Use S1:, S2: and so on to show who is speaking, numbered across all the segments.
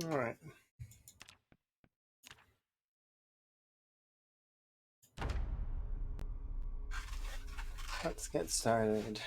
S1: All right. Let's get started.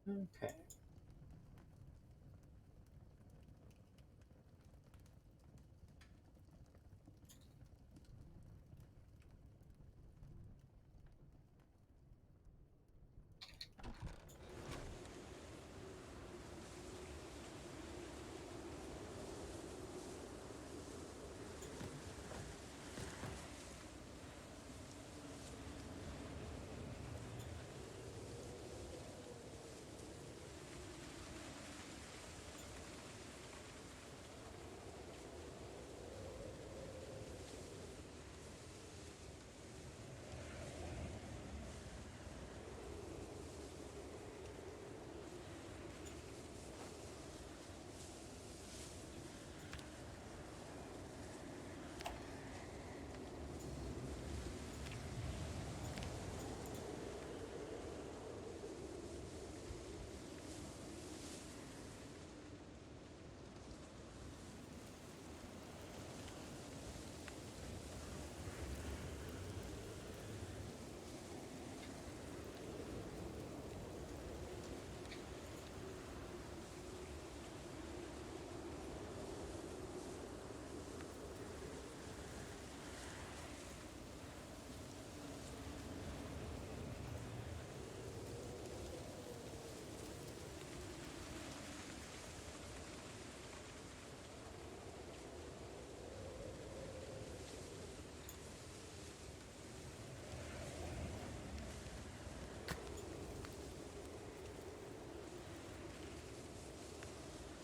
S1: Okay.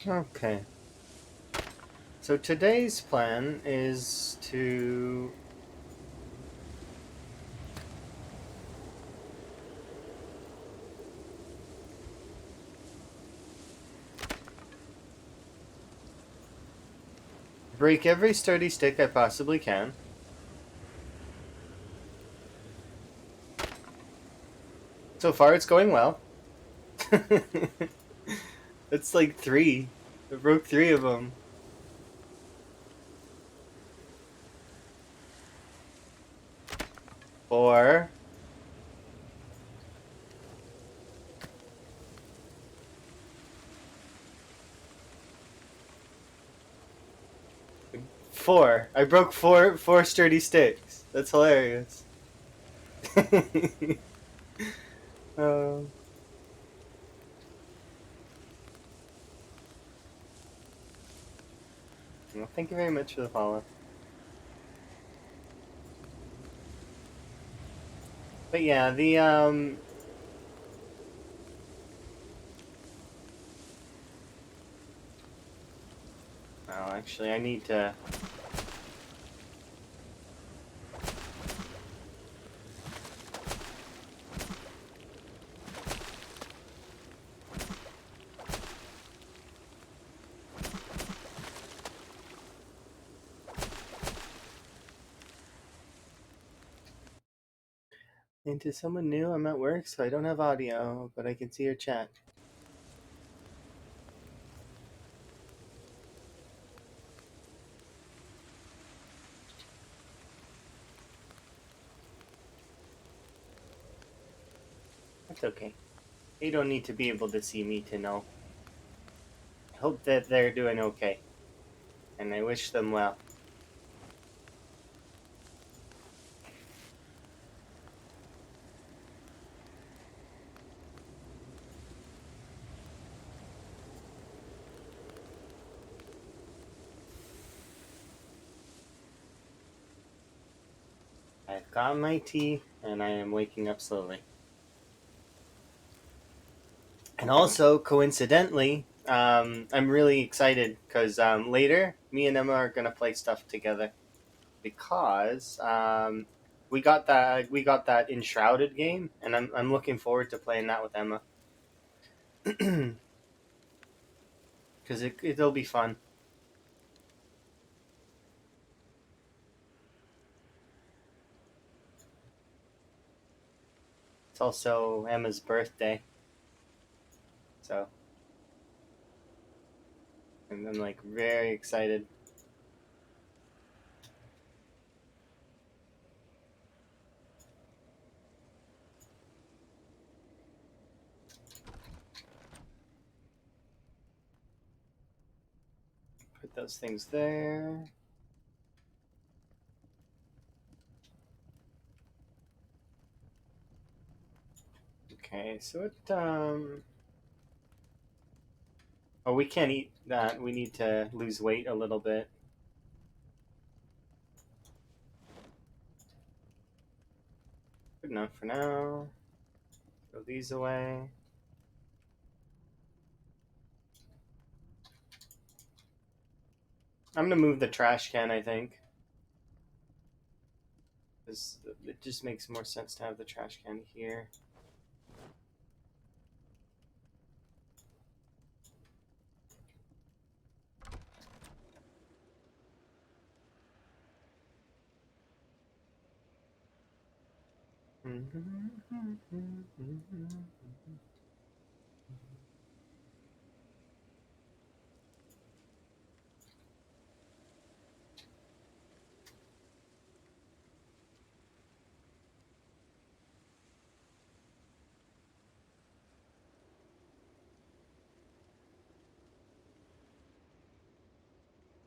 S1: Okay. So today's plan is to break every sturdy stick I possibly can. So far, it's going well. It's like 3. I broke 3 of them. 4. 4. I broke four sturdy sticks. That's hilarious. Well, thank you very much for the follow. But yeah, Well, actually, I need to... Into someone new, I'm at work, so I don't have audio, but I can see your chat. That's okay. They don't need to be able to see me to know. I hope that they're doing okay, and I wish them well. I've got my tea, and I am waking up slowly. And also, coincidentally, I'm really excited because later, me and Emma are gonna play stuff together because we got that Enshrouded game, and I'm looking forward to playing that with Emma because it'll be fun. It's also Emma's birthday, so I'm like very excited. Put those things there. Okay, so it. Oh, we can't eat that. We need to lose weight a little bit. Good enough for now. Throw these away. I'm gonna move the trash can, I think. Because it just makes more sense to have the trash can here.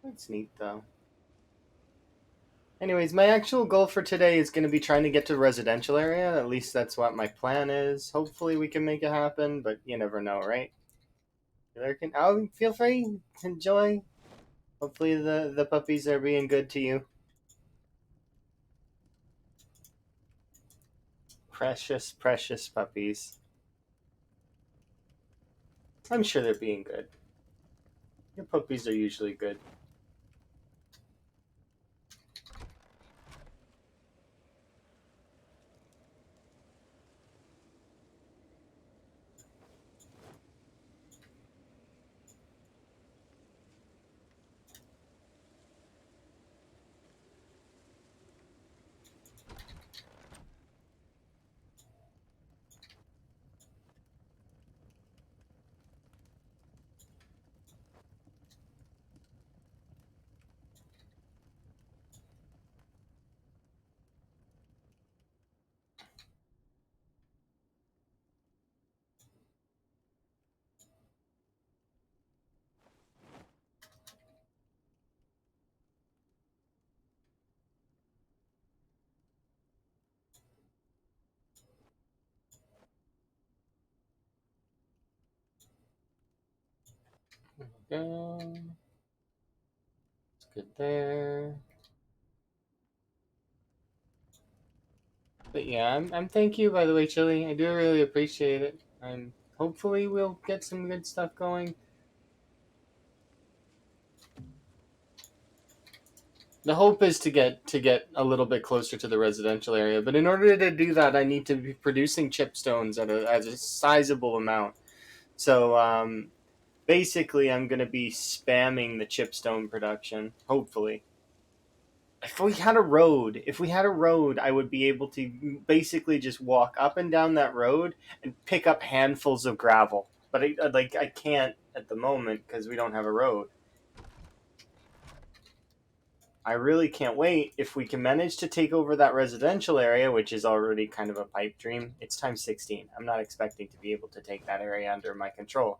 S1: That's neat, though. Anyways, my actual goal for today is going to be trying to get to the residential area. At least that's what my plan is. Hopefully we can make it happen, but you never know, right? Oh, feel free. Enjoy. Hopefully the puppies are being good to you. Precious, precious puppies. I'm sure they're being good. Your puppies are usually good. There we go. It's good there. But yeah, I'm thank you by the way, Chili. I do really appreciate it. And hopefully we'll get some good stuff going. The hope is to get a little bit closer to the residential area, but in order to do that, I need to be producing chipstones at a sizable amount. So basically, I'm going to be spamming the chipstone production. Hopefully, if we had a road, I would be able to basically just walk up and down that road and pick up handfuls of gravel. But I can't at the moment because we don't have a road. I really can't wait if we can manage to take over that residential area, which is already kind of a pipe dream. It's times 16. I'm not expecting to be able to take that area under my control.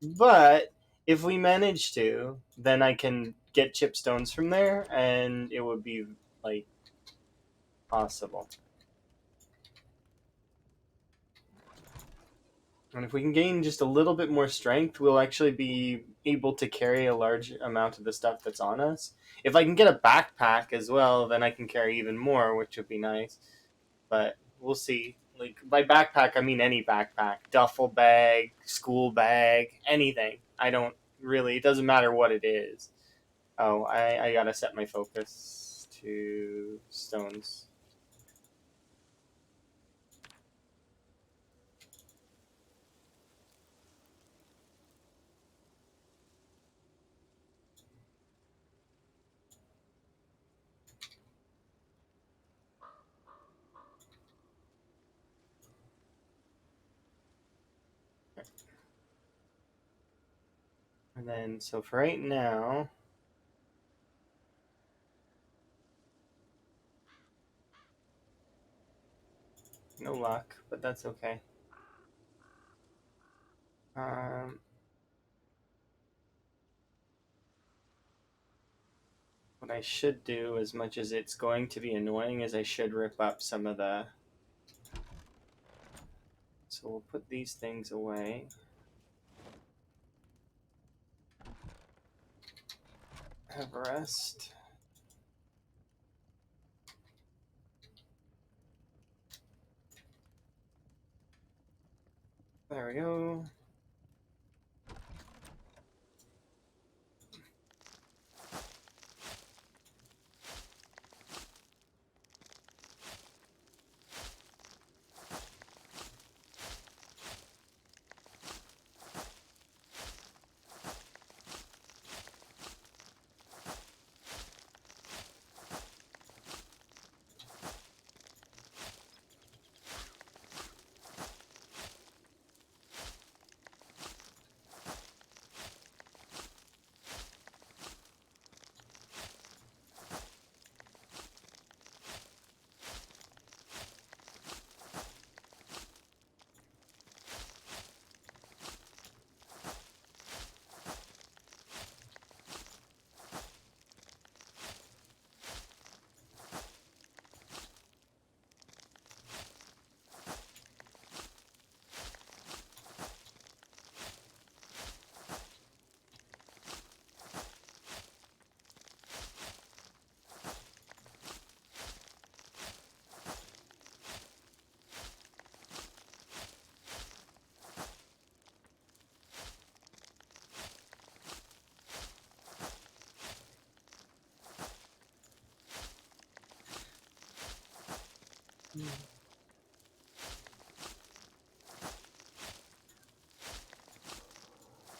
S1: But if we manage to, then I can get chipstones from there and it would be like possible. And if we can gain just a little bit more strength, we'll actually be able to carry a large amount of the stuff that's on us. If I can get a backpack as well, then I can carry even more, which would be nice. But we'll see. Like by backpack, I mean any backpack, duffel bag, school bag, anything. I don't really. It doesn't matter what it is. Oh, I gotta set my focus to stones. And then, so for right now, no luck, but that's okay. Um, what I should do, as much as it's going to be annoying, is I should rip up some of the. So we'll put these things away. Have a rest. There we go.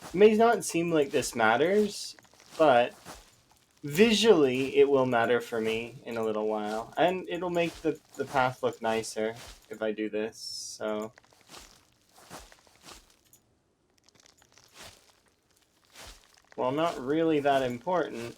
S1: It may not seem like this matters, but visually it will matter for me in a little while. And it'll make the path look nicer if I do this, so. Well, not really that important.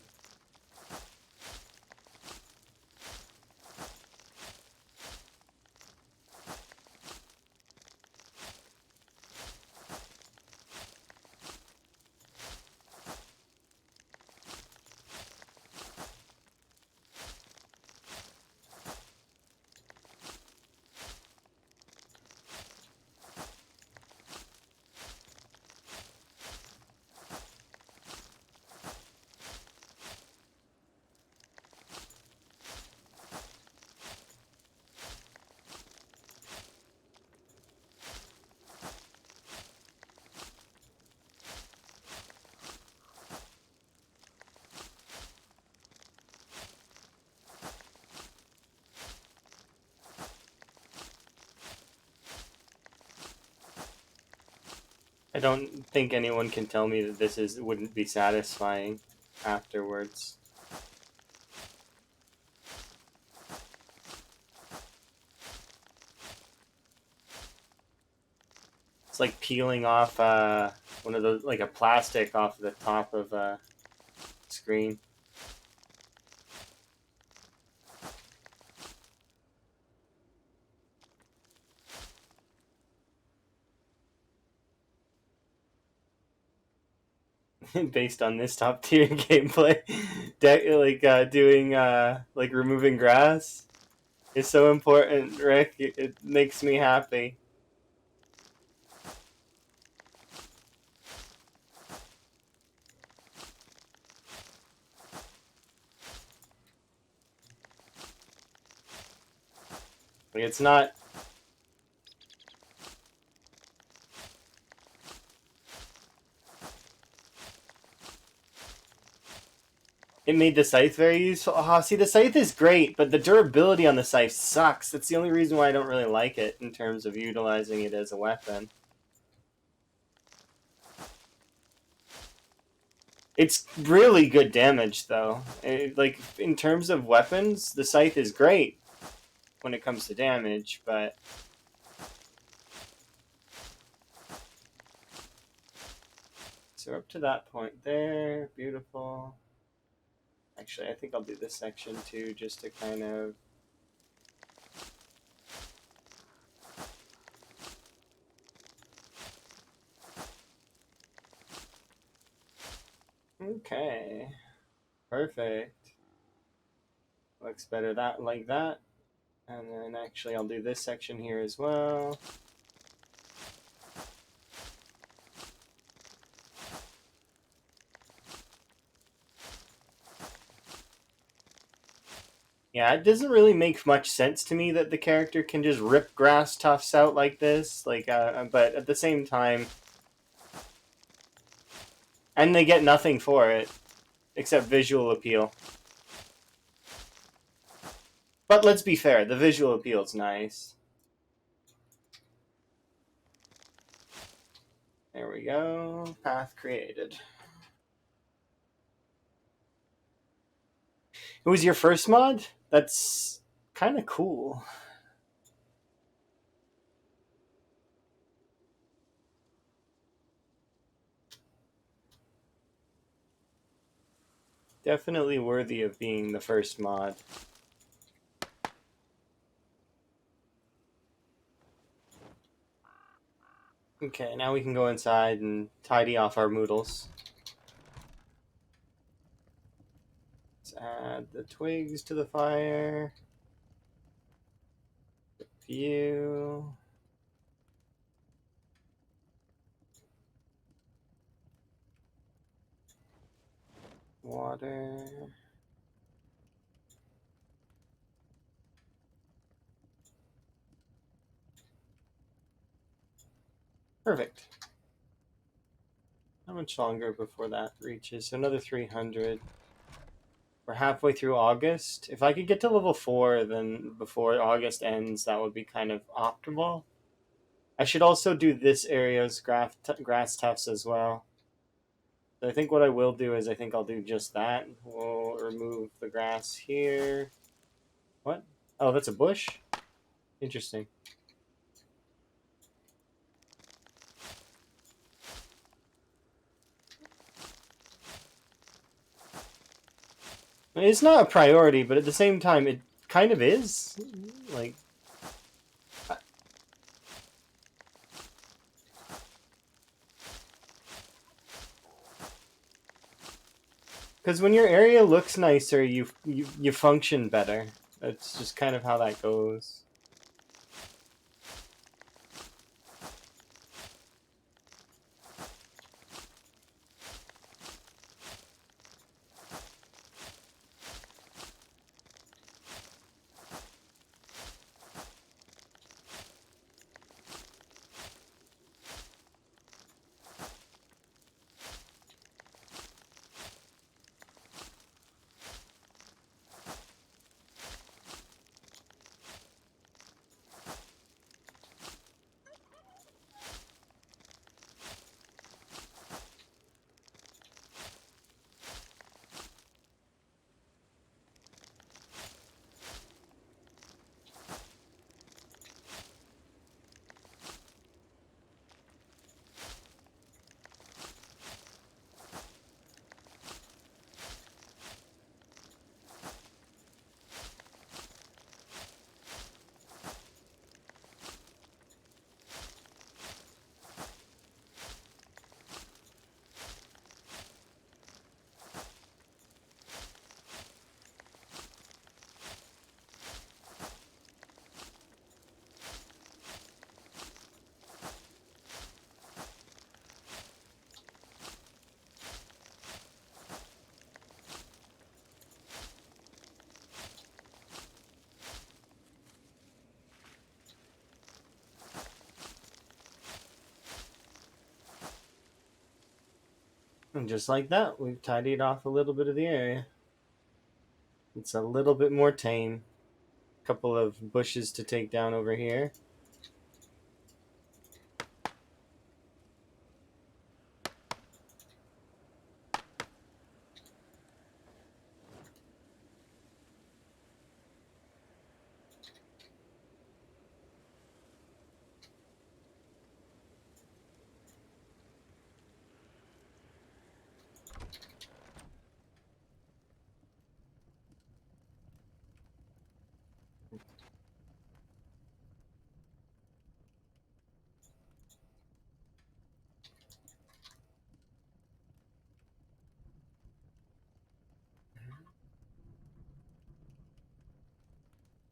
S1: I don't think anyone can tell me that this wouldn't be satisfying afterwards. It's like peeling off one of those, like a plastic off the top of a screen. Based on this top tier gameplay, doing like removing grass is so important, Rick. It makes me happy. Like, it's not. It made the scythe very useful. Oh, see, the scythe is great, but the durability on the scythe sucks. That's the only reason why I don't really like it in terms of utilizing it as a weapon. It's really good damage, though. Like, in terms of weapons, the scythe is great when it comes to damage, but... So we're up to that point there. Beautiful. Actually, I think I'll do this section too, just to kind of... Okay. Perfect. Looks better like that. And then actually I'll do this section here as well. Yeah, it doesn't really make much sense to me that the character can just rip grass tufts out like this. But at the same time... And they get nothing for it, except visual appeal. But let's be fair, the visual appeal is nice. There we go. Path created. It was your first mod? That's kind of cool. Definitely worthy of being the first mod. Okay, now we can go inside and tidy off our moodles. Let's add the twigs to the fire. View. Water. Perfect. How much longer before that reaches? So another 300. We're halfway through August. If I could get to level 4, then before August ends, that would be kind of optimal. I should also do this area's grass tufts as well. So I think what I will do is I think I'll do just that. We'll remove the grass here. What? Oh, that's a bush? Interesting. It's not a priority, but at the same time, it kind of is. Like... Because when your area looks nicer, you function better. That's just kind of how that goes. And just like that, we've tidied off a little bit of the area. It's a little bit more tame. A couple of bushes to take down over here.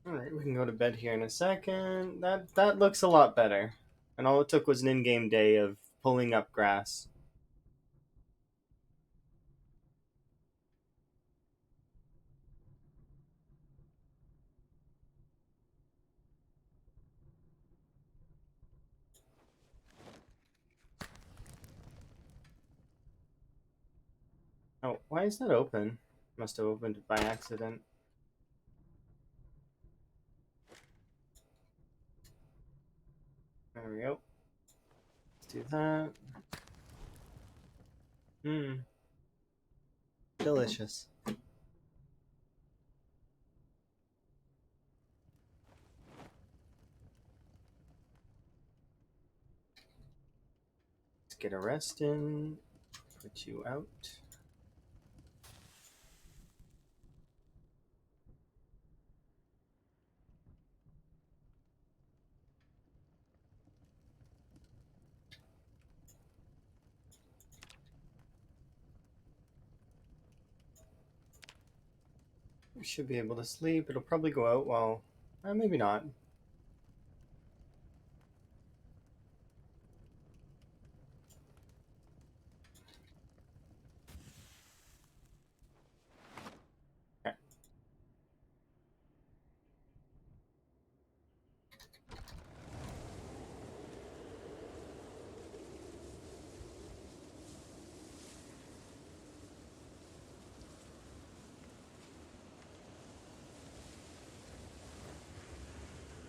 S1: Alright, we can go to bed here in a second. That looks a lot better. And all it took was an in-game day of pulling up grass. Oh, why is that open? Must have opened it by accident. There we go. Let's do that. Mmm. Delicious. Let's get a rest in. Put you out. We should be able to sleep. It'll probably go out while... maybe not. Okay.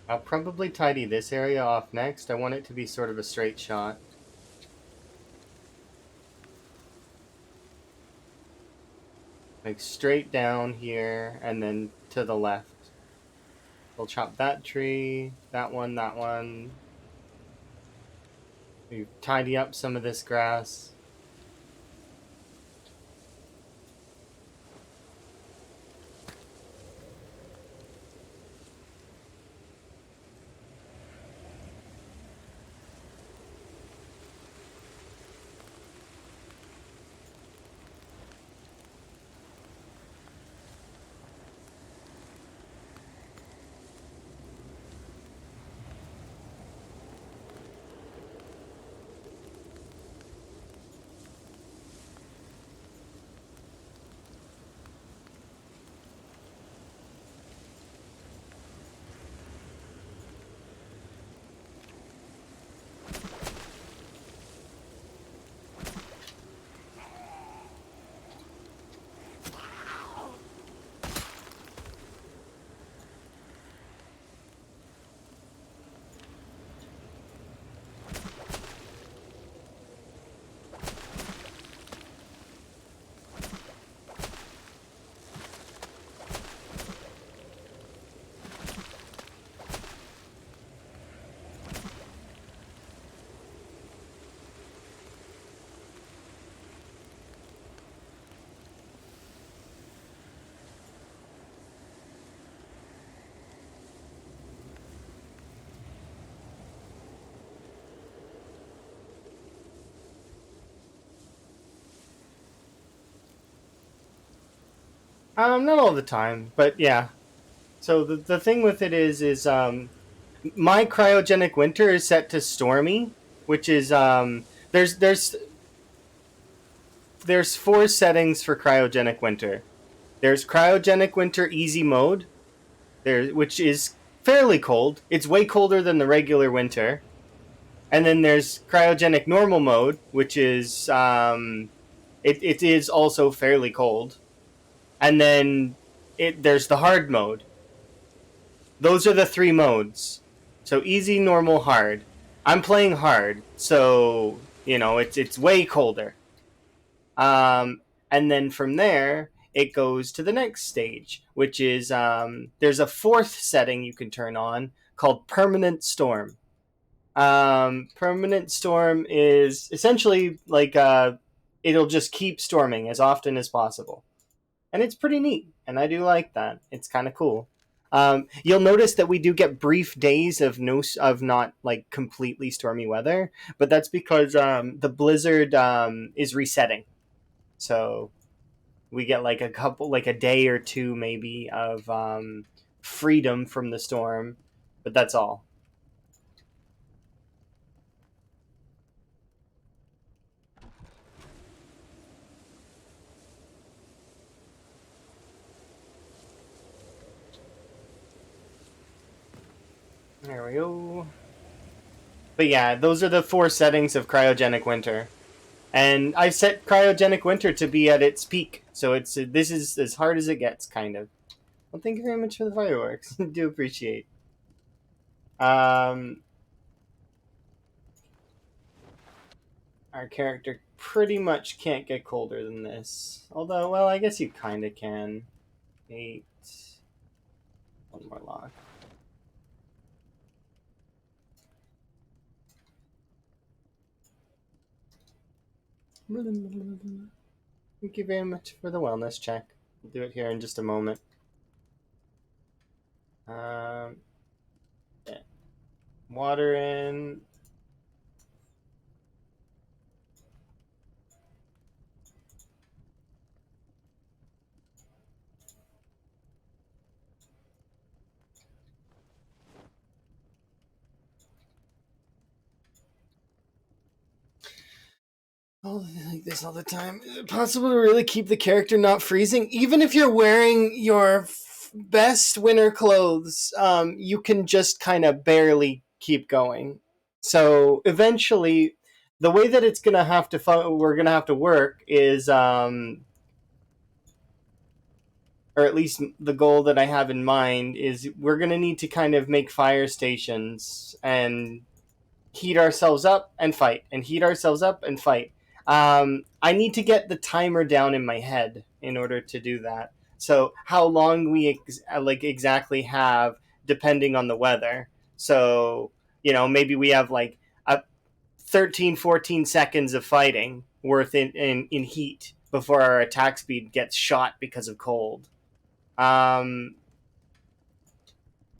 S1: I'll probably tidy this area off next. I want it to be sort of a straight shot. Like straight down here and then to the left. We'll chop that tree, that one, that one. We tidy up some of this grass. Not all the time, but yeah. So the thing with it is my cryogenic winter is set to stormy, which is there's four settings for cryogenic winter. There's cryogenic winter easy mode, which is fairly cold. It's way colder than the regular winter. And then there's cryogenic normal mode, which is It is also fairly cold. And then there's the hard mode. Those are the three modes. So easy, normal, hard. I'm playing hard, so it's way colder. And then from there, it goes to the next stage, which is there's a fourth setting you can turn on called Permanent Storm. Permanent Storm is essentially like it'll just keep storming as often as possible, and it's pretty neat. And I do like that. It's kind of cool. You'll notice that we do get brief days of not like completely stormy weather, but that's because the blizzard is resetting. So we get like a day or two maybe of freedom from the storm, but that's all. There we go. But yeah, those are the four settings of cryogenic winter, and I set cryogenic winter to be at its peak. So this is as hard as it gets, kind of. Well, thank you very much for the fireworks. Do appreciate. Um, our character pretty much can't get colder than this. Although, well, I guess you kind of can. 8. One more lock. Thank you very much for the wellness check. We'll do it here in just a moment. Um, yeah. Water in. Oh, like this all the time. Is it possible to really keep the character not freezing? Even if you're wearing your best winter clothes, you can just kind of barely keep going. So eventually, the way that it's gonna have to we're gonna have to work is, or at least the goal that I have in mind is, we're gonna need to kind of make fire stations and heat ourselves up and fight, and heat ourselves up and fight. I need to get the timer down in my head in order to do that. So how long we like exactly have, depending on the weather. So maybe we have like a 13, 14 seconds of fighting worth in heat before our attack speed gets shot because of cold. Um,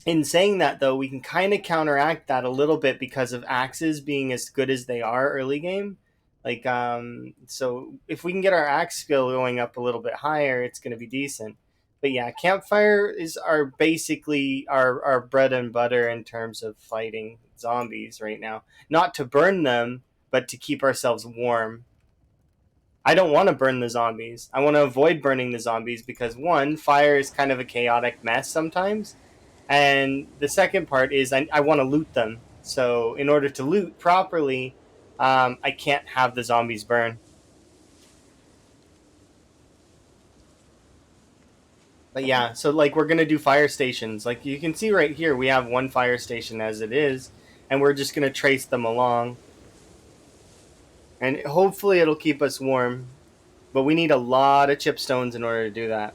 S1: in saying that, though, we can kind of counteract that a little bit because of axes being as good as they are early game. Like, so if we can get our axe skill going up a little bit higher, it's going to be decent. But yeah, campfire is basically our bread and butter in terms of fighting zombies right now. Not to burn them, but to keep ourselves warm. I don't want to burn the zombies. I want to avoid burning the zombies because, one, fire is kind of a chaotic mess sometimes, and the second part is I want to loot them. So in order to loot properly, I can't have the zombies burn. But yeah, so like we're gonna do fire stations. Like you can see right here, we have one fire station as it is, and we're just gonna trace them along, and hopefully it'll keep us warm. But we need a lot of chipstones in order to do that.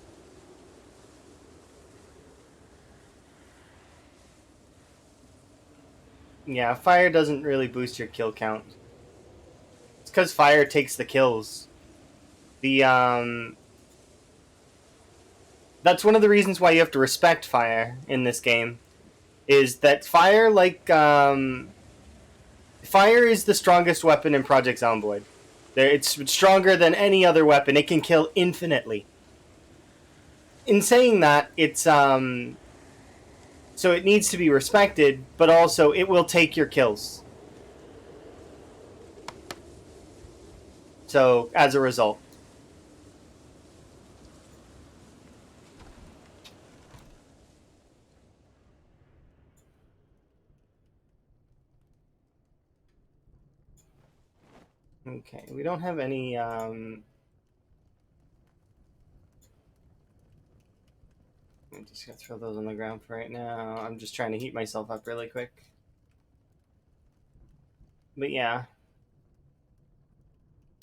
S1: Yeah, fire doesn't really boost your kill count. It's because fire takes the kills. The That's one of the reasons why you have to respect fire in this game. Is that fire is the strongest weapon in Project Zomboid. It's stronger than any other weapon. It can kill infinitely. In saying that, it's so it needs to be respected, but also it will take your kills. So as a result, okay, we don't have any. I'm just gonna throw those on the ground for right now. I'm just trying to heat myself up really quick. But yeah,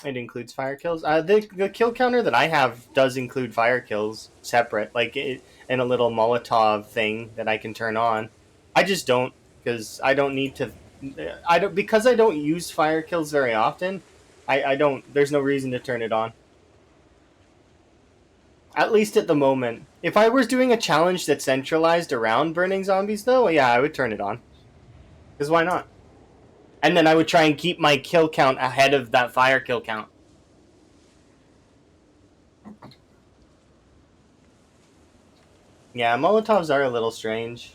S1: it includes fire kills. The kill counter that I have does include fire kills separate, like in a little Molotov thing that I can turn on. I just don't, because I don't need to. I don't, because I don't use fire kills very often. I don't. There's no reason to turn it on. At least at the moment. If I was doing a challenge that centralized around burning zombies, though, yeah, I would turn it on. Because why not? And then I would try and keep my kill count ahead of that fire kill count. Yeah, Molotovs are a little strange.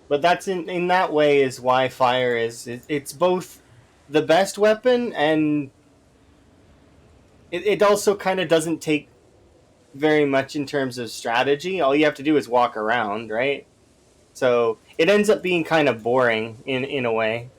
S1: But that's in that way is why fire is it's both the best weapon and it also kind of doesn't take very much in terms of strategy. All you have to do is walk around, right? So it ends up being kind of boring in a way.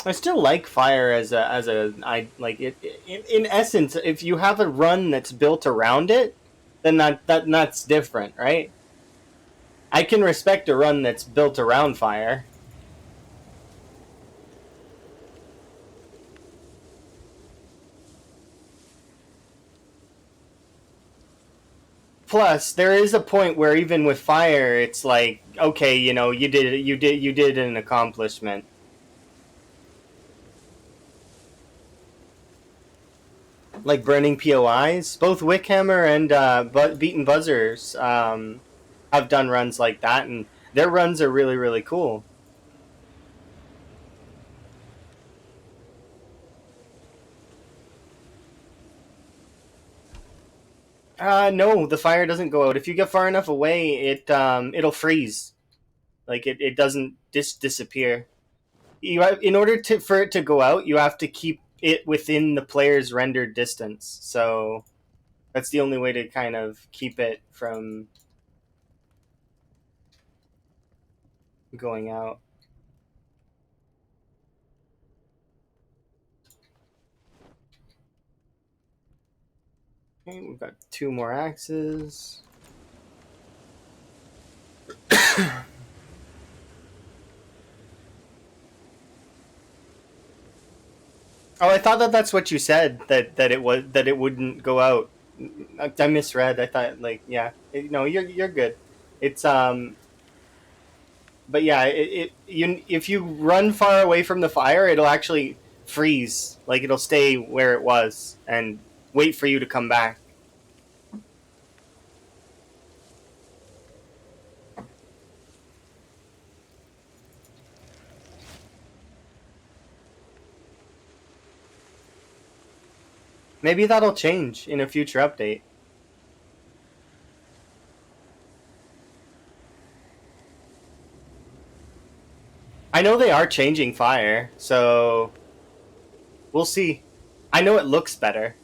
S1: I still like fire as a I like it in essence. If you have a run that's built around it, then that's different, right? I can respect a run that's built around fire. Plus, there is a point where even with fire, it's like, okay, you did an accomplishment. Like burning POIs, both Wickhammer and Beaten Buzzers have done runs like that, and their runs are really really cool. No, the fire doesn't go out. If you get far enough away, it'll freeze. Like it doesn't disappear. You have, in order to for it to go out, you have to keep it within the player's rendered distance. So that's the only way to kind of keep it from going out. Okay, we've got 2 more axes. Oh, I thought that's what you said, that it was that it wouldn't go out. I misread. I thought like yeah, no, you're good. It's but yeah, if you run far away from the fire, it'll actually freeze. Like it'll stay where it was and wait for you to come back. Maybe that'll change in a future update. I know they are changing fire, so we'll see. I know it looks better.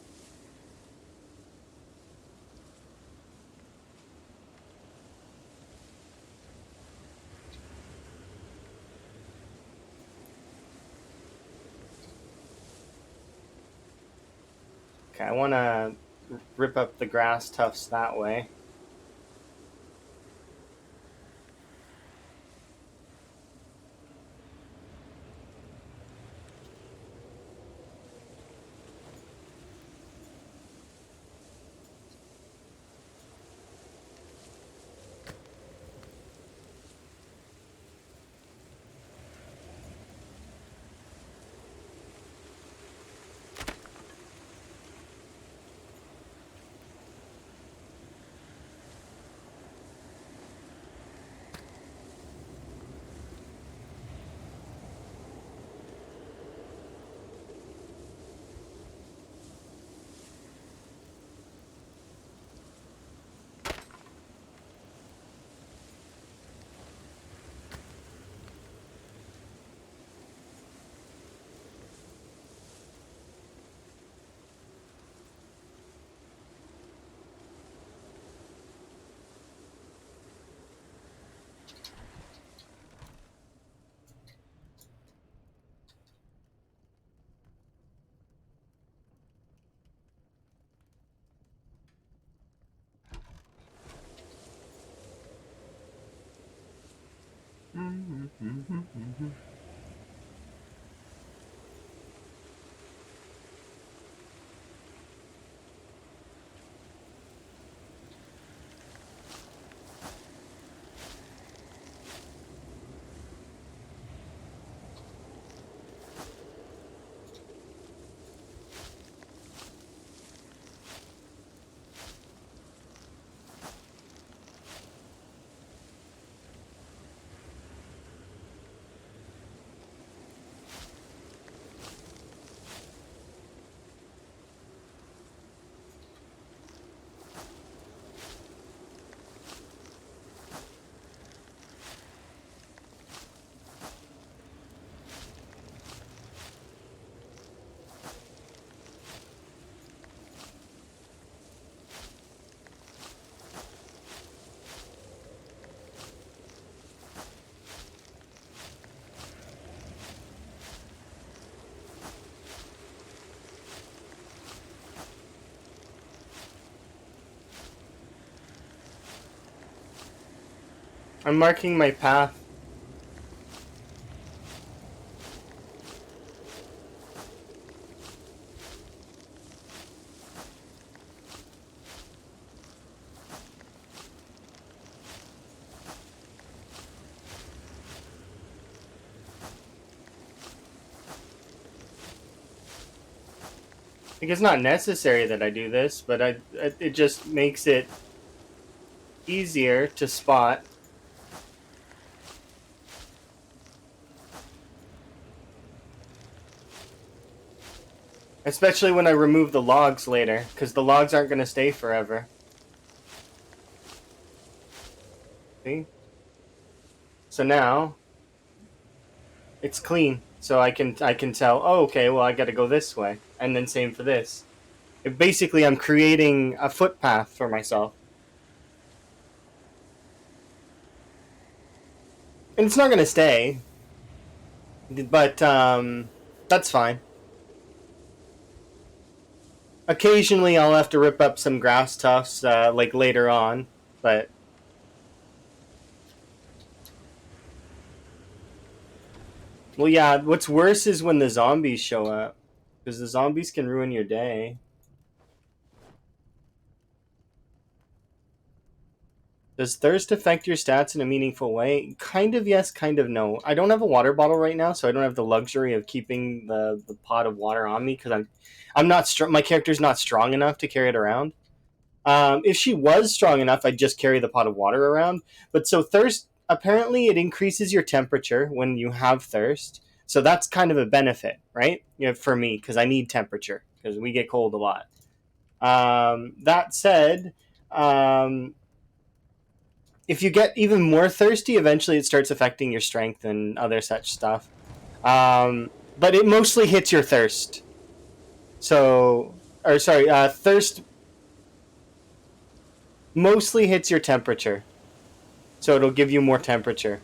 S1: Okay, I want to rip up the grass tufts that way. I'm marking my path. Like, it's not necessary that I do this, but it just makes it easier to spot. Especially when I remove the logs later, because the logs aren't going to stay forever. See? So now it's clean. So I can tell, oh, okay, well, I got to go this way. And then same for this. Basically, I'm creating a footpath for myself. And it's not going to stay. But that's fine. Occasionally, I'll have to rip up some grass tufts, like later on. But well, yeah. What's worse is when the zombies show up, because the zombies can ruin your day. Does thirst affect your stats in a meaningful way? Kind of yes, kind of no. I don't have a water bottle right now, so I don't have the luxury of keeping the pot of water on me because I'm not strong. My character's not strong enough to carry it around. If she was strong enough, I'd just carry the pot of water around. But so thirst, apparently, it increases your temperature when you have thirst. So that's kind of a benefit, right? You know, for me, because I need temperature because we get cold a lot. That said, um, if you get even more thirsty, eventually it starts affecting your strength and other such stuff. But it mostly hits your thirst. So, or sorry, thirst mostly hits your temperature. So it'll give you more temperature.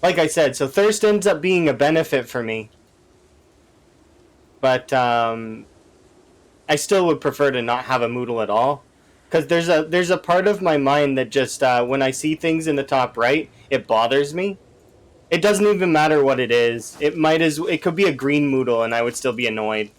S1: Like I said, so thirst ends up being a benefit for me. But I still would prefer to not have a Moodle at all. Because there's a part of my mind that just when I see things in the top right, it bothers me. It doesn't even matter what it is. It could be a green Moodle and I would still be annoyed.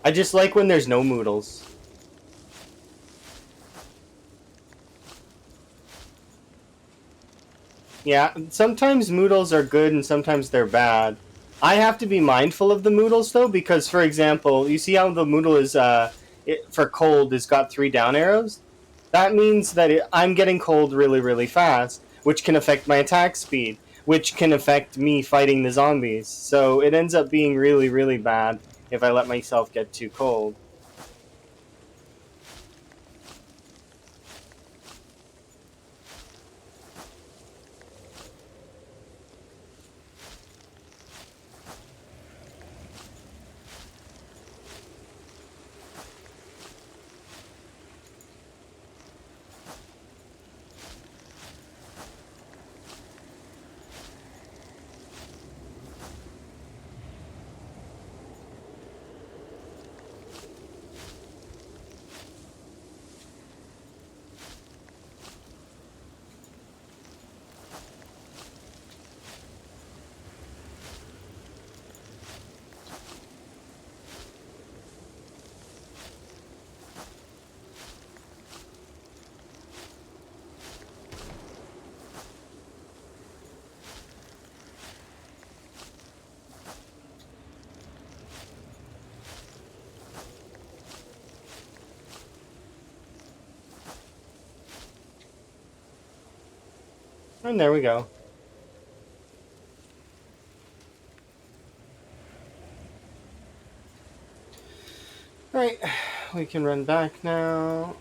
S1: I just like when there's no Moodles. Yeah, sometimes Moodles are good and sometimes they're bad. I have to be mindful of the Moodles though, because for example, you see how the Moodle is for cold has got 3 down arrows. That means that I'm getting cold really really fast, which can affect my attack speed, which can affect me fighting the zombies. So it ends up being really really bad if I let myself get too cold. And there we go. Alright, we can run back now.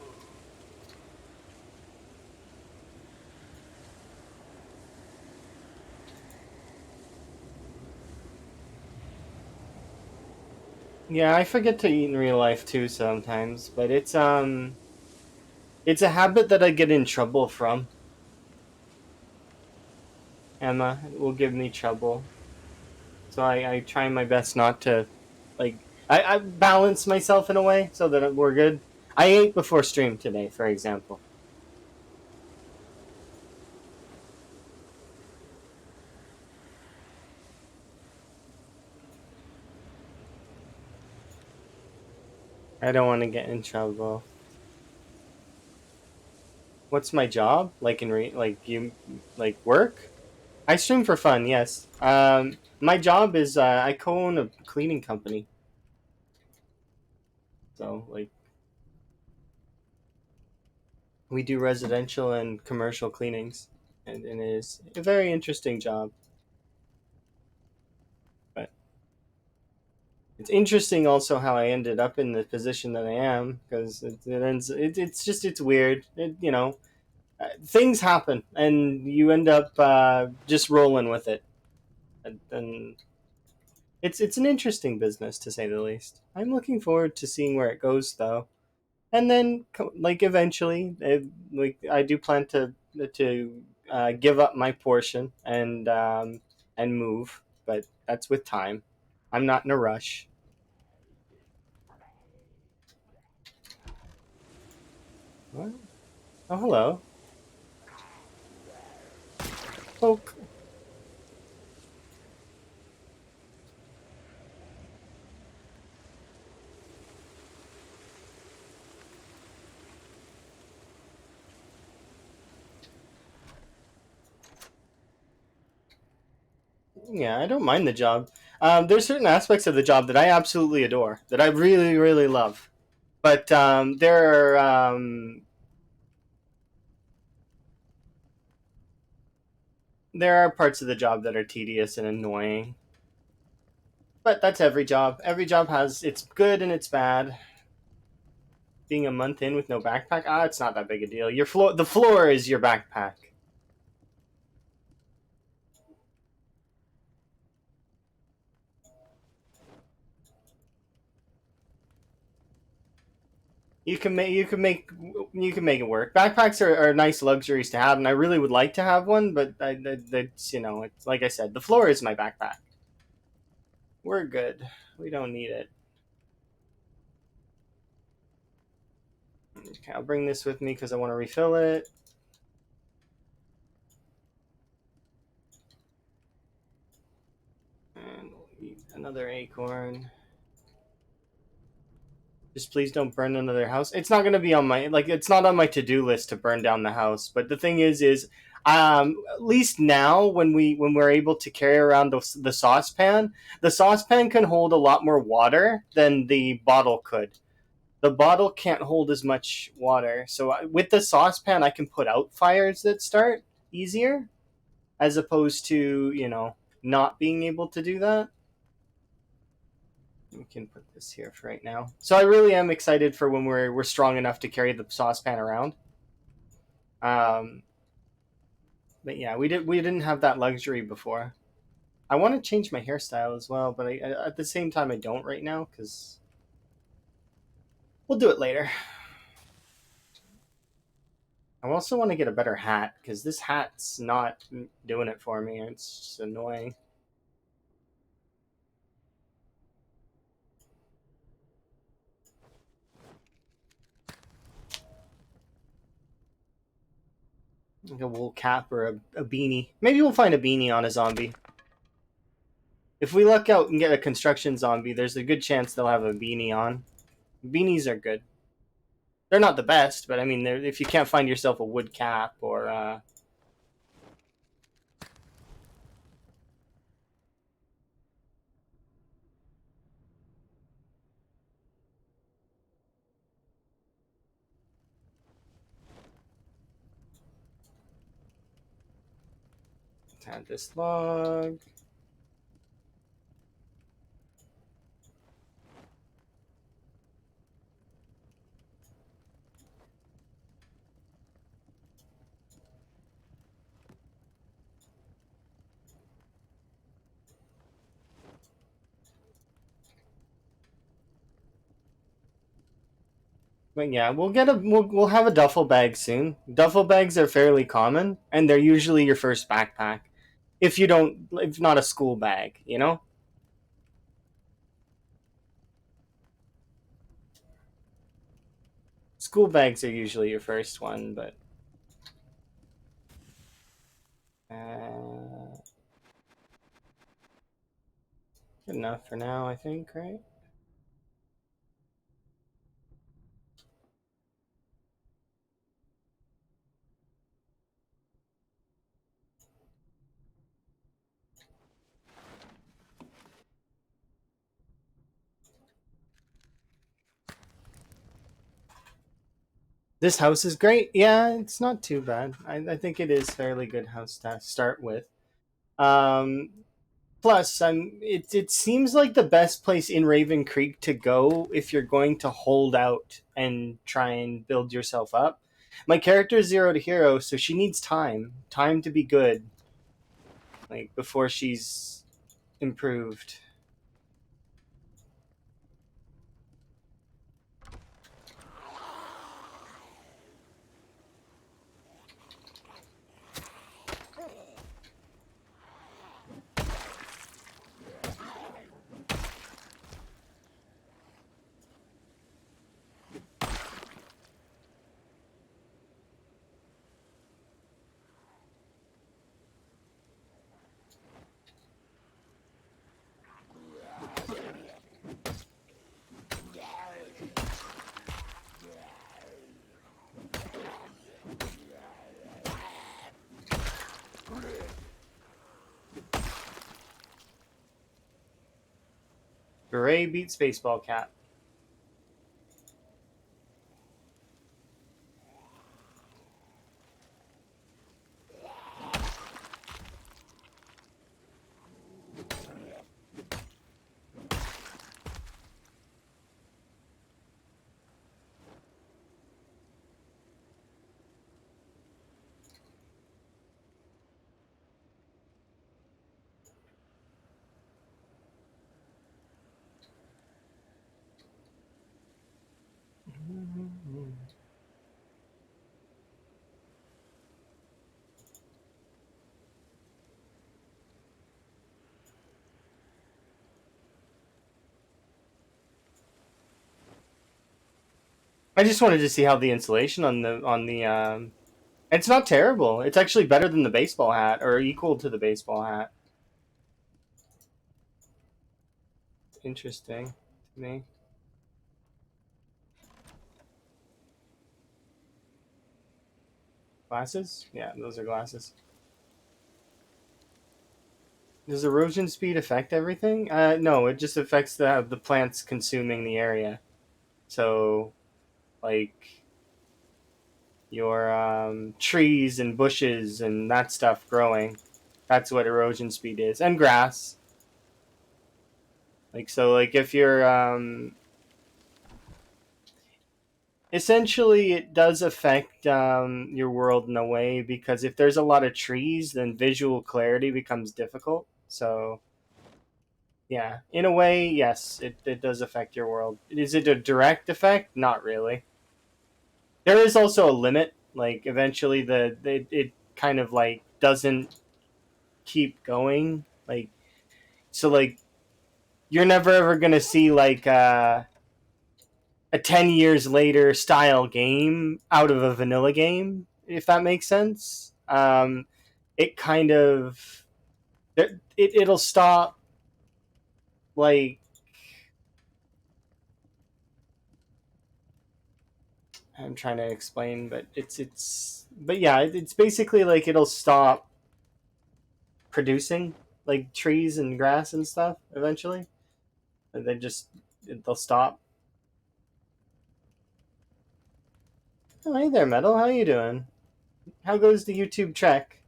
S1: Yeah, I forget to eat in real life too sometimes, but it's a habit that I get in trouble from. Emma will give me trouble. So I try my best not to, like, I balance myself in a way so that we're good. I ate before stream today, for example. I don't want to get in trouble. What's my job? Like like work? I stream for fun, yes. My job is I co-own a cleaning company. So like we do residential and commercial cleanings, and it is a very interesting job. But it's interesting also how I ended up in the position that I am because it's just it's weird. Things happen and you end up just rolling with it, and it's an interesting business to say the least. I'm looking forward to seeing where it goes though, and then like eventually, like I do plan to give up my portion and move, but that's with time. I'm not in a rush. What? Oh, hello. Poke. Yeah, I don't mind the job. There's certain aspects of the job that I absolutely adore, that I really, really love. But there are parts of the job that are tedious and annoying. But that's every job. Every job has its good and its bad. Being a month in with no backpack, it's not that big a deal. The floor is your backpack. You can make it work. Backpacks are nice luxuries to have, and I really would like to have one. But that's it's like I said, the floor is my backpack. We're good. We don't need it. Okay, I'll bring this with me because I want to refill it. And we'll eat another acorn. Just please don't burn another house. It's not gonna be on my it's not on my to-do list to burn down the house. But the thing is at least now when we're able to carry around the saucepan, the saucepan can hold a lot more water than the bottle could. The bottle can't hold as much water. So with the saucepan, I can put out fires that start easier, as opposed to not being able to do that. We can put this here for right now. So I really am excited for when we're strong enough to carry the saucepan around. Um, but yeah, we didn't have that luxury before. I want to change my hairstyle as well, but at the same time I don't right now because we'll do it later. I also want to get a better hat because this hat's not doing it for me. It's just annoying. Like a wool cap or a beanie. Maybe we'll find a beanie on a zombie. If we luck out and get a construction zombie, there's a good chance they'll have a beanie on. Beanies are good. They're not the best, but I mean, if you can't find yourself a wood cap or Add this log. But yeah, we'll have a duffel bag soon. Duffel bags are fairly common, and they're usually your first backpack. If not a school bag, you know. School bags are usually your first one, but good enough for now, I think. Right? This house is great. Yeah, it's not too bad. I think it is fairly good house to start with. Um, Plus, it seems like the best place in Ravencreek to go if you're going to hold out and try and build yourself up. My character is 0 to hero, so she needs time to be good, like before she's improved. Beret beats baseball cap. I just wanted to see how the insulation on the. It's not terrible. It's actually better than the baseball hat, or equal to the baseball hat. Interesting to me. Glasses? Yeah, those are glasses. Does erosion speed affect everything? No, it just affects the plants consuming the area. So, like your trees and bushes and that stuff growing. That's what erosion speed is, and grass. Like so, like if you're essentially it does affect your world in a way because if there's a lot of trees, then visual clarity becomes difficult. So yeah, in a way, yes, it does affect your world. Is it a direct effect? Not really. There is also a limit. Like eventually, it kind of like doesn't keep going. Like so, like you're never ever gonna see like a 10 years later style game out of a vanilla game, if that makes sense. It kind of it'll stop like I'm trying to explain, but but yeah, it's basically like it'll stop producing like trees and grass and stuff eventually. And they'll stop. Oh, hey there, Metal. How you doing? How goes the YouTube trek?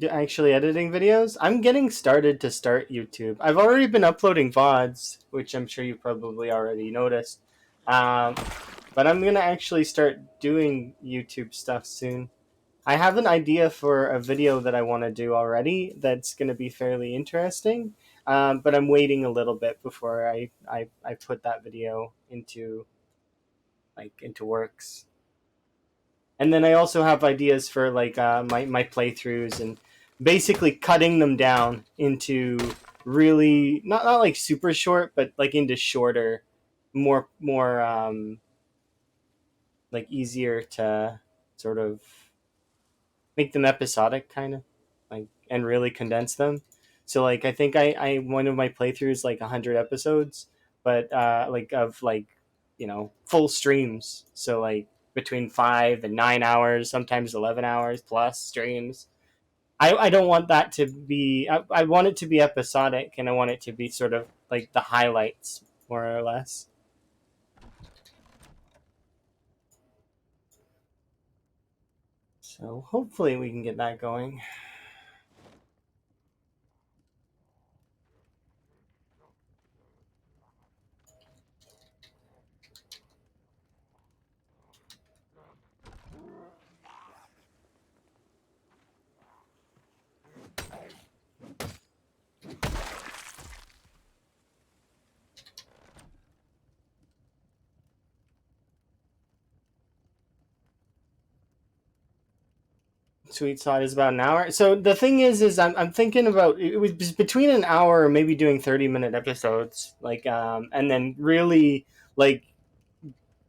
S1: Actually editing videos. I'm getting started to start YouTube. I've already been uploading VODs, which I'm sure you probably already noticed. Um, but I'm gonna actually start doing YouTube stuff soon. I have an idea for a video that I want to do already that's going to be fairly interesting, but I'm waiting a little bit before I put that video into works. And then I also have ideas for like my playthroughs and basically cutting them down into really not like super short, but like into shorter, more like easier to sort of make them episodic kind of like and really condense them. So like I think I one of my playthroughs like 100 episodes, but like of like full streams. So like between 5 and 9 hours, sometimes 11 hours plus streams. I don't want that to be. I want it to be episodic, and I want it to be sort of like the highlights, more or less. So hopefully we can get that going. Sweet spot is about an hour. So the thing is I'm thinking about it was between an hour or maybe doing 30-minute episodes, like and then really like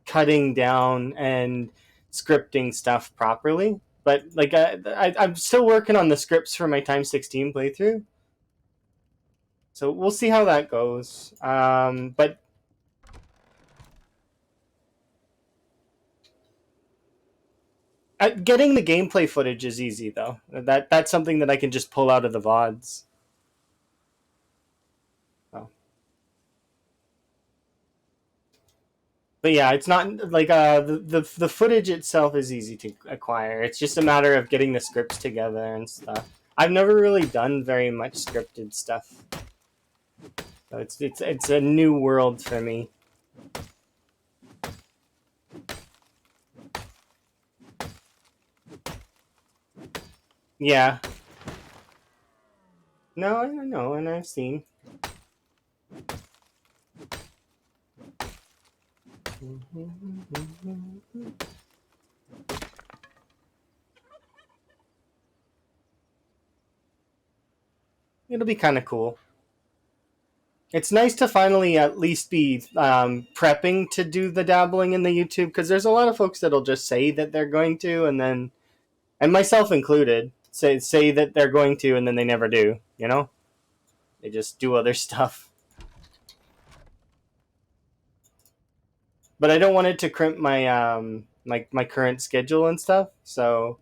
S1: cutting down and scripting stuff properly. But like I'm still working on the scripts for my x16 playthrough, so we'll see how that goes. But getting the gameplay footage is easy though. That's something that I can just pull out of the VODs. So. But yeah, it's not like the footage itself is easy to acquire. It's just a matter of getting the scripts together and stuff. I've never really done very much scripted stuff, so it's a new world for me. Yeah, no, I don't know, and I've seen. It'll be kind of cool. It's nice to finally at least be prepping to do the dabbling in the YouTube, because there's a lot of folks that'll just say that they're going to, and then, and myself included, say that they're going to, and then they never do. They just do other stuff. But I don't want it to crimp my current schedule and stuff. So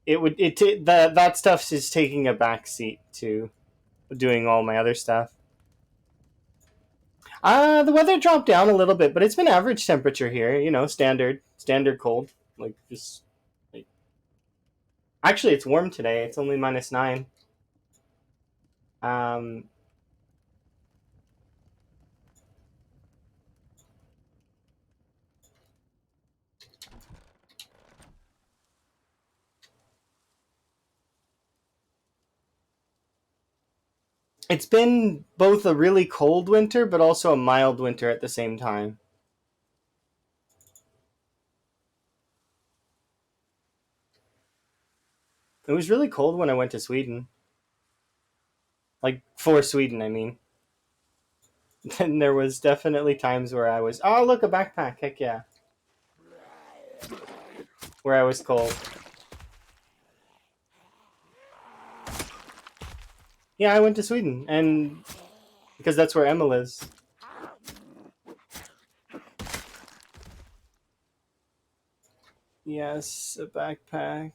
S1: that stuff is taking a backseat to doing all my other stuff. The weather dropped down a little bit, but it's been average temperature here. Standard cold. Like just like actually, it's warm today. It's only -9. Um, it's been both a really cold winter, but also a mild winter at the same time. It was really cold when I went to Sweden. Like for Sweden, I mean. And there was definitely times where I was, oh look, a backpack, heck yeah, where I was cold. Yeah, I went to Sweden, and because that's where Emma lives. Yes, a backpack.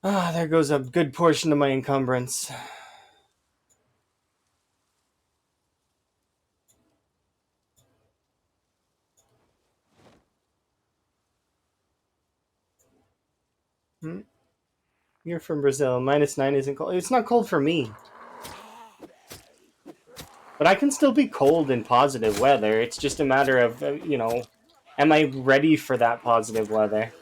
S1: Ah, there goes a good portion of my encumbrance. Hmm? You're from Brazil. -9 isn't cold. It's not cold for me. But I can still be cold in positive weather. It's just a matter of, am I ready for that positive weather?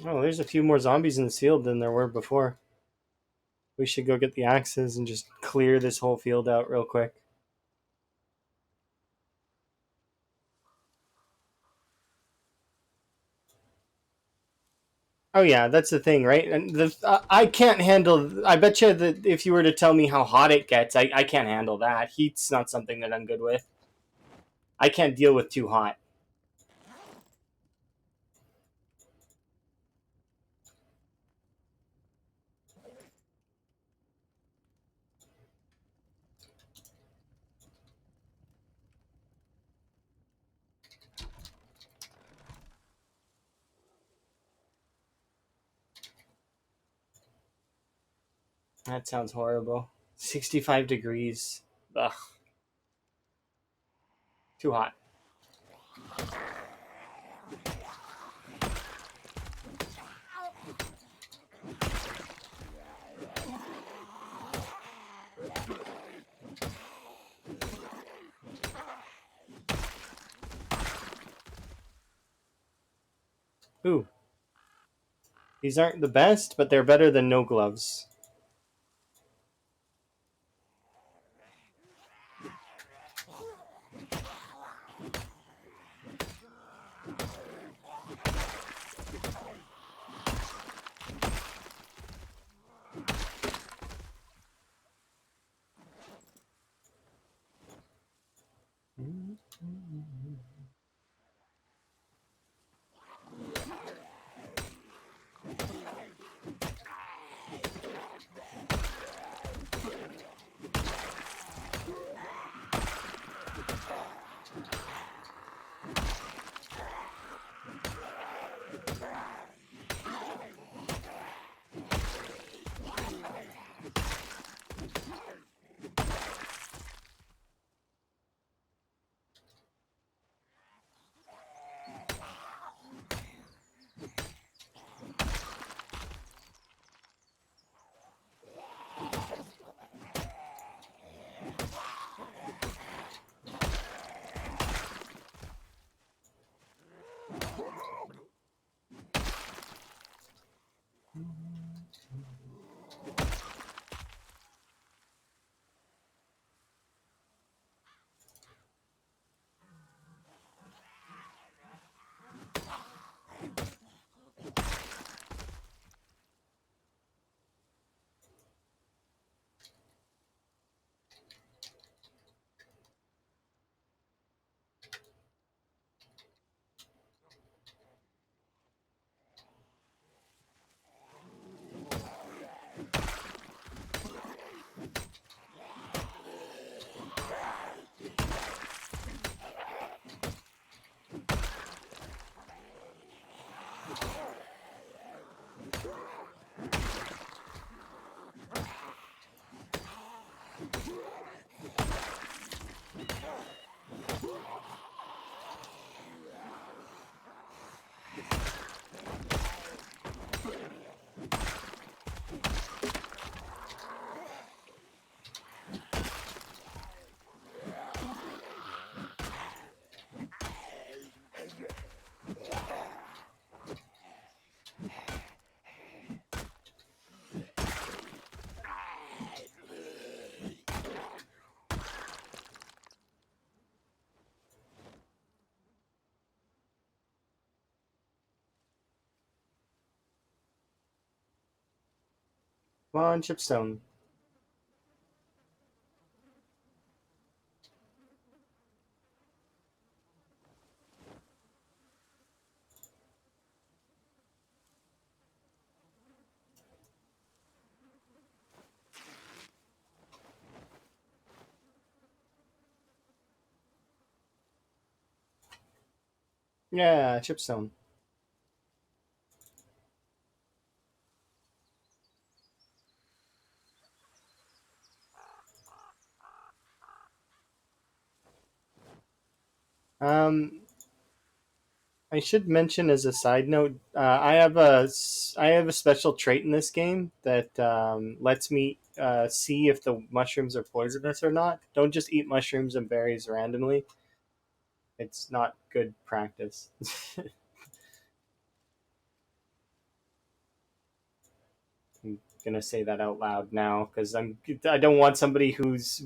S1: Oh, there's a few more zombies in this field than there were before. We should go get the axes and just clear this whole field out real quick. Oh yeah, that's the thing, right? And I can't handle. I bet you that if you were to tell me how hot it gets, I can't handle that. Heat's not something that I'm good with. I can't deal with too hot. That sounds horrible. 65 degrees. Ugh, too hot. Ooh, these aren't the best, but they're better than no gloves. Come on, Chipstone. Yeah, Chipstone. Um, I should mention as a side note, I have a special trait in this game that lets me see if the mushrooms are poisonous or not. Don't just eat mushrooms and berries randomly. It's not good practice. I'm gonna say that out loud now because I don't want somebody who's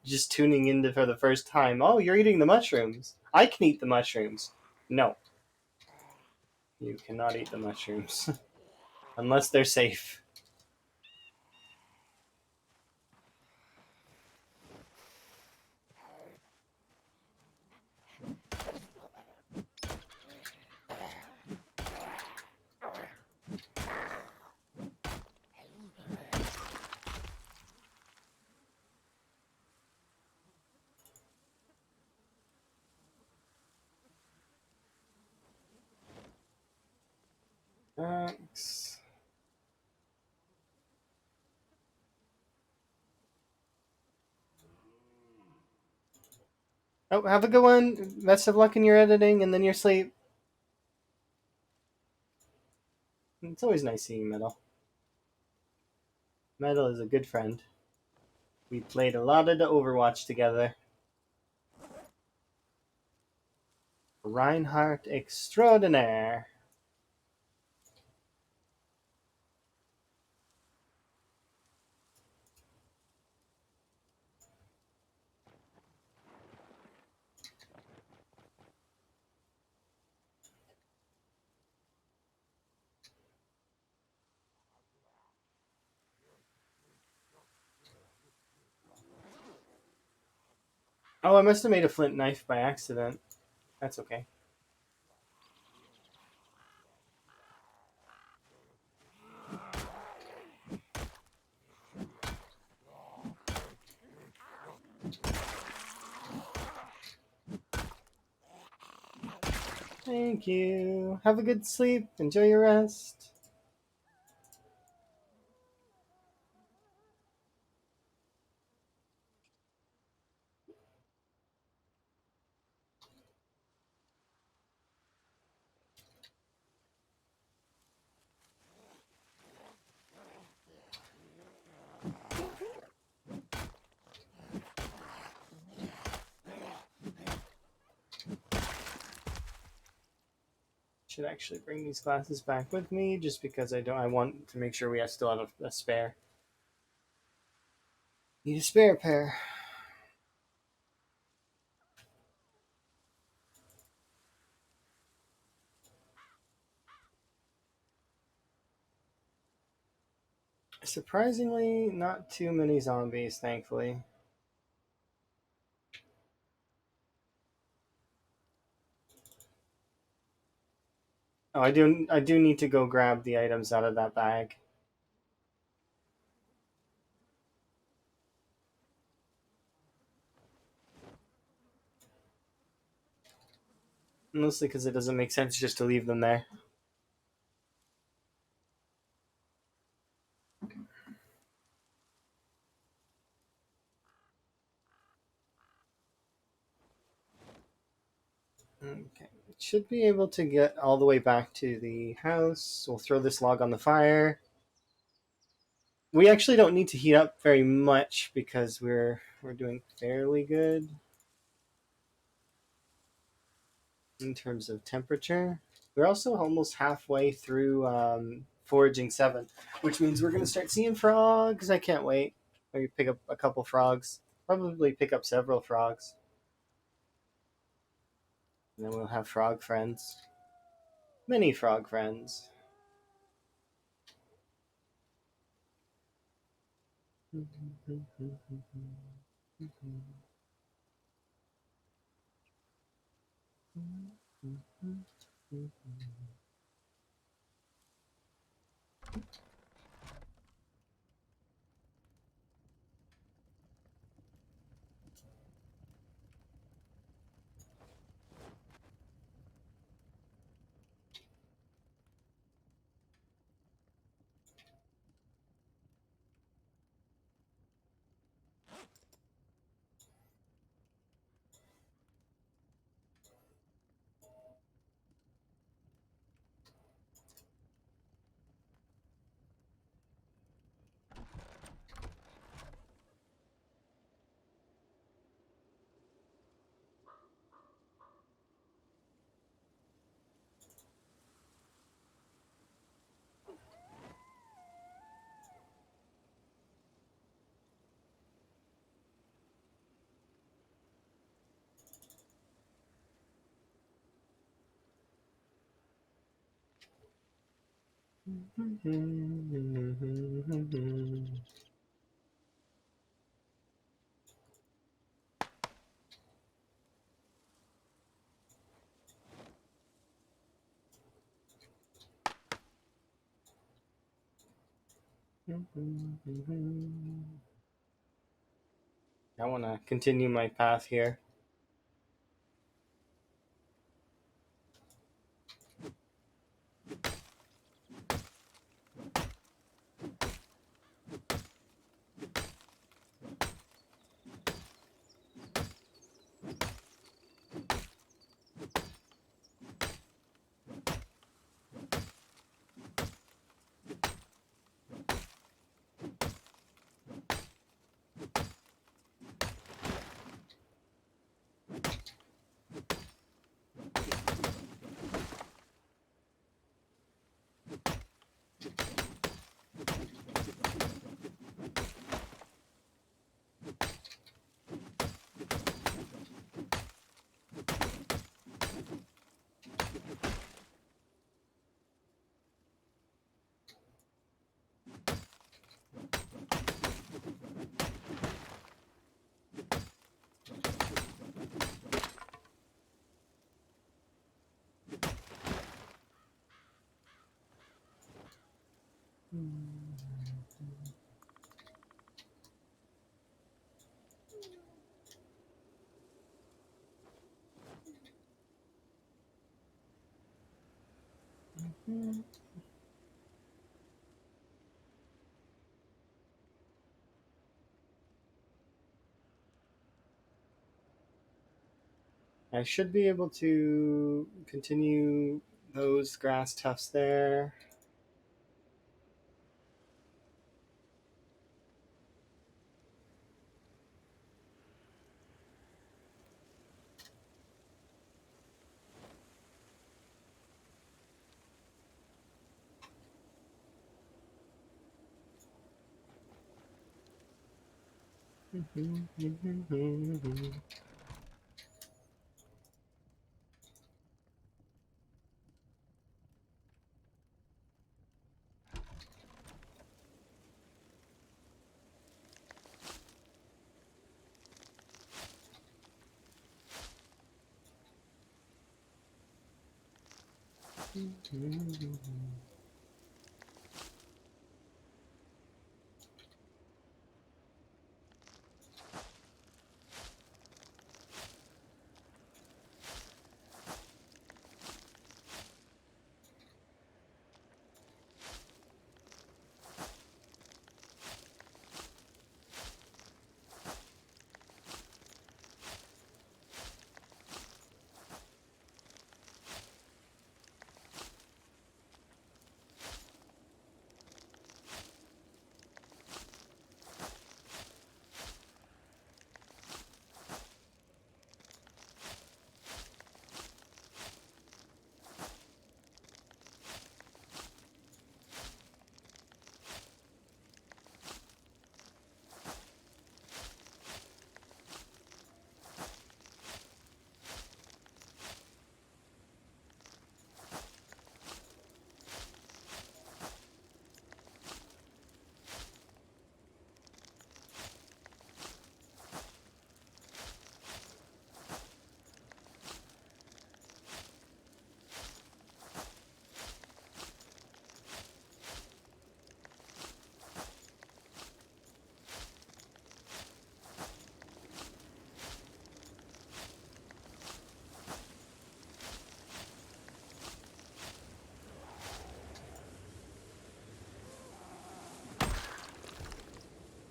S1: just tuning in for the first time. Oh, you're eating the mushrooms. I can eat the mushrooms. No, you cannot eat the mushrooms unless they're safe. Thanks. Oh, have a good one. Best of luck in your editing and then your sleep. It's always nice seeing Metal. Metal is a good friend. We played a lot of the Overwatch together. Reinhardt extraordinaire. Oh, I must have made a flint knife by accident. That's okay. Thank you. Have a good sleep. Enjoy your rest. Should actually bring these glasses back with me just because I want to make sure we still have a spare. Need a spare pair. Surprisingly, not too many zombies, thankfully. Oh, I do need to go grab the items out of that bag. Mostly because it doesn't make sense just to leave them there. Okay. Should be able to get all the way back to the house. We'll throw this log on the fire. We actually don't need to heat up very much because we're doing fairly good in terms of temperature. We're also almost halfway through foraging 7, which means we're gonna start seeing frogs. I can't wait. Maybe pick up a couple frogs. Probably pick up several frogs. And then we'll have frog friends. Many frog friends. I want to continue my path here. I should be able to continue those grass tufts there.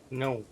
S1: No.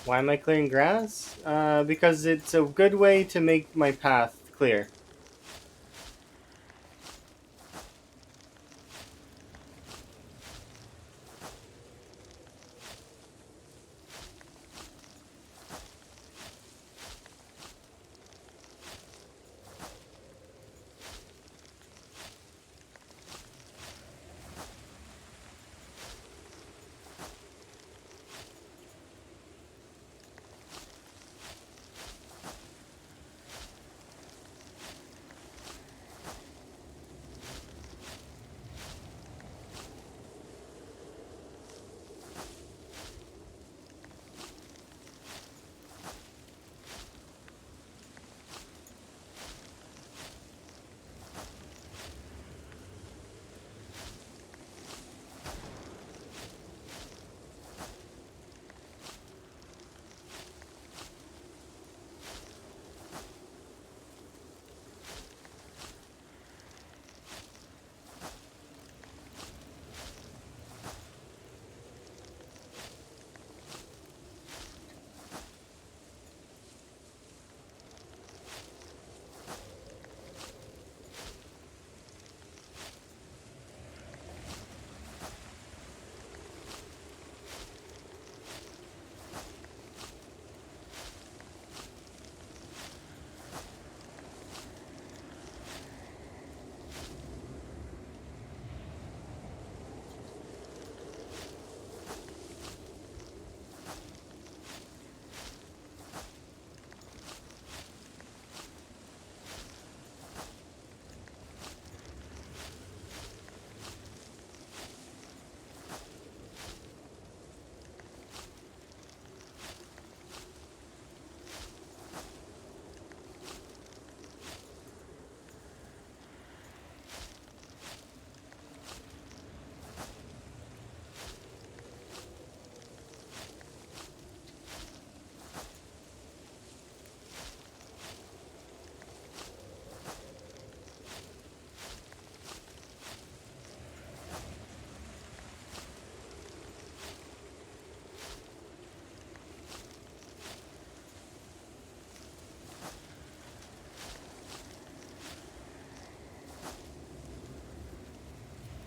S1: Why am I clearing grass? Because it's a good way to make my path clear.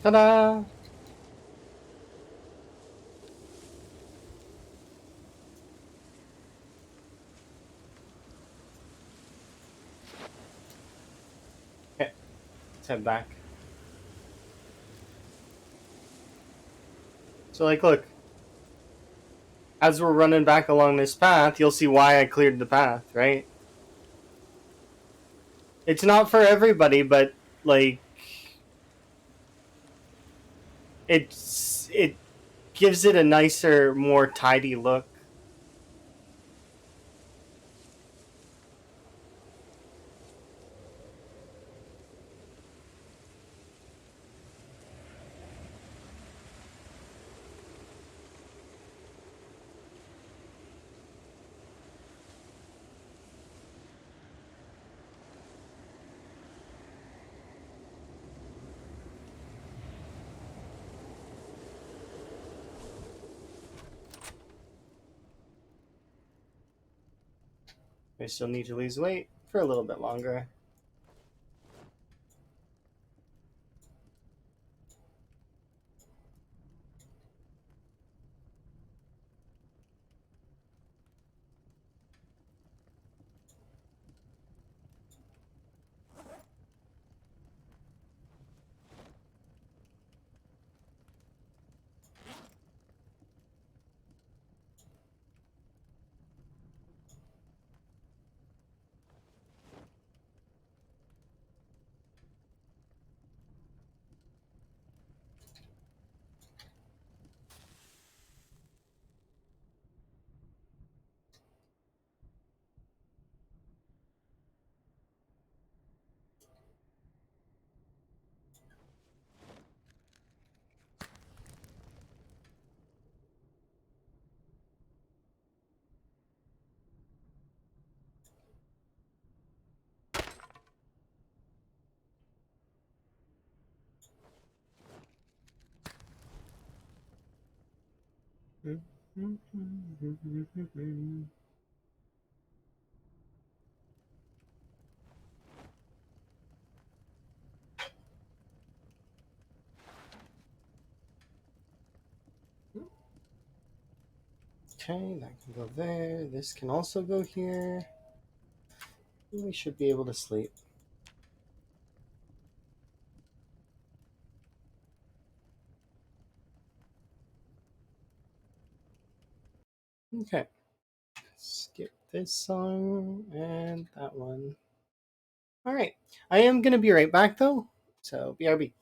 S1: Ta-da! Okay, let's head back. So, like, look. As we're running back along this path, you'll see why I cleared the path, right? It's not for everybody, but, like, it gives it a nicer, more tidy look. I still need to lose weight for a little bit longer. Okay, that can go there. This can also go here. We should be able to sleep. Okay. Skip this song and that one. Alright. I am going to be right back though. So, BRB.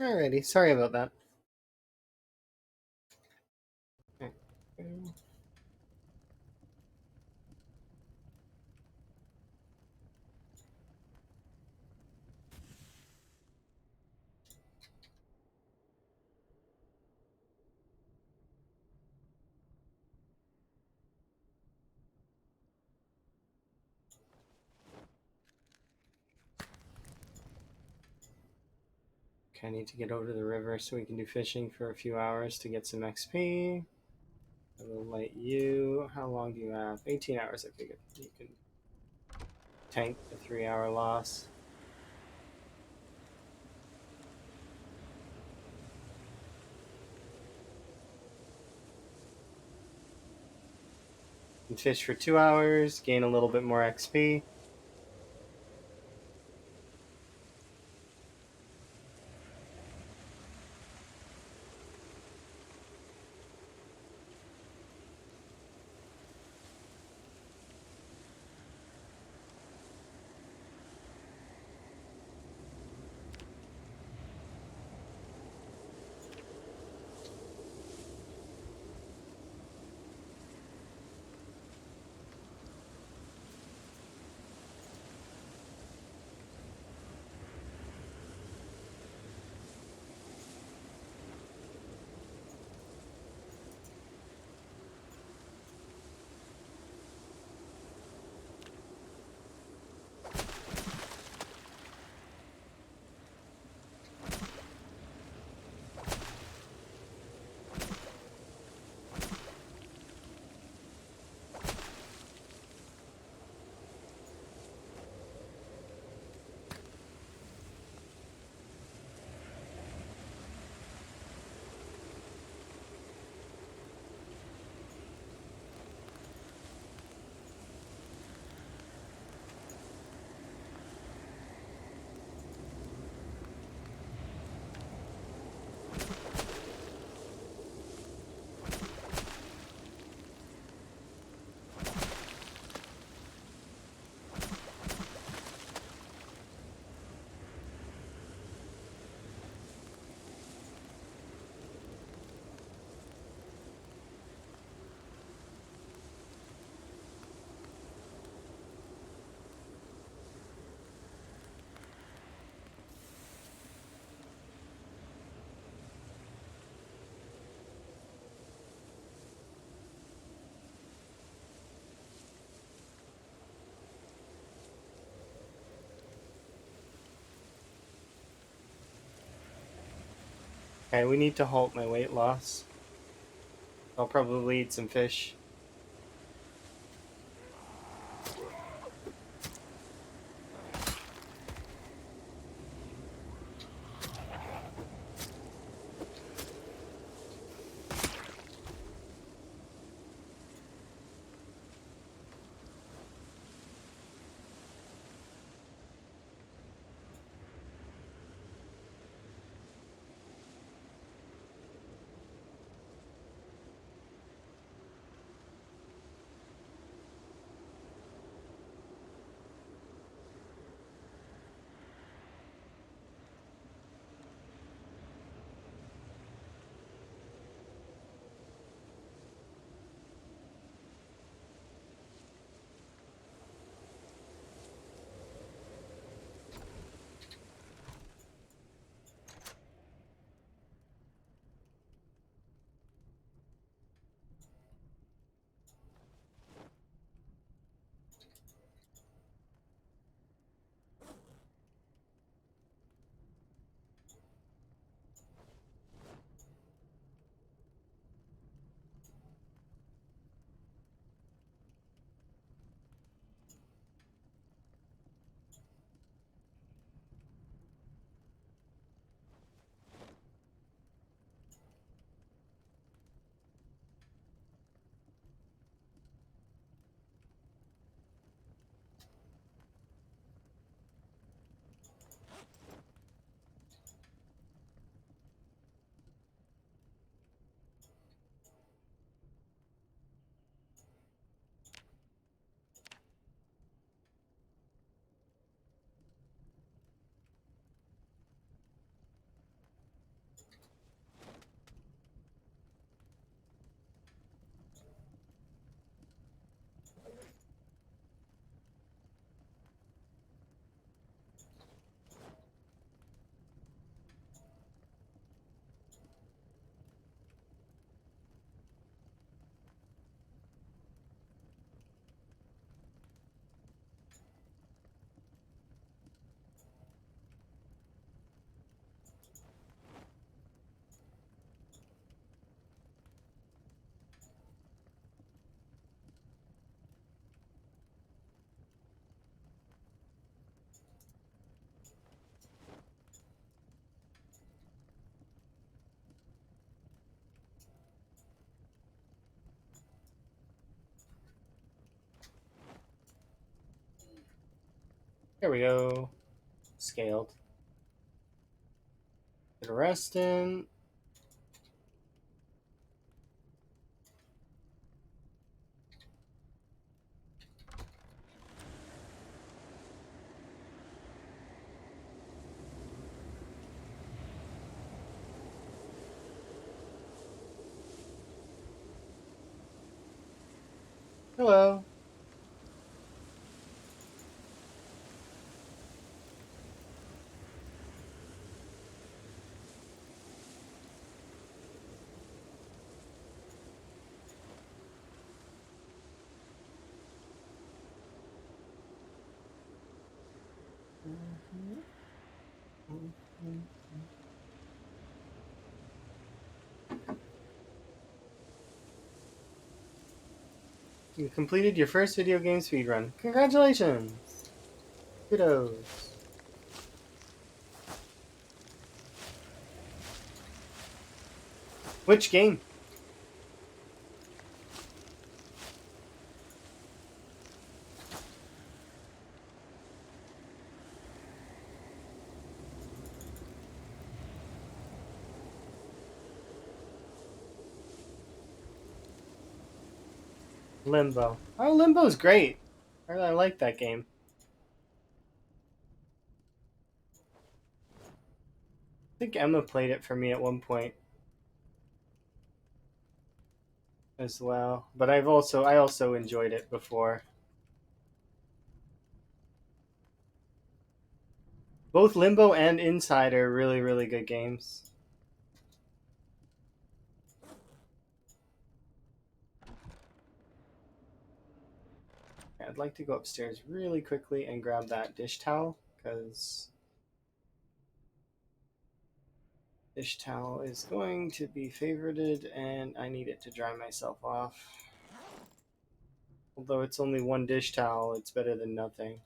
S1: Alrighty. Sorry about that. Okay, I need to get over to the river so we can do fishing for a few hours to get some XP. I will let you. How long do you have? 18 hours, I figured. You can tank the 3-hour loss. And fish for 2 hours, gain a little bit more XP. Okay, we need to halt my weight loss. I'll probably eat some fish. There we go. Scaled. Get a rest in. Hello. You completed your first video game speedrun. Congratulations! Kudos. Which game? Limbo. Oh, Limbo's great. I really like that game. I think Emma played it for me at one point as well, but I also enjoyed it before. Both Limbo and Inside are really good games. I'd like to go upstairs really quickly and grab that dish towel because Dish towel is going to be favorited, and I need it to dry myself off. Although it's only one dish towel, it's better than nothing.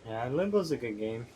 S1: Yeah, Limbo's a good game.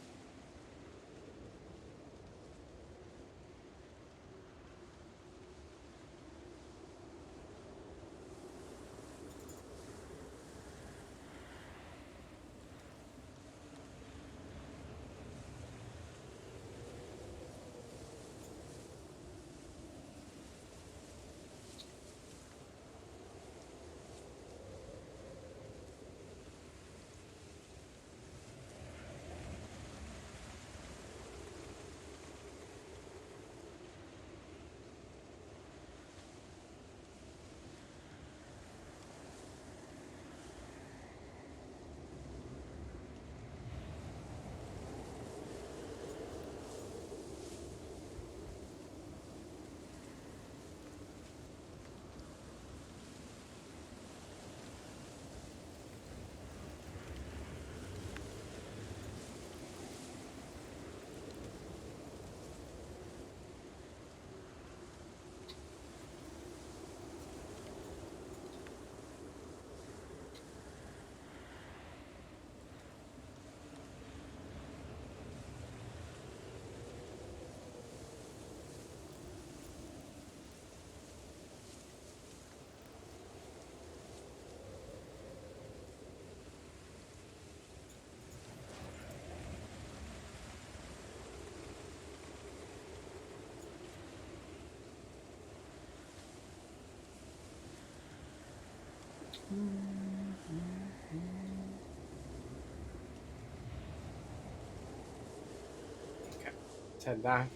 S1: Okay, let's head back.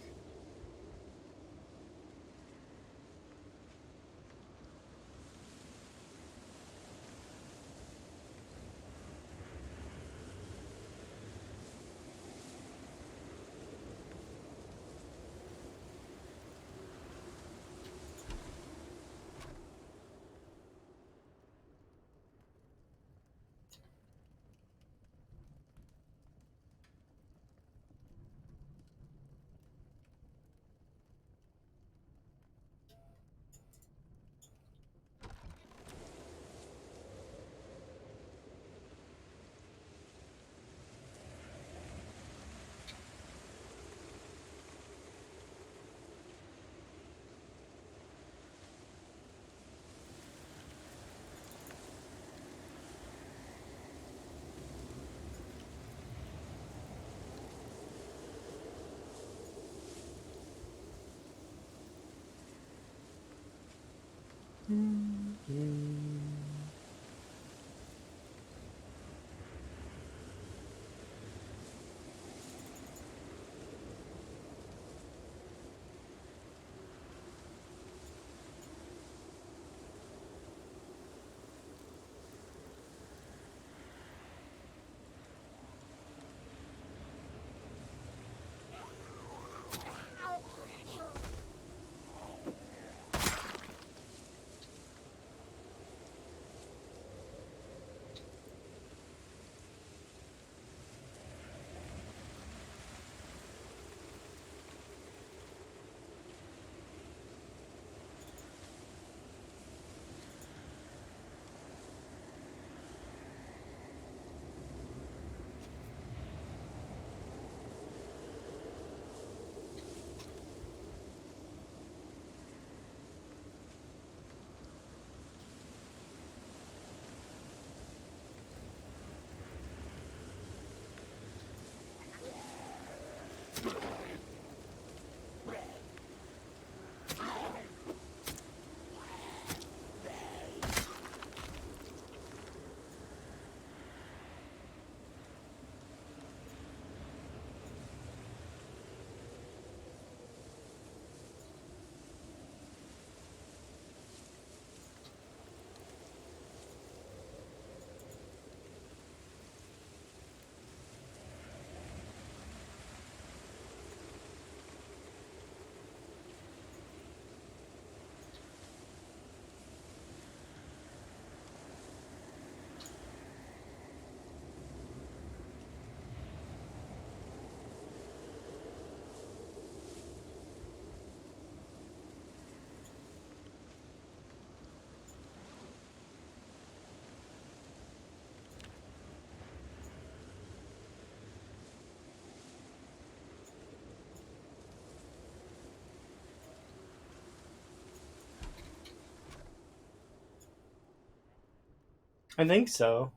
S1: I think so.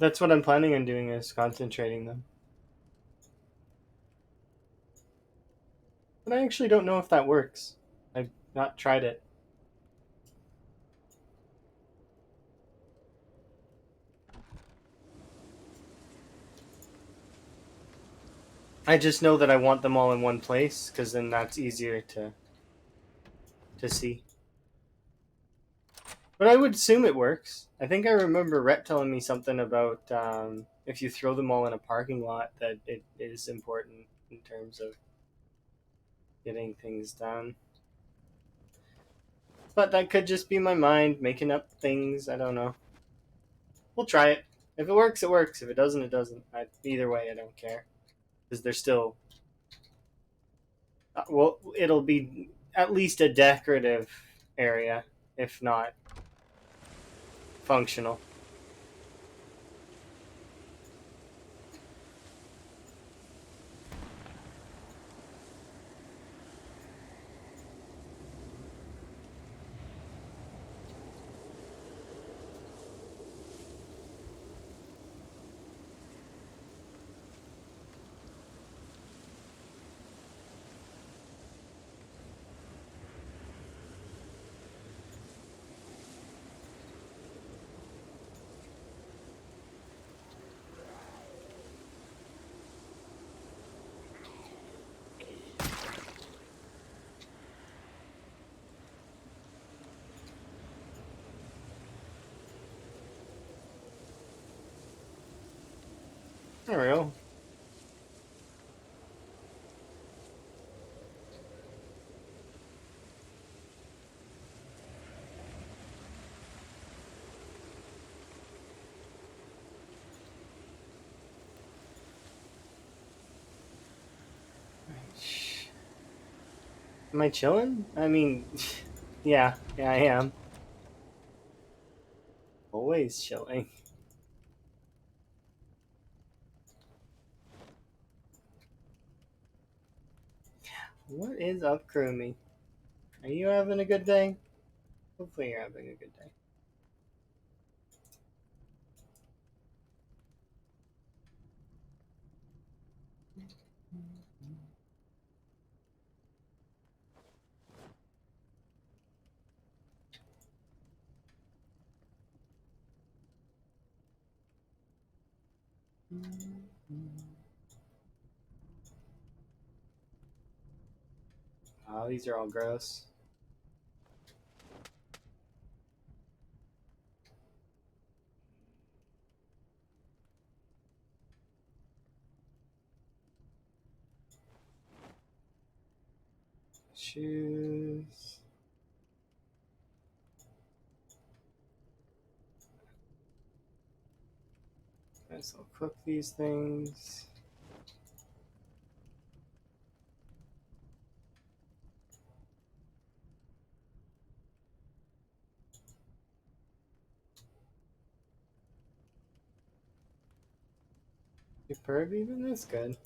S1: That's what I'm planning on doing, is concentrating them. But I actually don't know if that works. I've not tried it. I just know that I want them all in one place, because then that's easier to see. But I would assume it works. I think I remember Rhett telling me something about if you throw them all in a parking lot, that it is important in terms of getting things done. But that could just be my mind making up things. I don't know. We'll try it. If it works, it works. If it doesn't, it doesn't. Either way, I don't care. Because they're still. Well, it'll be at least a decorative area, if not functional. There we go. Am I chilling? I mean, yeah, I am. Always chilling. What is up, Crewmy? Are you having a good day? Hopefully you're having a good day. Oh, these are all gross. Shoes. Guess I'll cook these things. Superb, even this good.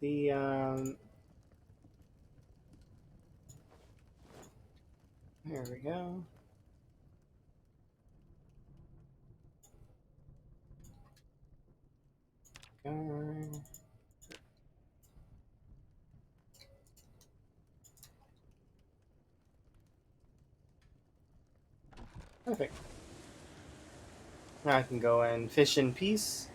S1: The there we go. Perfect. Now I can go and fish in peace.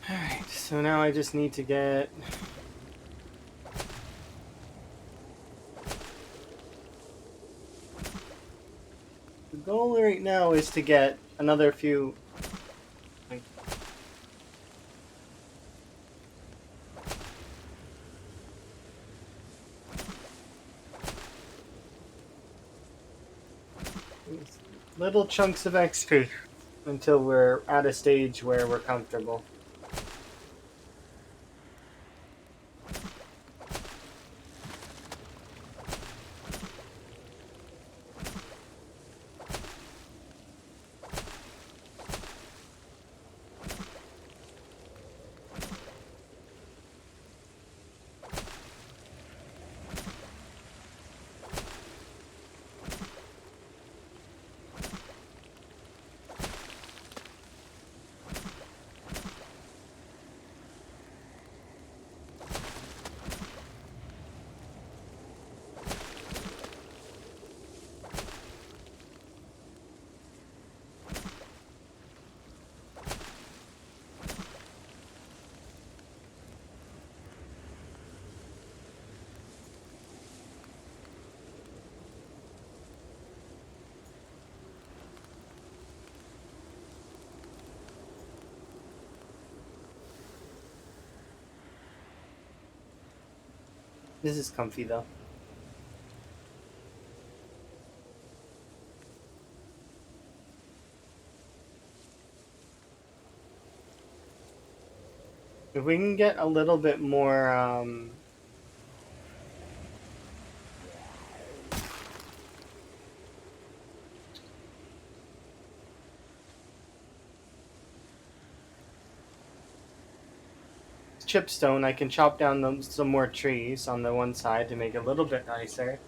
S1: Alright, so now I just need to get... The goal right now is to get another few... Like, little chunks of XP until we're at a stage where we're comfortable. This is comfy though. If we can get a little bit more, chipstone, I can chop down some more trees on the one side to make it a little bit nicer.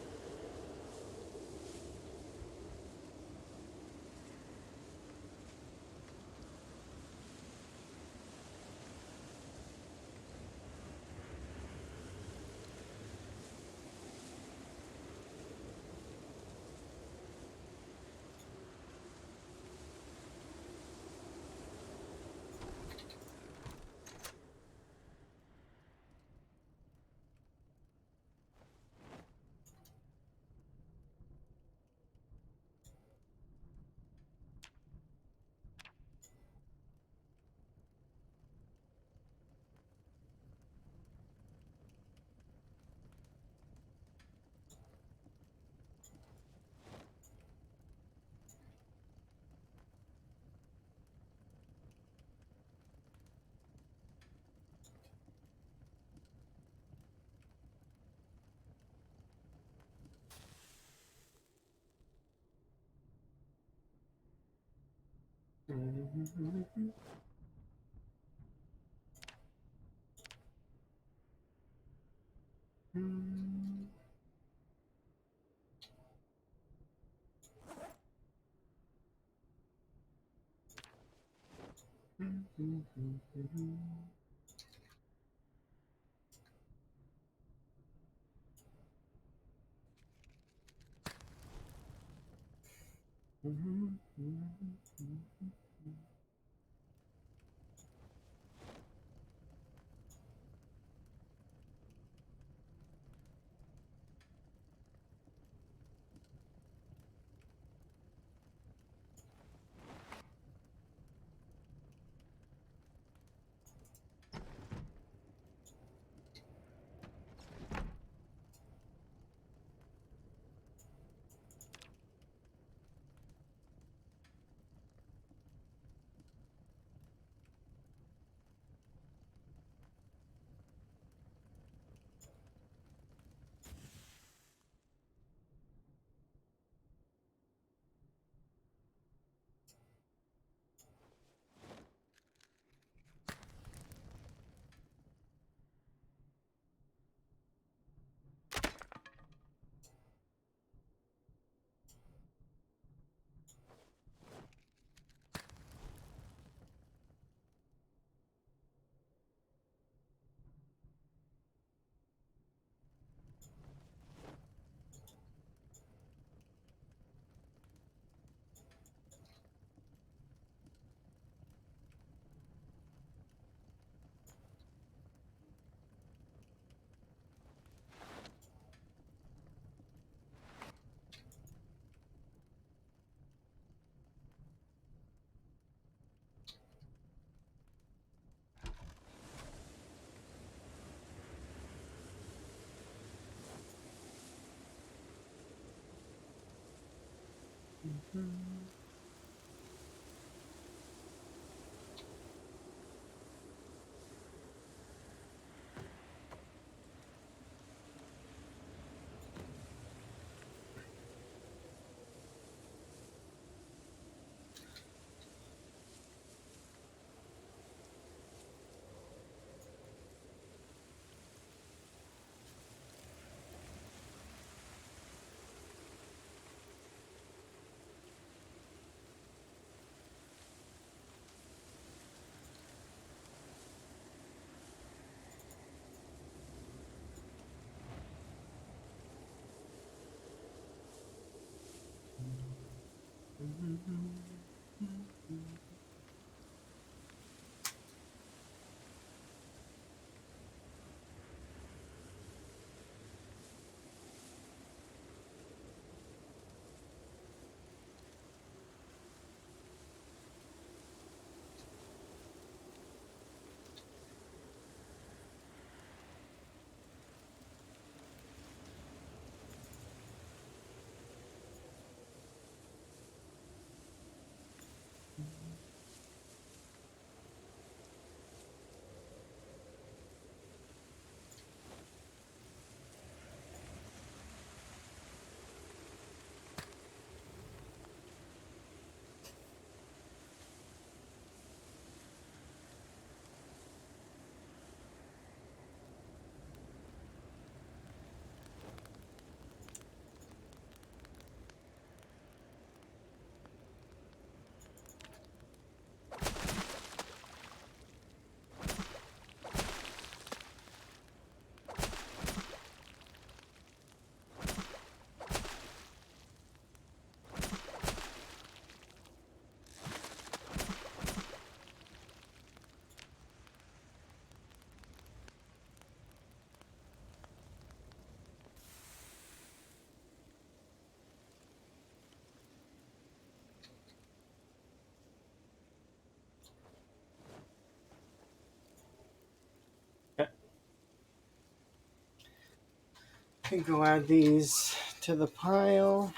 S1: Can go add these to the pile.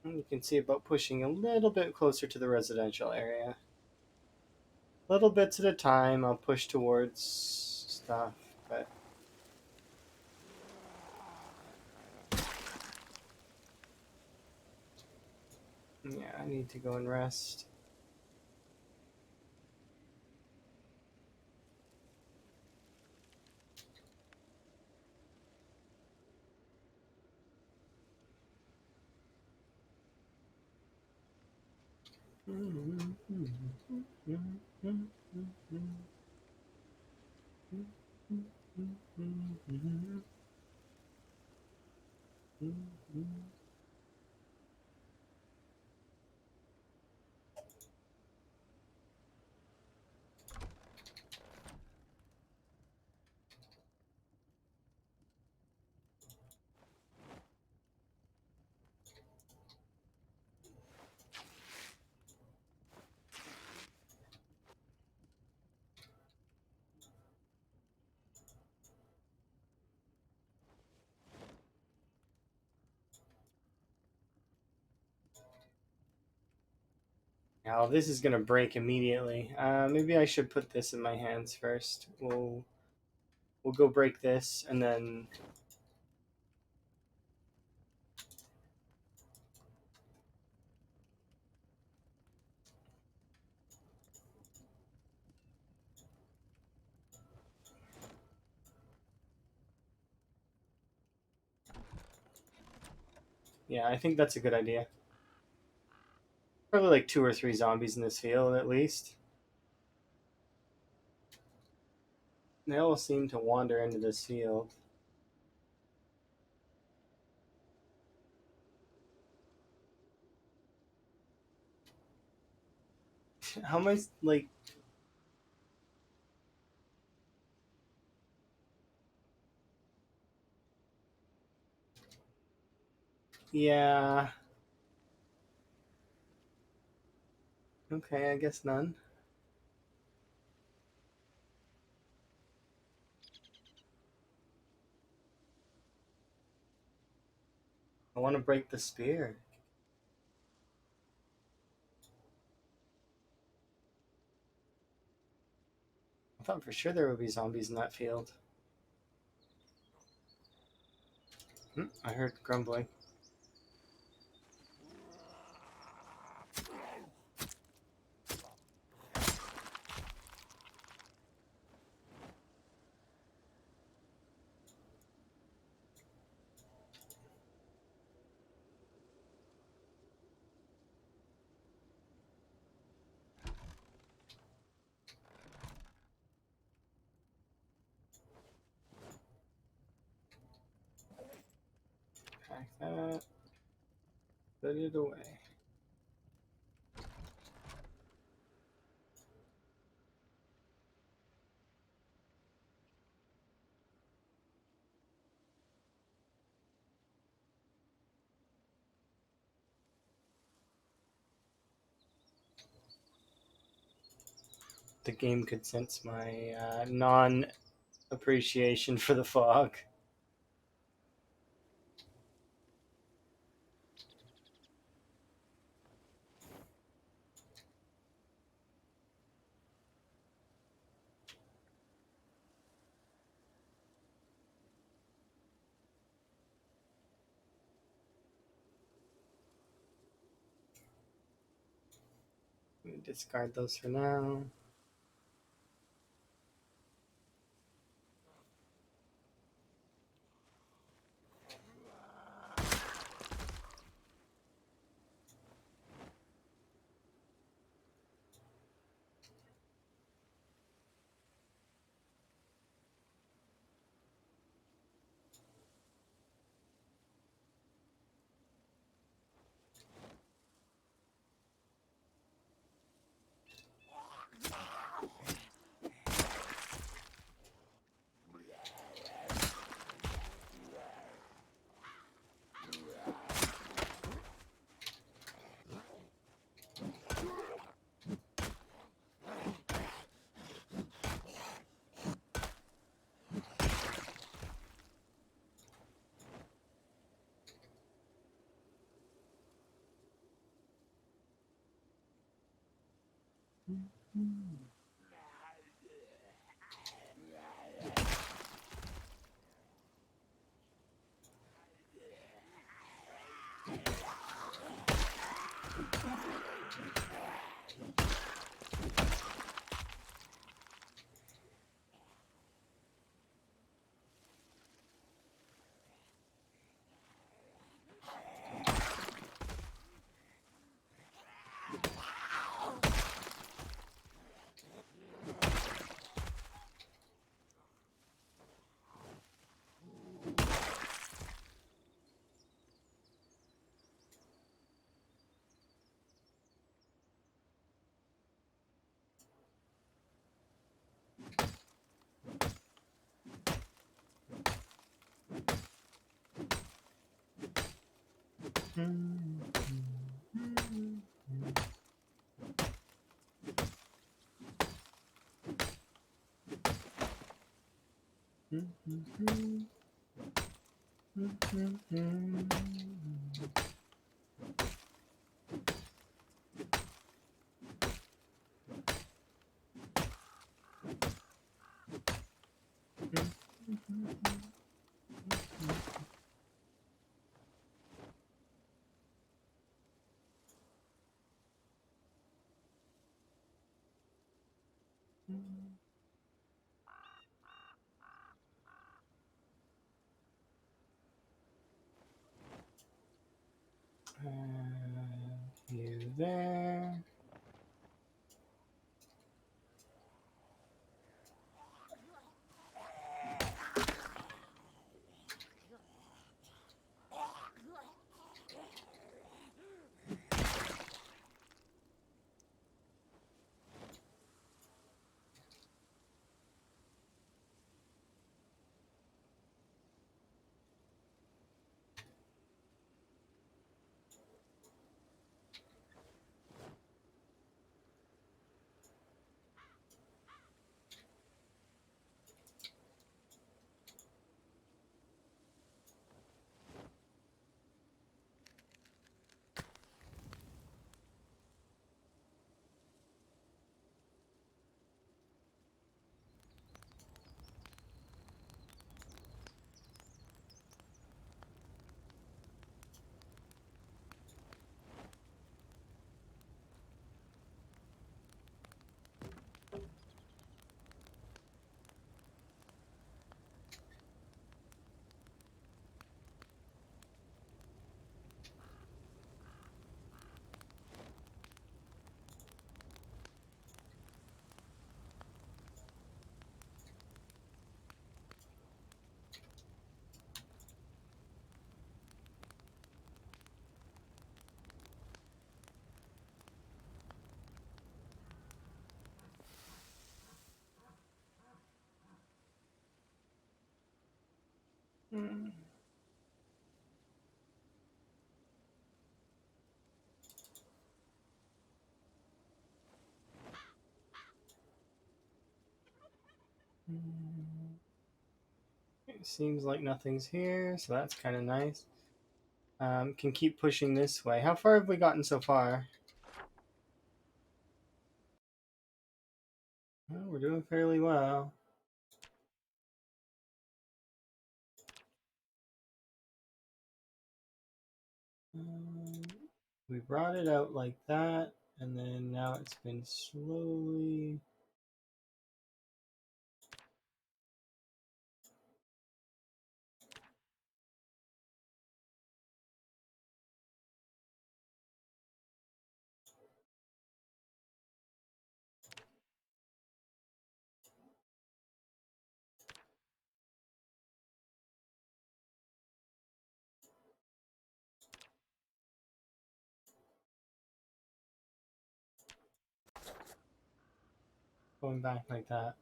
S1: You can see about pushing a little bit closer to the residential area. Little bits at a time, I'll push towards stuff, but yeah, I need to go and rest. Now this is gonna break immediately. Maybe I should put this in my hands first. We'll go break this and then. Yeah, I think that's a good idea. Probably like 2 or 3 zombies in this field at least. They all seem to wander into this field. How am I like? Yeah. Okay, I guess none. I want to break the spear. I thought for sure there would be zombies in that field. I heard grumbling. Pack that. Put it away. The game could sense my non appreciation for the fog. Let me discard those for now. You there. It seems like nothing's here, so that's kind of nice. Can keep pushing this way. How far have we gotten so far? Well, we're doing fairly well. We brought it out like that, and then now it's been slowly... going back like that.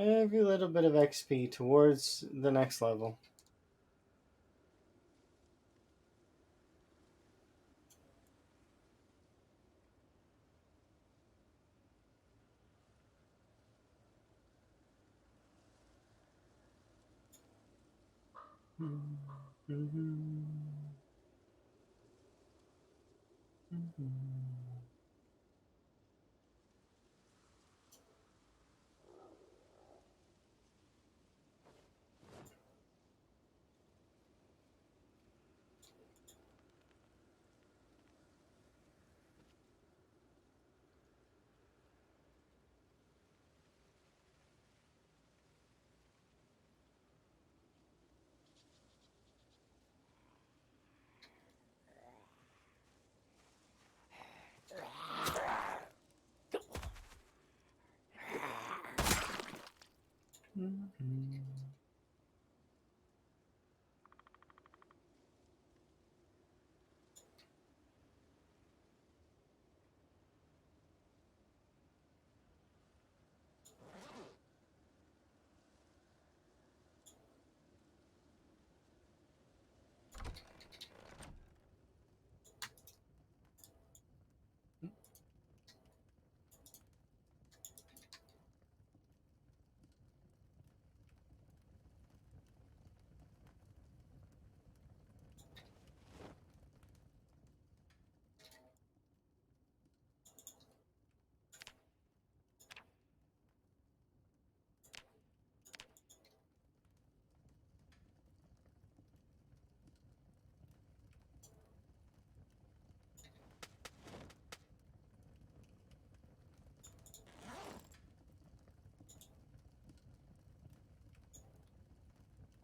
S1: Every little bit of XP towards the next level.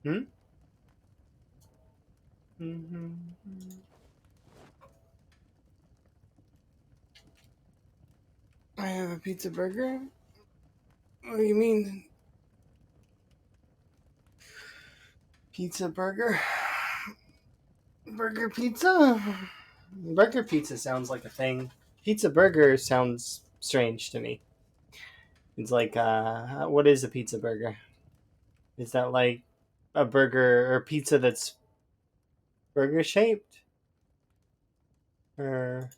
S1: Hmm? I have a pizza burger? What do you mean? Pizza burger? Burger pizza? Burger pizza sounds like a thing. Pizza burger sounds strange to me. It's like, what is a pizza burger? Is that like a burger or pizza that's burger shaped? Or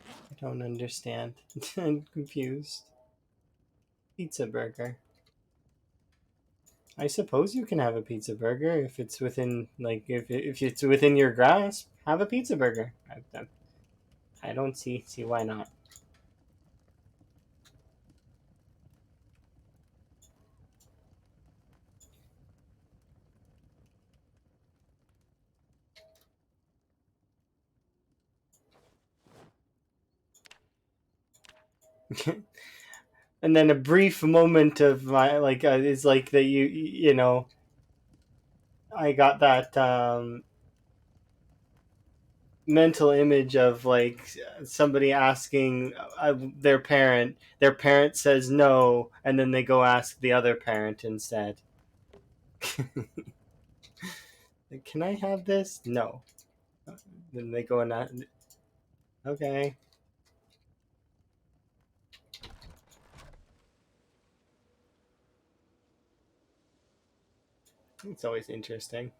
S1: I don't understand. I'm confused. Pizza burger. I suppose you can have a pizza burger if it's within, like, if it's within your grasp. Have a pizza burger. I don't see why not. And then a brief moment of my like is like that you know I got that mental image of like somebody asking their parent says no, and then they go ask the other parent instead. Can I have this? No. Then they go and okay. It's always interesting.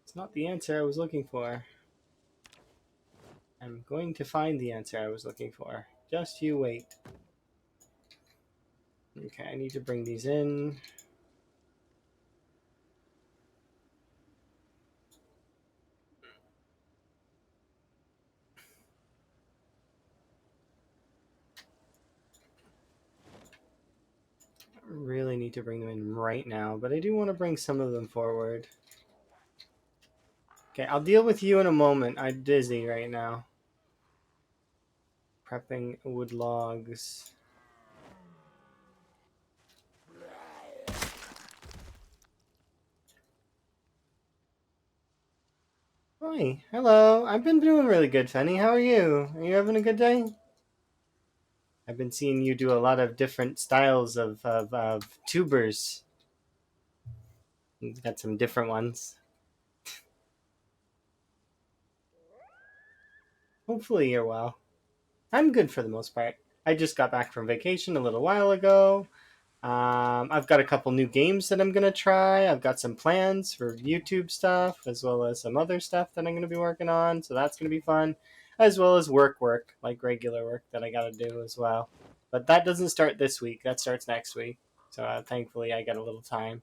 S1: It's not the answer I was looking for. I'm going to find the answer I was looking for. Just you wait. Okay, I need to bring these in. Really need to bring them in right now, but I do want to bring some of them forward. Okay, I'll deal with you in a moment. I'm busy right now. Prepping wood logs. Hi, hello. I've been doing really good, Fanny. How are you? Are you having a good day? I've been seeing you do a lot of different styles of tubers. You've got some different ones. Hopefully you're well. I'm good for the most part. I just got back from vacation a little while ago. I've got a couple new games that I'm gonna try. I've got some plans for YouTube stuff as well as some other stuff that I'm gonna be working on. So that's gonna be fun, as well as work like regular work that I gotta do as well. But that doesn't start this week. That starts next week. So thankfully I got a little time.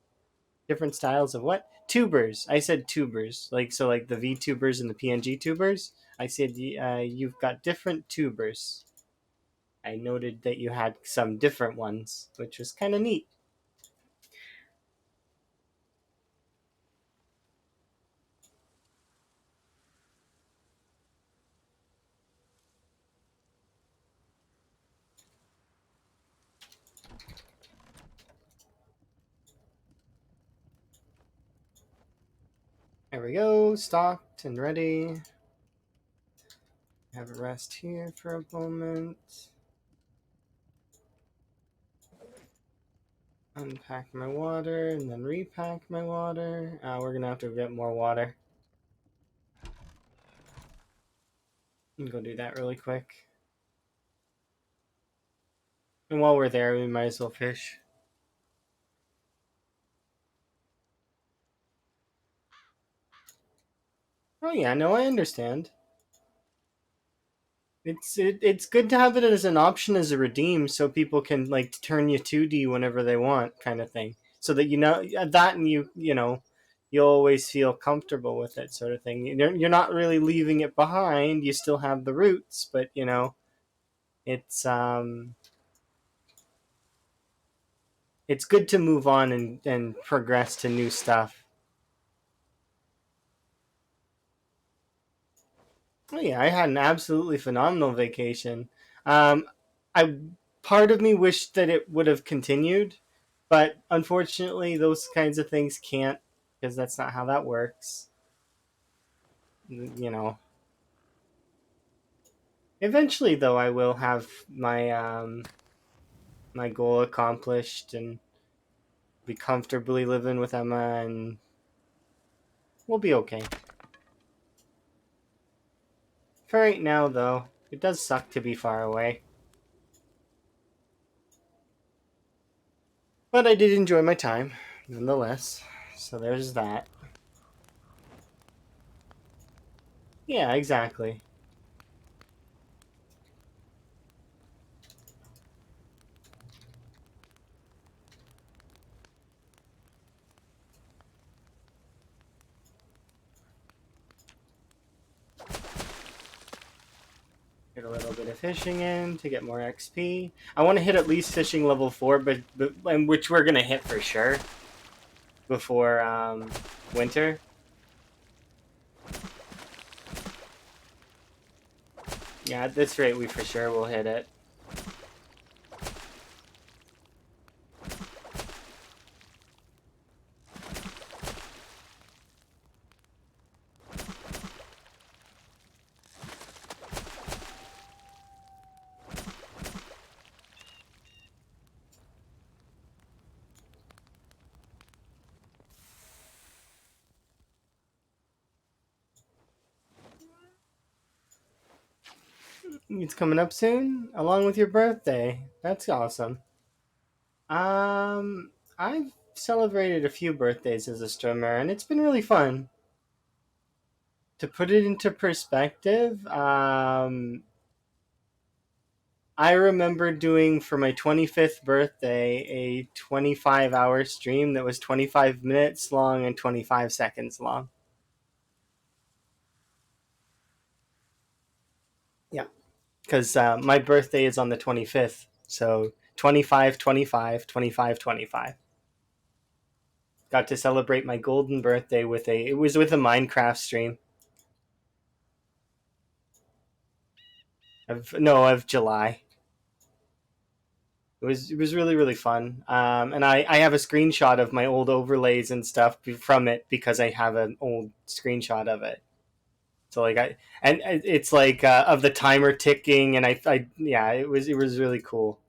S1: Different styles of what? Tubers. I said tubers. Like so, like the VTubers and the PNG tubers. I said you've got different tubers. I noted that you had some different ones, which was kind of neat. There we go, stocked and ready. Have a rest here for a moment. Unpack my water and then repack my water. We're gonna have to get more water. Go do that really quick. And while we're there, we might as well fish. Oh yeah, no, I understand. It's good to have it as an option as a redeem, so people can like turn you 2D whenever they want, kind of thing. So that you know that, and you know, you always feel comfortable with it, sort of thing. You're not really leaving it behind. You still have the roots, but you know, it's um, it's good to move on and progress to new stuff. Oh yeah, I had an absolutely phenomenal vacation. Um, I Part of me wished that it would have continued, but unfortunately, those kinds of things can't because that's not how that works. You know. Eventually, though, I will have my goal accomplished and be comfortably living with Emma, and we'll be okay. For right now, though, it does suck to be far away, but I did enjoy my time nonetheless. So there's that. Yeah, exactly. Get a little bit of fishing in to get more XP. I want to hit at least fishing level 4, but which we're gonna hit for sure before winter. Yeah, at this rate, we for sure will hit it. It's coming up soon, along with your birthday. That's awesome. I've celebrated a few birthdays as a streamer, and it's been really fun. To put it into perspective, I remember doing for my 25th birthday a 25-hour stream that was 25 minutes long and 25 seconds long. Yeah, because my birthday is on the 25th. So 25, 25, 25, 25. Got to celebrate my golden birthday it was with a Minecraft stream. Of July. It was really really fun, and I have a screenshot of my old overlays and stuff from it because I have an old screenshot of it. So like it's like of the timer ticking, and I yeah, it was really cool.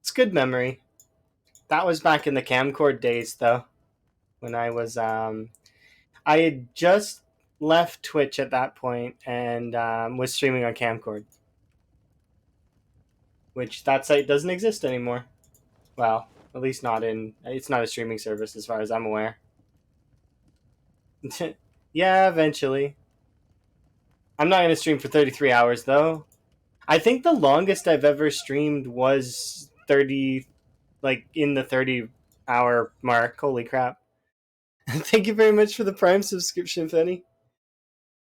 S1: It's good memory. That was back in the camcord days, though, when I had just left Twitch at that point and was streaming on camcord, which that site doesn't exist anymore. Well, at least not in. It's not a streaming service as far as I'm aware. Yeah, eventually. I'm not gonna stream for 33 hours though. I think the longest I've ever streamed was 30, like in the 30-hour mark. Holy crap. Thank you very much for the Prime subscription, Fenny.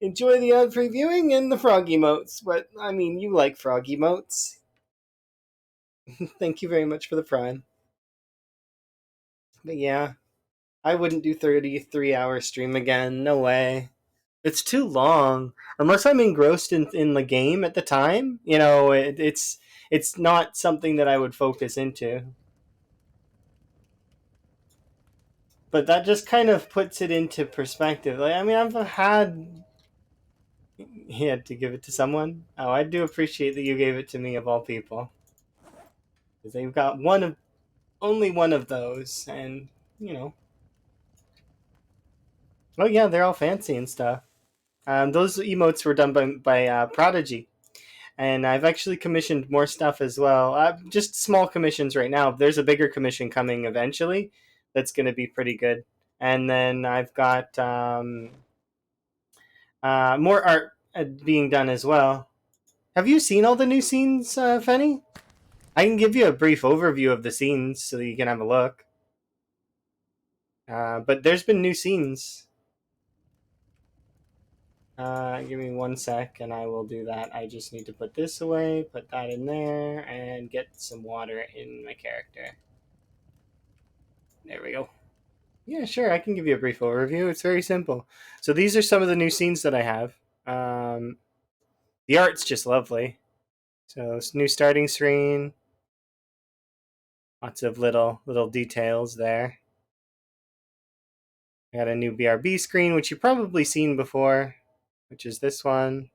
S1: Enjoy the ad previewing and the frog emotes, but I mean, you like frog emotes. Thank you very much for the Prime. But yeah, I wouldn't do 33-hour stream again. No way. It's too long. Unless I'm engrossed in the game at the time, it's not something that I would focus into. But that just kind of puts it into perspective. Like, I mean, I've had He had to give it to someone. Oh, I do appreciate that you gave it to me of all people, because they've got only one of those, and you know, oh yeah, they're all fancy and stuff. Those emotes were done by Prodigy, and I've actually commissioned more stuff as well. Just small commissions right now. There's a bigger commission coming eventually. That's going to be pretty good. And then I've got more art being done as well. Have you seen all the new scenes, Fenny? I can give you a brief overview of the scenes so that you can have a look. But there's been new scenes. Give me 1 sec and I will do that. I just need to put this away, put that in there, and get some water in my character. There we go. Yeah, sure, I can give you a brief overview. It's very simple. So these are some of the new scenes that I have. Um, the art's just lovely. So it's new starting screen, lots of little details there. I got a new BRB screen, which you've probably seen before, which is this one.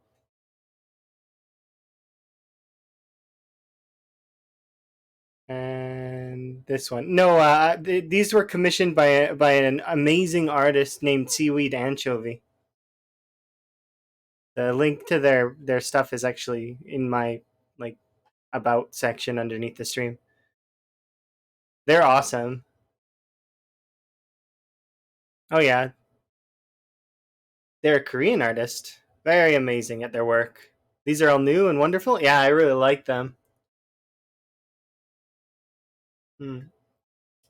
S1: And this one. No, these were commissioned by an amazing artist named Seaweed Anchovy. The link to their stuff is actually in my like about section underneath the stream. They're awesome. Oh yeah, they're a Korean artist. Very amazing at their work. These are all new and wonderful. Yeah, I really like them. Hmm.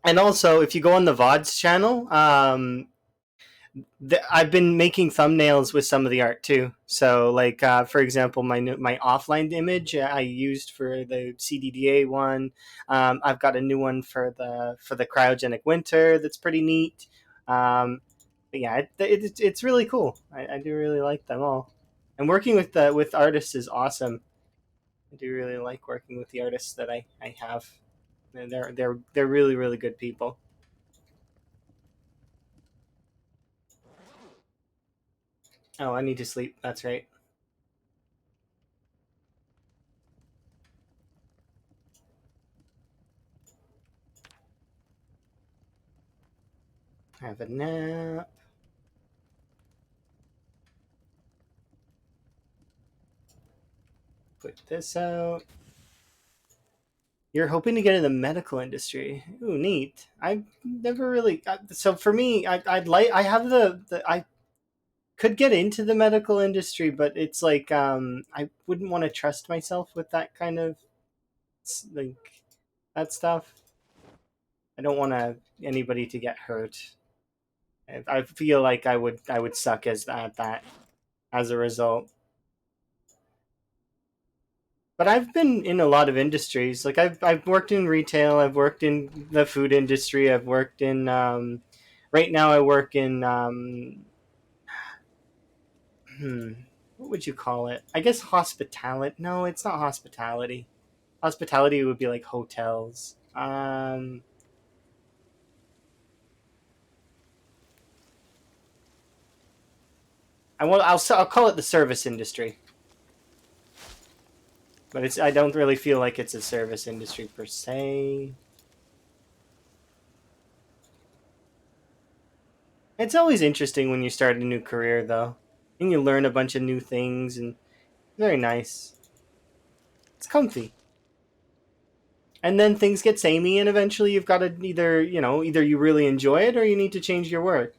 S1: And also, if you go on the VOD's channel, I've been making thumbnails with some of the art too. So, like for example, my offline image I used for the CDDA one. I've got a new one for the cryogenic winter that's pretty neat. But yeah, it's really cool. I do really like them all. And working with artists is awesome. I do really like working with the artists that I have. They're really really good people. Oh, I need to sleep. That's right. Have a nap. Put this out. You're hoping to get in the medical industry. Ooh, neat. I've never really. So for me, I'd like. I have I could get into the medical industry, but it's like I wouldn't want to trust myself with that kind of like that stuff. I don't want anybody to get hurt. I feel like I would suck as at that as a result. But I've been in a lot of industries. Like I've worked in retail. I've worked in the food industry. I've worked in right now. I work in hmm, what would you call it? I guess hospitality. No, it's not hospitality. Hospitality would be like hotels. I'll call it the service industry. But I don't really feel like it's a service industry per se. It's always interesting when you start a new career though. And you learn a bunch of new things and very nice. It's comfy. And then things get samey and eventually you've got to either you really enjoy it or you need to change your work.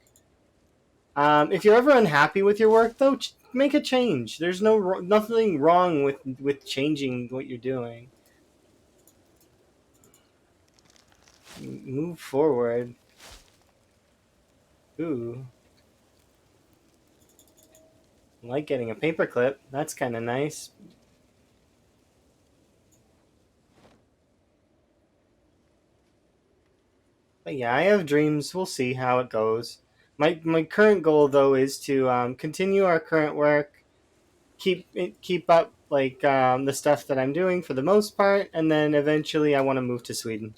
S1: If you're ever unhappy with your work though, make a change. There's nothing wrong with changing what you're doing. Move forward. Ooh, I like getting a paperclip. That's kind of nice. But yeah, I have dreams. We'll see how it goes. My current goal though is to continue our current work, keep up like the stuff that I'm doing for the most part, and then eventually I want to move to Sweden.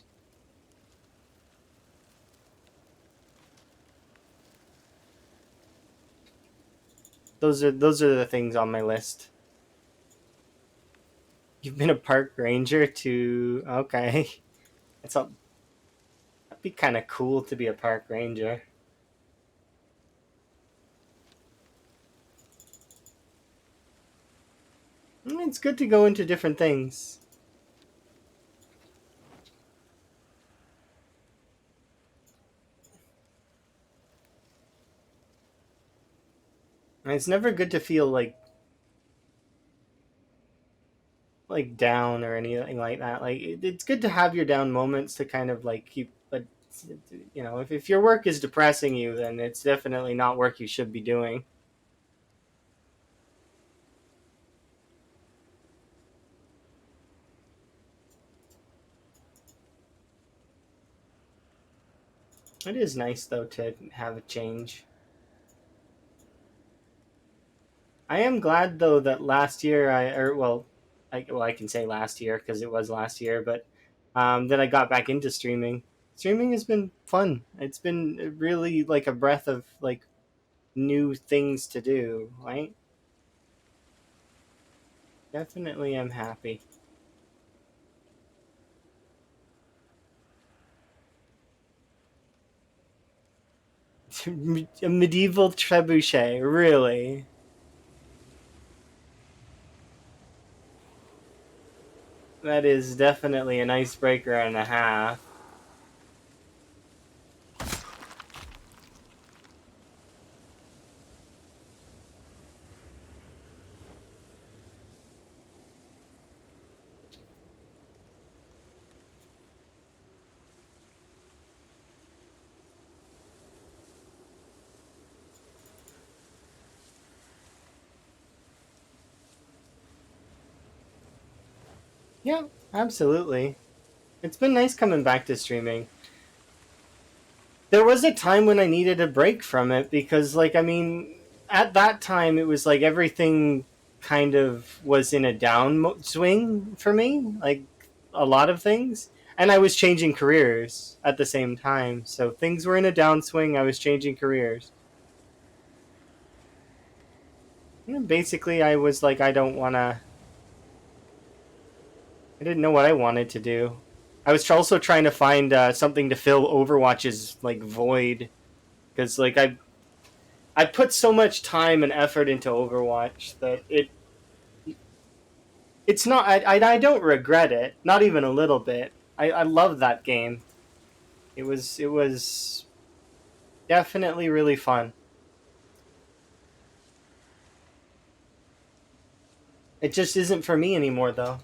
S1: Those are the things on my list. You've been a park ranger to okay. It's a That'd be kind of cool to be a park ranger. It's good to go into different things. And it's never good to feel like down or anything like that. Like it's good to have your down moments to kind of like keep. But if your work is depressing you, then it's definitely not work you should be doing. It is nice though to have a change. I am glad though that last year I can say last year because it was last year, but that I got back into streaming. Streaming has been fun. It's been really like a breath of like new things to do. Right? Definitely, am happy. A medieval trebuchet, really? That is definitely an icebreaker and a half. Yeah, absolutely. It's been nice coming back to streaming. There was a time when I needed a break from it because, like, I mean, at that time it was like everything kind of was in a swing for me, like a lot of things. And I was changing careers at the same time. So things were in a downswing. I was changing careers. And basically, I was like, I didn't know what I wanted to do. I was also trying to find something to fill Overwatch's like void because like I put so much time and effort into Overwatch that it's not I don't regret it, not even a little bit. I love that game. It was definitely really fun. It just isn't for me anymore though.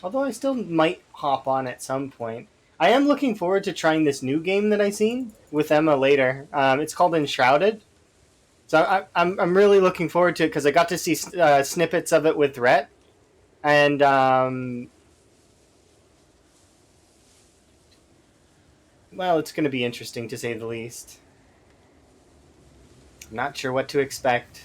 S1: Although I still might hop on at some point. I am looking forward to trying this new game that I seen with Emma later. It's called Enshrouded. So I'm really looking forward to it because I got to see snippets of it with Rhett, and well, it's going to be interesting to say the least. I'm not sure what to expect.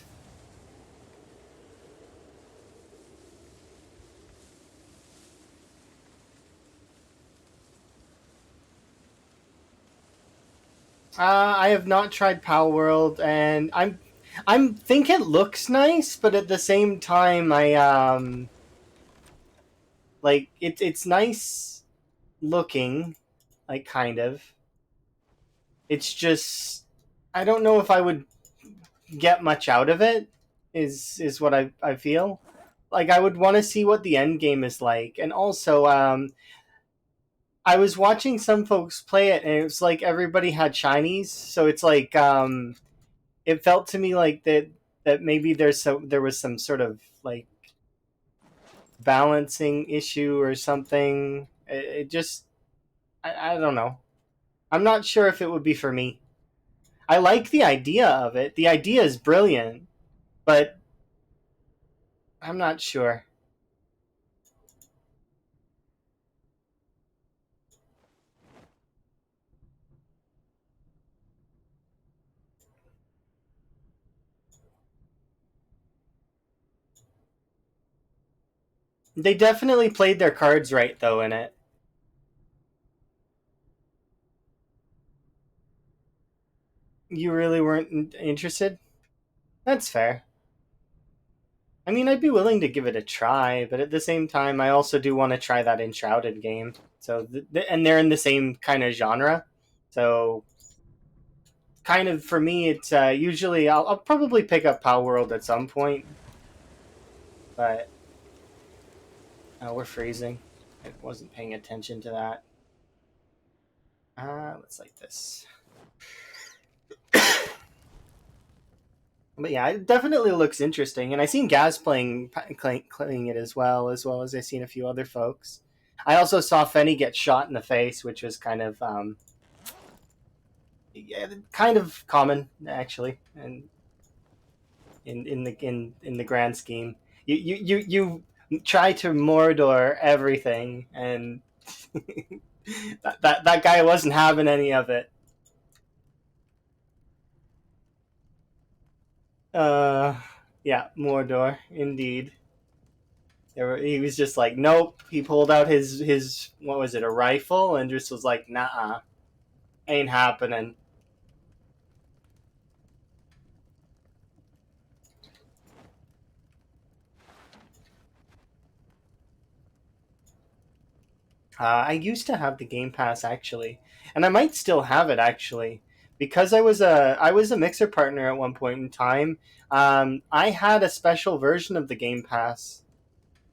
S1: I have not tried Pal World, and I'm think it looks nice, but at the same time, I like it's nice looking, like kind of. It's just I don't know if I would get much out of it. Is what I feel. Like I would want to see what the end game is like, and also I was watching some folks play it, and it was like everybody had shinies, so it's like it felt to me like that maybe there was some sort of like balancing issue or something. It just I don't know. I'm not sure if it would be for me. I like the idea of it. The idea is brilliant, but I'm not sure. They definitely played their cards right though in it. You really weren't interested? That's fair. I mean, I'd be willing to give it a try, but at the same time, I also do want to try that Enshrouded game. So, and they're in the same kind of genre. So, kind of for me, it's usually I'll probably pick up Power World at some point, but we're freezing. I wasn't paying attention to that. Let's like this. But yeah, it definitely looks interesting, and I seen Gaz playing it as I seen a few other folks. I also saw Fenny get shot in the face, which was kind of yeah, kind of common actually, and in the grand scheme, you try to Mordor everything, and that guy wasn't having any of it. Uh, yeah, Mordor, indeed. He was just like, nope. He pulled out his what was it, a rifle, and just was like, nah, ain't happening. I used to have the Game Pass actually, and I might still have it actually, because I was a mixer partner at one point in time. I had a special version of the Game Pass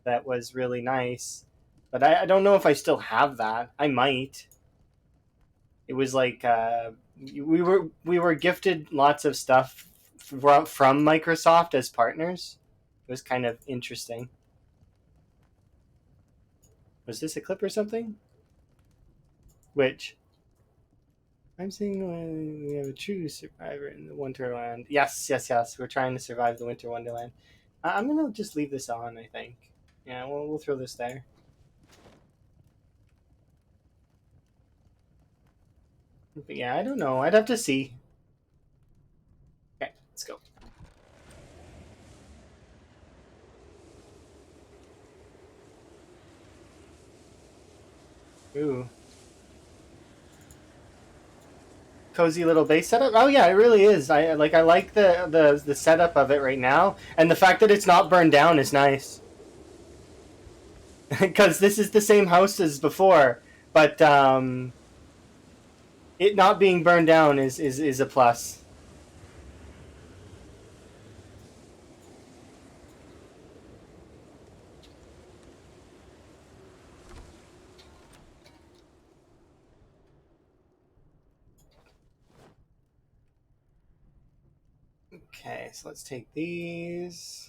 S1: that was really nice, but I don't know if I still have that. I might. It was like we were gifted lots of stuff from Microsoft as partners. It was kind of interesting. Was this a clip or something? Which I'm seeing we have a true survivor in the Wonderland. Yes, yes, yes. We're trying to survive the Winter Wonderland. I'm gonna just leave this on. I think. Yeah, we'll throw this there. But yeah, I don't know. I'd have to see. Okay, let's go. Ooh. Cozy little base setup. Oh yeah, it really is. I like the setup of it right now, and the fact that it's not burned down is nice. Because this is the same house as before, but it not being burned down is a plus. Okay, so let's take these.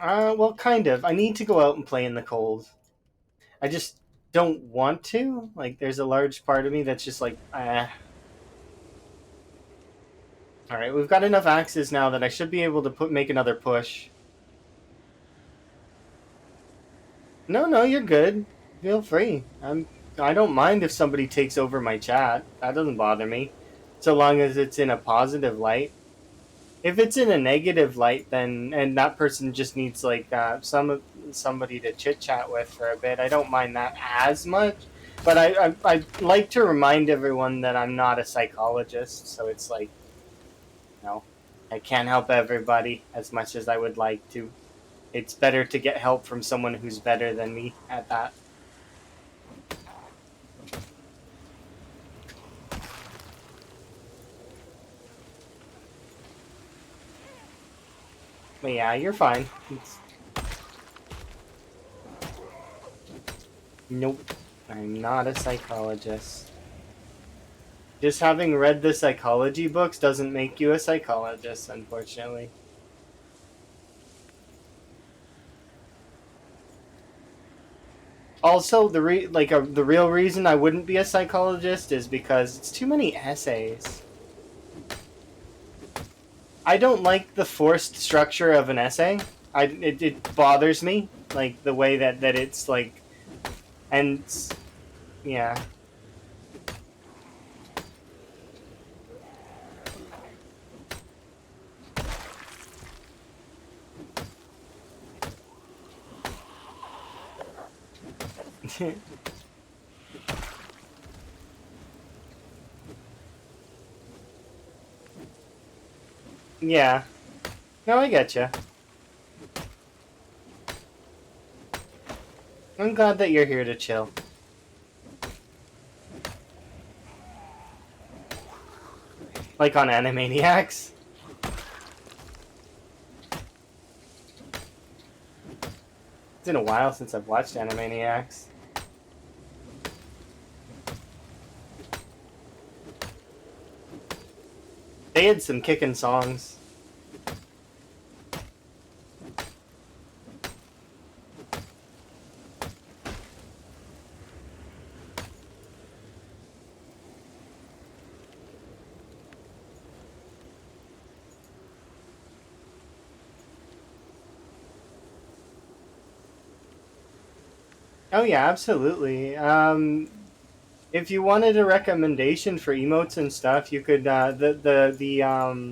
S1: Well, kind of. I need to go out and play in the cold. I just don't want to. Like, there's a large part of me that's just like, ah. All right, we've got enough axes now that I should be able to make another push. No, no, you're good. Feel free. I don't mind if somebody takes over my chat. That doesn't bother me, so long as it's in a positive light. If it's in a negative light, then and that person just needs like somebody to chit chat with for a bit, I don't mind that as much. But I like to remind everyone that I'm not a psychologist, so it's like, no, I can't help everybody as much as I would like to. It's better to get help from someone who's better than me at that. But yeah, you're fine. Nope, I'm not a psychologist. Just having read the psychology books doesn't make you a psychologist, unfortunately. Also, the real reason I wouldn't be a psychologist is because it's too many essays. I don't like the forced structure of an essay. It bothers me, like the way that it's like, and yeah. Yeah. No, I getcha. I'm glad that you're here to chill. Like on Animaniacs. It's been a while since I've watched Animaniacs. They had some kickin' songs. Oh yeah, absolutely. If you wanted a recommendation for emotes and stuff, you could the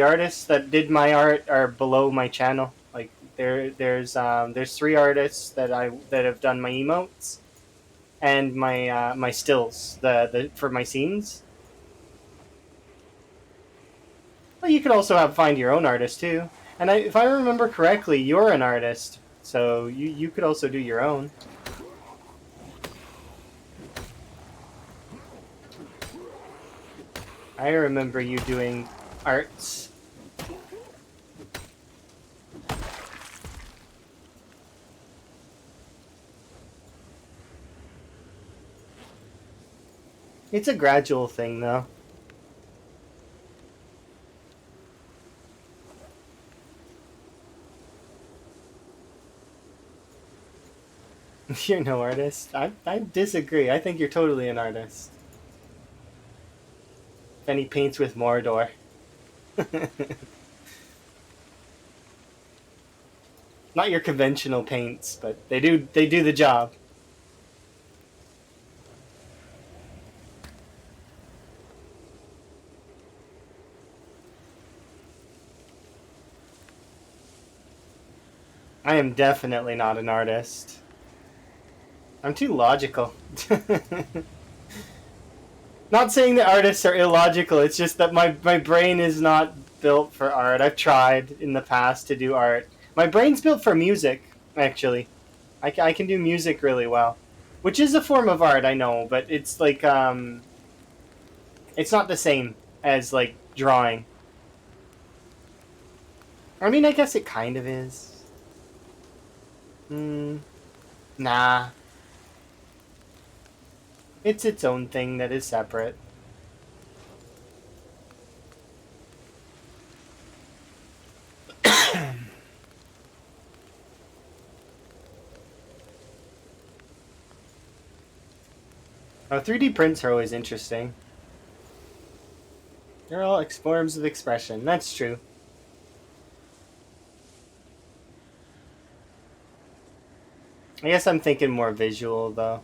S1: artists that did my art are below my channel. Like there's 3 artists that have done my emotes and my stills the for my scenes. Well, you could also find your own artist too. And if I remember correctly, you're an artist, so you could also do your own. I remember you doing arts. It's a gradual thing, though. You're no artist. I disagree. I think you're totally an artist. And he paints with Mordor. Not your conventional paints, but they do the job. I am definitely not an artist. I'm too logical. Not saying that artists are illogical, it's just that my brain is not built for art. I've tried in the past to do art. My brain's built for music, actually. I can do music really well. Which is a form of art, I know, but it's like, it's not the same as, like, drawing. I mean, I guess it kind of is. Nah. It's its own thing that is separate. Oh, 3D prints are always interesting. They're all forms of expression. That's true. I guess I'm thinking more visual, though.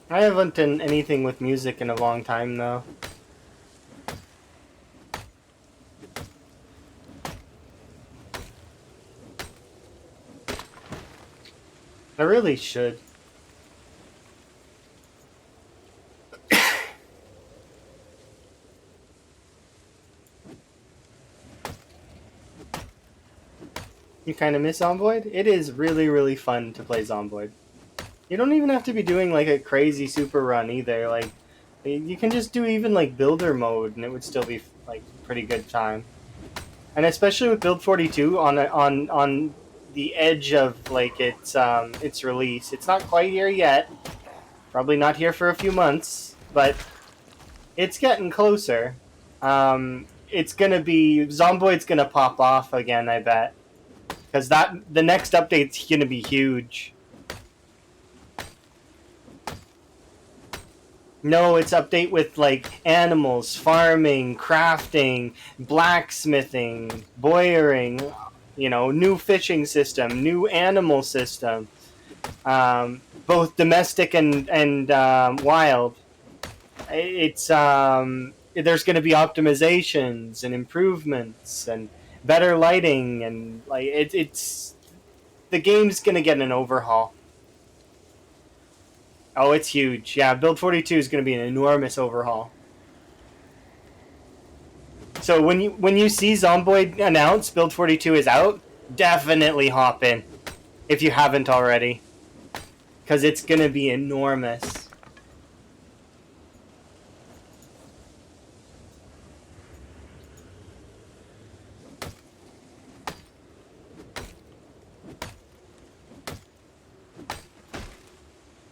S1: I haven't done anything with music in a long time, though. I really should. You kind of miss Zomboid? It is really, really fun to play Zomboid. You don't even have to be doing like a crazy super run either. Like, you can just do even like builder mode, and it would still be like pretty good time. And especially with Build 42 on the edge of like its release. It's not quite here yet. Probably not here for a few months, but it's getting closer. It's gonna be Zomboid's gonna pop off again, I bet, because the next update's gonna be huge. No, it's update with like animals, farming, crafting, blacksmithing, boyering, new fishing system, new animal system, both domestic and wild. It's there's going to be optimizations and improvements and better lighting, and like it's the game's going to get an overhaul. Oh, it's huge. Yeah, Build 42 is going to be an enormous overhaul. So when you see Zomboid announce Build 42 is out, definitely hop in if you haven't already, because it's going to be enormous.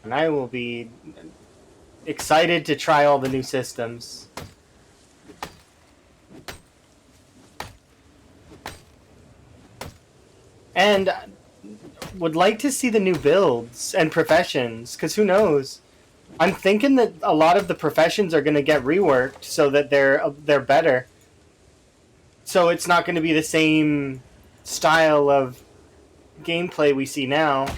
S1: And I will be excited to try all the new systems. And would like to see the new builds and professions, because who knows? I'm thinking that a lot of the professions are going to get reworked so that they're better. So it's not going to be the same style of gameplay we see now,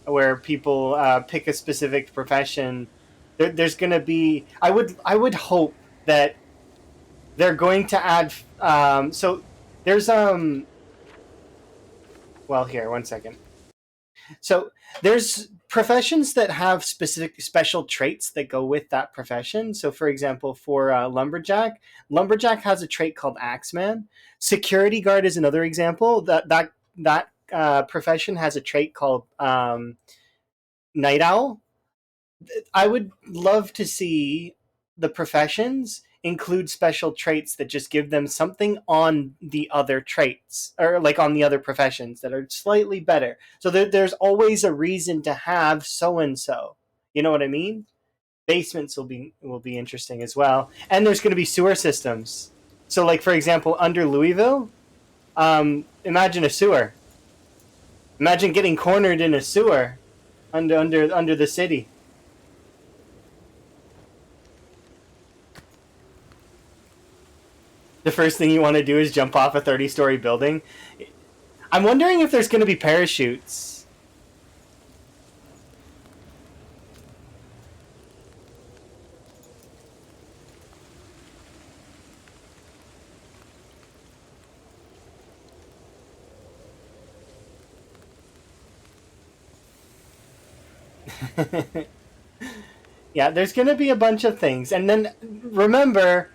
S1: where people pick a specific profession. There's going to be. I would hope that they're going to add. So there's Well, here, one second. So there's professions that have specific special traits that go with that profession. So, for example, for lumberjack has a trait called Axeman. Security guard is another example. That profession has a trait called Night Owl. I would love to see the professions include special traits that just give them something on the other traits, or like on the other professions, that are slightly better. So there's always a reason to have so and so. You know what I mean? Basements will be interesting as well, and there's going to be sewer systems. So, like for example, under Louisville, imagine a sewer. Imagine getting cornered in a sewer under the city. The first thing you want to do is jump off a 30-story building. I'm wondering if there's going to be parachutes. Yeah, there's going to be a bunch of things. And then remember,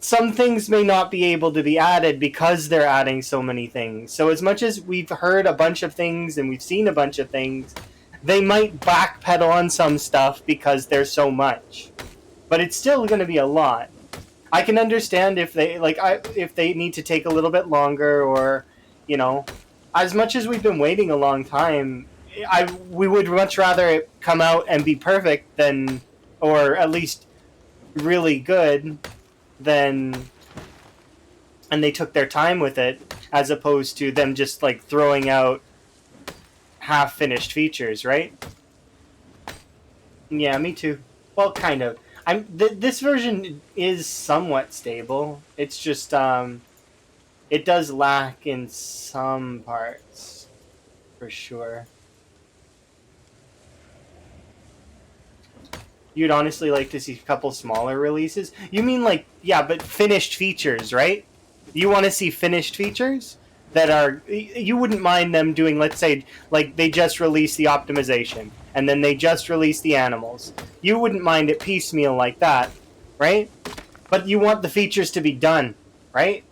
S1: some things may not be able to be added because they're adding so many things. So as much as we've heard a bunch of things and we've seen a bunch of things, they might backpedal on some stuff because there's so much. But it's still going to be a lot. I can understand if if they need to take a little bit longer, or as much as we've been waiting a long time, we would much rather it come out and be perfect than, or at least really good, than, and they took their time with it, as opposed to them just like throwing out half finished features, right? Yeah, me too. Well, kind of. This version is somewhat stable. It's just it does lack in some parts, for sure. You'd honestly like to see a couple smaller releases? You mean like, yeah, but finished features, right? You want to see finished features that are, you wouldn't mind them doing, let's say, like they just released the optimization and then they just released the animals. You wouldn't mind it piecemeal like that, right? But you want the features to be done, right?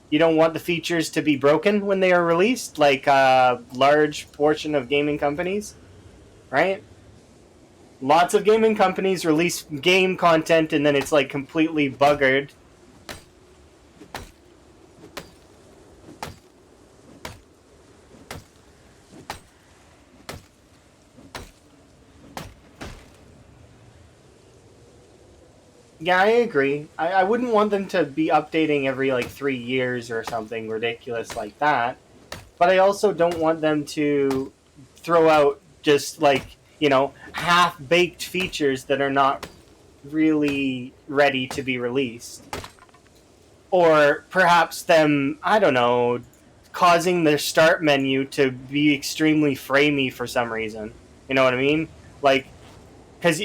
S1: You don't want the features to be broken when they are released, like a large portion of gaming companies, right? Lots of gaming companies release game content and then it's like completely buggered. Yeah, I agree. I wouldn't want them to be updating every like 3 years or something ridiculous like that. But I also don't want them to throw out just like, half baked features that are not really ready to be released. Or perhaps them, I don't know, causing their start menu to be extremely framey for some reason. You know what I mean? Like, because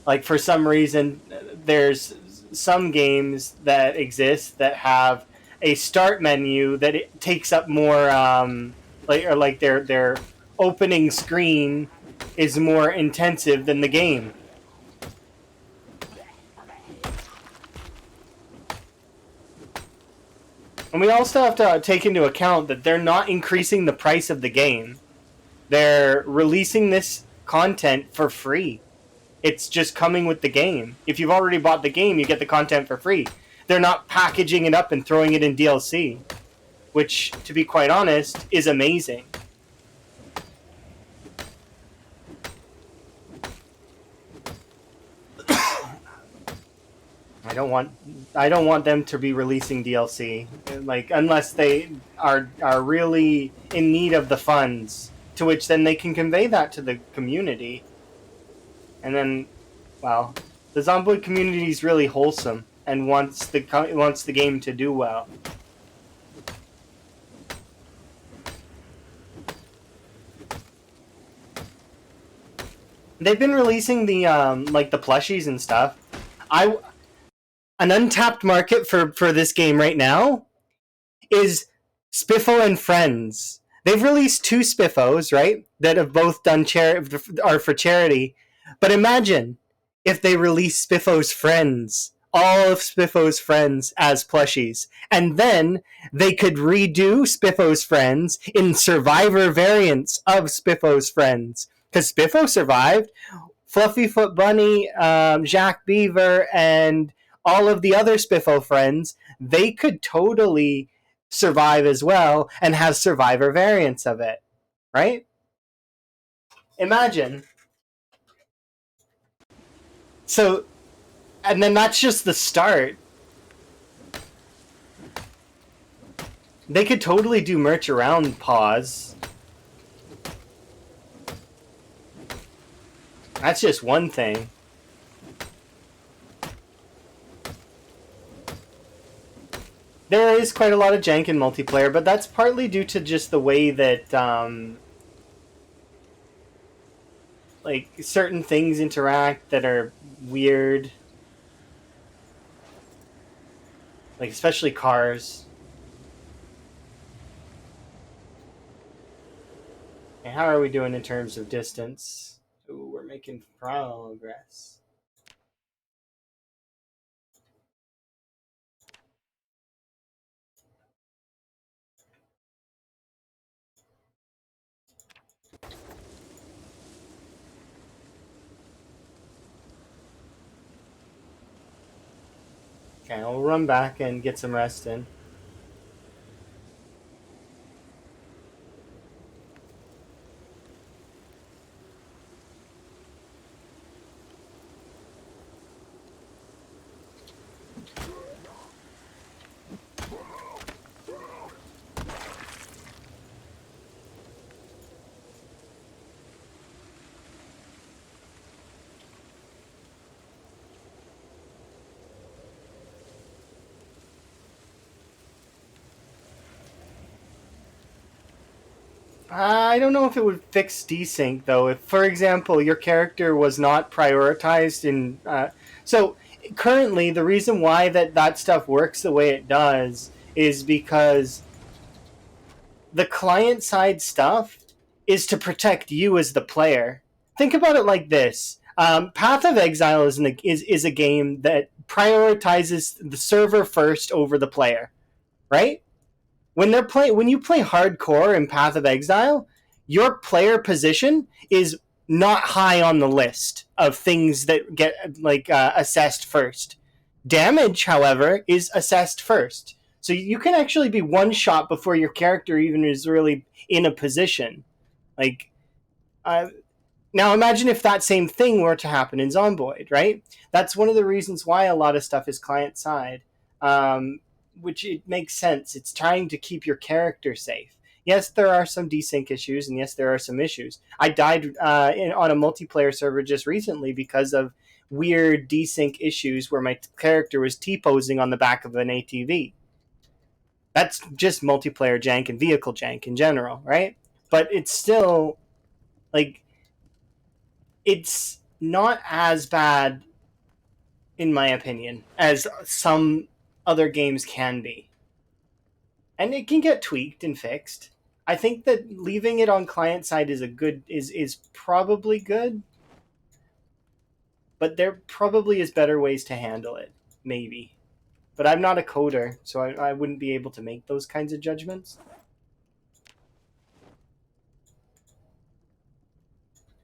S1: like for some reason, there's some games that exist that have a start menu that it takes up more, like their opening screen is more intensive than the game. And we also have to take into account that they're not increasing the price of the game. They're releasing this content for free. It's just coming with the game. If you've already bought the game, you get the content for free. They're not packaging it up and throwing it in DLC, which, to be quite honest, is amazing. I don't want them to be releasing DLC, like, unless they are really in need of the funds, to which then they can convey that to the community. And then, well, the Zomboid community is really wholesome and wants the game to do well. They've been releasing the like the plushies and stuff. An untapped market for this game right now is Spiffo and Friends. They've released 2 Spiffos, right? That have both done are for charity. But imagine if they release Spiffo's Friends, all of Spiffo's Friends as plushies, and then they could redo Spiffo's Friends in Survivor variants of Spiffo's Friends, because Spiffo survived. Fluffyfoot Bunny, Jack Beaver, and all of the other Spiffo friends, they could totally survive as well and have Survivor variants of it, right? Imagine. So, and then that's just the start. They could totally do merch around Pause. That's just one thing. There is quite a lot of jank in multiplayer, but that's partly due to just the way that like certain things interact that are weird, like especially cars. And how are we doing in terms of distance? Ooh, we're making progress. Okay, I'll run back and get some rest in. I don't know if it would fix desync though. If, for example, your character was not prioritized in, so currently the reason why that stuff works the way it does is because the client side stuff is to protect you as the player. Think about it like this: Path of Exile is a game that prioritizes the server first over the player, right? When you play hardcore in Path of Exile, your player position is not high on the list of things that get like assessed first. Damage, however, is assessed first. So you can actually be one shot before your character even is really in a position. Like, uh, now imagine if that same thing were to happen in Zomboid, right? That's one of the reasons why a lot of stuff is client side. Which it makes sense. It's trying to keep your character safe. Yes, there are some desync issues, and yes, there are some issues. I died on a multiplayer server just recently because of weird desync issues where my character was T-posing on the back of an ATV. That's just multiplayer jank and vehicle jank in general, right? But it's still like it's not as bad in my opinion as some other games can be. And it can get tweaked and fixed. I think that leaving it on client side is probably good, but there probably is better ways to handle it, maybe. But I'm not a coder, so I wouldn't be able to make those kinds of judgments.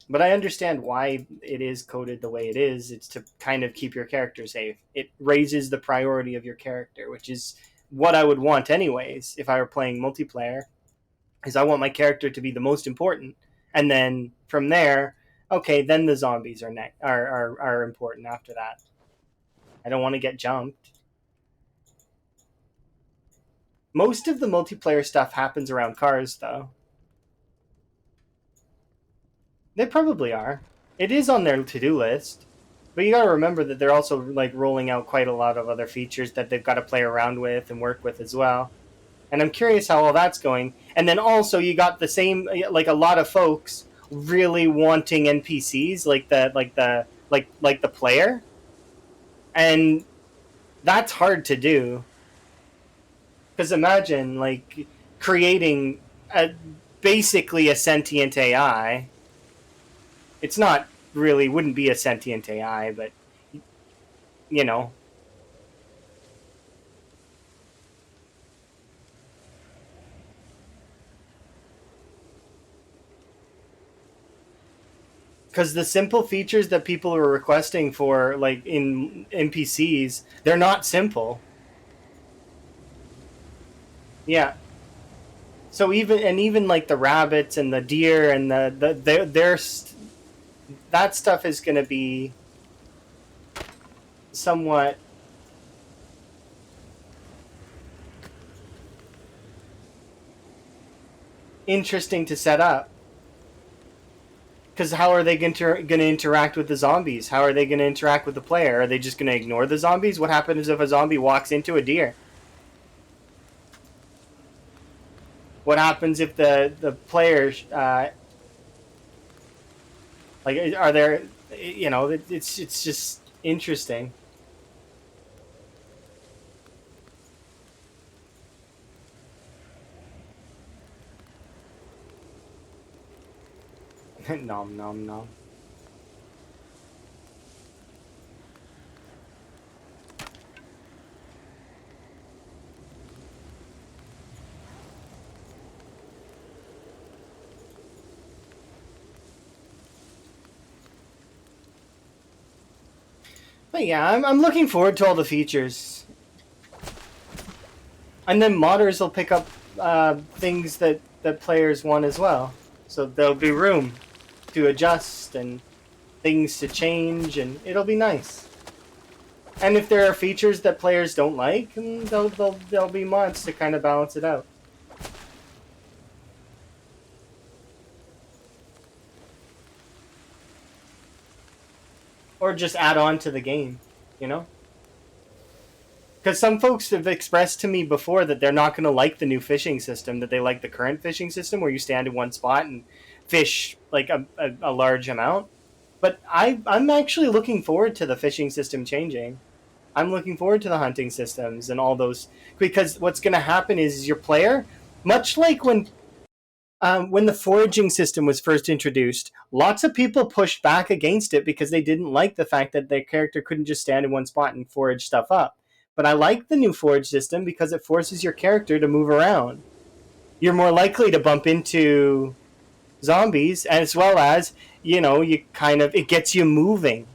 S1: But I understand why it is coded the way it is. It's to kind of keep your character safe. It raises the priority of your character, which is what I would want anyways if I were playing multiplayer. Is I want my character to be the most important, and then from there, okay, then the zombies are important after that. I don't want to get jumped. Most of the multiplayer stuff happens around cars, though. They probably are. It is on their to-do list. But you gotta remember that they're also like rolling out quite a lot of other features that they've got to play around with and work with as well. And I'm curious how all that's going. And then also you got the same like a lot of folks really wanting NPCs like the player. And that's hard to do. Because imagine like creating basically a sentient AI. It's not really wouldn't be a sentient AI, but you know. Because the simple features that people are requesting for, like in NPCs, they're not simple. Yeah. So even like the rabbits and the deer and that stuff is going to be somewhat interesting to set up. Because how are they going to interact with the zombies? How are they going to interact with the player? Are they just going to ignore the zombies? What happens if a zombie walks into a deer? What happens if the players like are there? You know, it's just interesting. Nom nom nom. But yeah, I'm looking forward to all the features. And then modders will pick up things that players want as well. So there'll be room to adjust and things to change, and it'll be nice. And if there are features that players don't like, there'll be mods to kind of balance it out. Or just add on to the game, you know? Because some folks have expressed to me before that they're not going to like the new fishing system, that they like the current fishing system where you stand in one spot and fish like a large amount. But I'm actually looking forward to the fishing system changing. I'm looking forward to the hunting systems and all those, because what's going to happen is your player, much like when the foraging system was first introduced, lots of people pushed back against it because they didn't like the fact that their character couldn't just stand in one spot and forage stuff up. But I like the new forage system because it forces your character to move around. You're more likely to bump into zombies, as well as, you kind of, it gets you moving.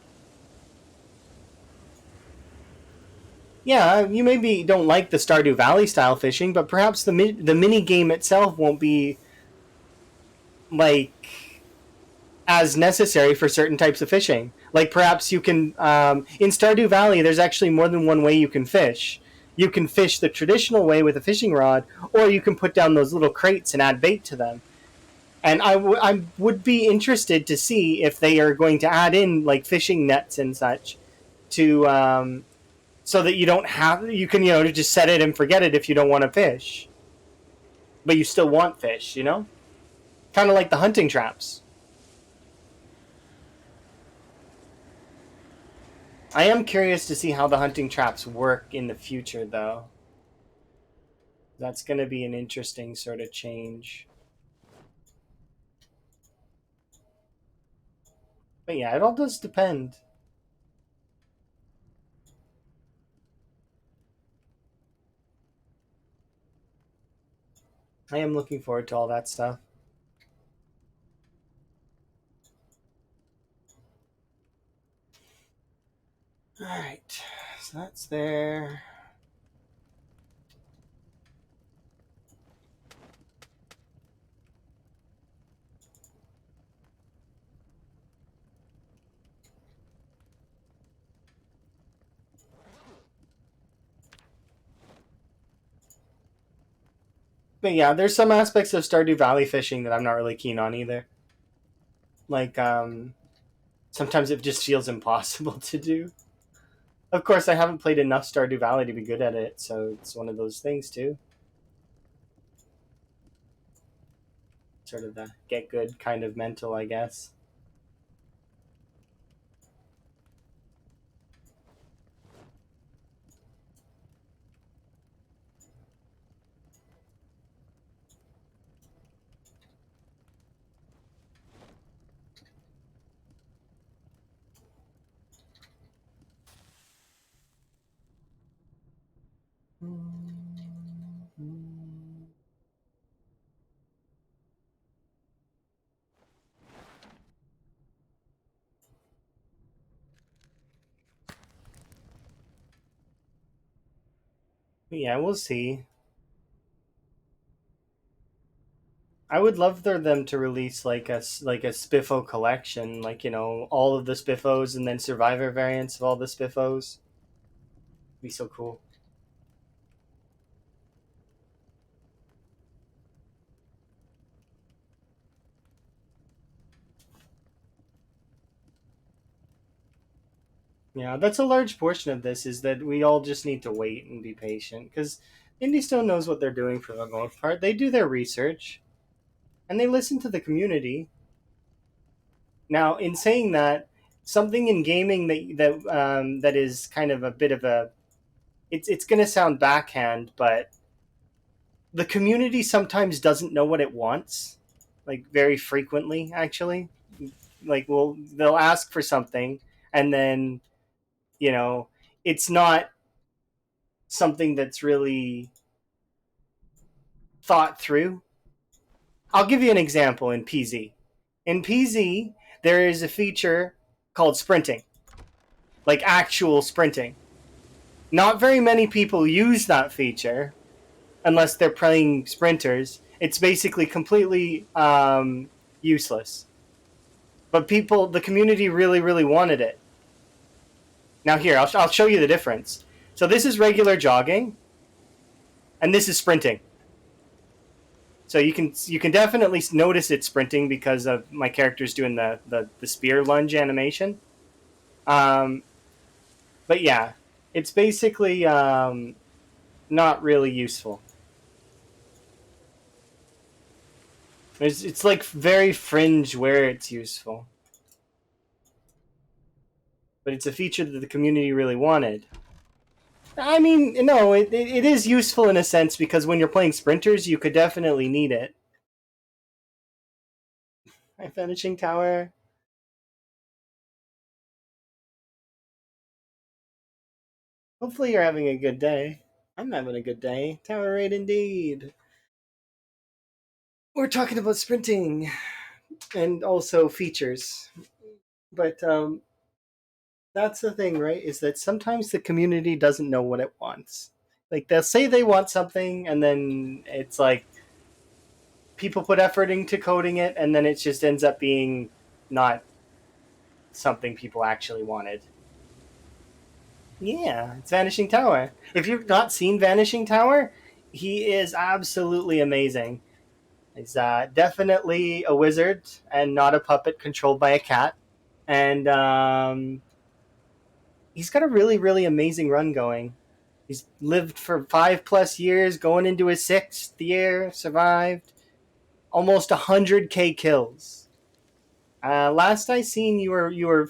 S1: Yeah, you maybe don't like the Stardew Valley style fishing, but perhaps the mini game itself won't be like as necessary for certain types of fishing. Like perhaps you can in Stardew Valley, there's actually more than one way you can fish. You can fish the traditional way with a fishing rod, or you can put down those little crates and add bait to them. And I would be interested to see if they are going to add in like fishing nets and such to so that you can just set it and forget it if you don't want to fish, but you still want fish, kind of like the hunting traps. I am curious to see how the hunting traps work in the future, though. That's going to be an interesting sort of change. But yeah, it all does depend. I am looking forward to all that stuff. Alright, so that's there. But yeah, there's some aspects of Stardew Valley fishing that I'm not really keen on either. Like, sometimes it just feels impossible to do. Of course, I haven't played enough Stardew Valley to be good at it, so it's one of those things too. Sort of the get good kind of mental, I guess. Yeah, we'll see. I would love for them to release like a Spiffo collection, like all of the Spiffos and then Survivor variants of all the Spiffos. Be so cool. Yeah, that's a large portion of this is that we all just need to wait and be patient because Indie Stone knows what they're doing for the most part. They do their research and they listen to the community. Now, in saying that, something in gaming that is kind of a bit of a it's going to sound backhand, but the community sometimes doesn't know what it wants, like very frequently, actually. Like, they'll ask for something, and then you know it's not something that's really thought through. I'll give you an example in PZ. In PZ, there is a feature called sprinting, like actual sprinting. Not very many people use that feature unless they're playing sprinters. It's basically completely useless. But the community really, really wanted it. Now here, I'll show you the difference. So this is regular jogging, and this is sprinting. So you can definitely notice it's sprinting because of my character's doing the spear lunge animation. Um, but yeah, it's basically not really useful. It's like very fringe where it's useful. But it's a feature that the community really wanted. I mean, no, it is useful in a sense because when you're playing sprinters, you could definitely need it. My finishing tower. Hopefully you're having a good day. I'm having a good day. Tower raid indeed. We're talking about sprinting and also features. But that's the thing, right? Is that sometimes the community doesn't know what it wants. Like they'll say they want something and then it's like people put effort into coding it and then it just ends up being not something people actually wanted. Yeah, it's Vanishing Tower. If you've not seen Vanishing Tower, he is absolutely amazing. He's definitely a wizard and not a puppet controlled by a cat. And he's got a really, really amazing run going. He's lived for 5+ years, going into his sixth year, survived almost 100K kills. Last I seen, you were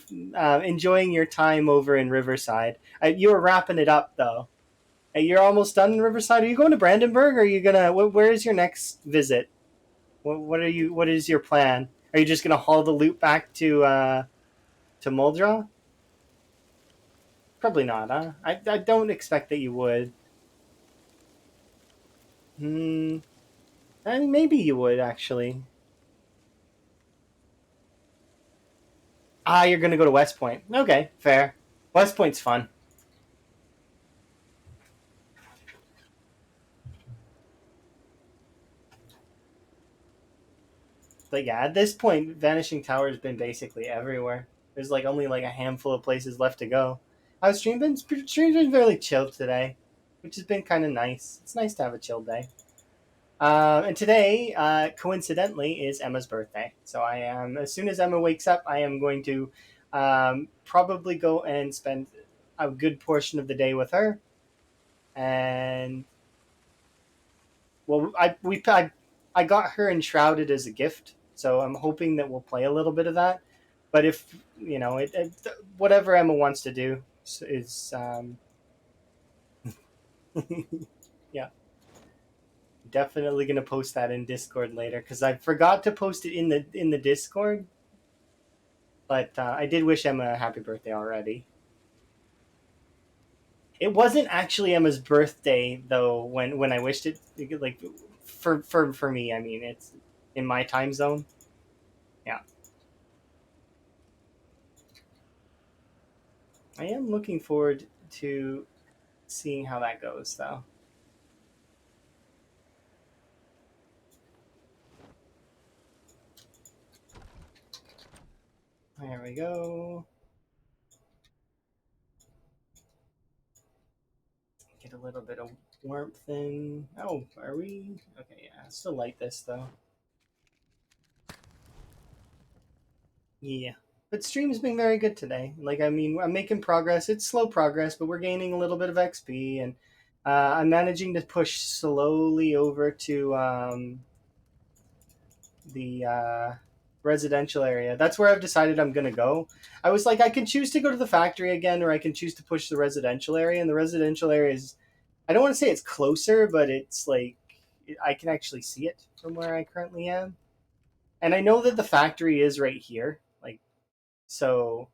S1: enjoying your time over in Riverside. You were wrapping it up though. You're almost done in Riverside. Are you going to Brandenburg? Or are you gonna? Where is your next visit? What are you? What is your plan? Are you just gonna haul the loot back to Muldra? Probably not, huh? I don't expect that you would. Hmm. I mean, maybe you would actually. You're gonna go to West Point. Okay, fair. West Point's fun. But yeah, at this point, Vanishing Tower has been basically everywhere. There's like only like a handful of places left to go. How's stream been? Stream's been fairly chill today, which has been kind of nice. It's nice to have a chill day. And today, coincidentally, is Emma's birthday. So I am, as soon as Emma wakes up, I am going to probably go and spend a good portion of the day with her. And well, I got her enshrouded as a gift, so I'm hoping that we'll play a little bit of that. But if you know, whatever Emma wants to do is, yeah, definitely gonna post that in Discord later because I forgot to post it in the Discord. But I did wish Emma a happy birthday already. It wasn't actually Emma's birthday though when I wished it. Like for me, I mean it's in my time zone. Yeah, I am looking forward to seeing how that goes though. There we go. Get a little bit of warmth in. Oh, are we? Okay, yeah. Still like this though. Yeah. But stream's been very good today. Like, I mean, I'm making progress. It's slow progress, but we're gaining a little bit of XP, and I'm managing to push slowly over to the residential area. That's where I've decided I'm gonna go. I was like, I can choose to go to the factory again, or I can choose to push the residential area. And the residential area is, I don't want to say it's closer, but it's like I can actually see it from where I currently am, and I know that the factory is right here. Like so,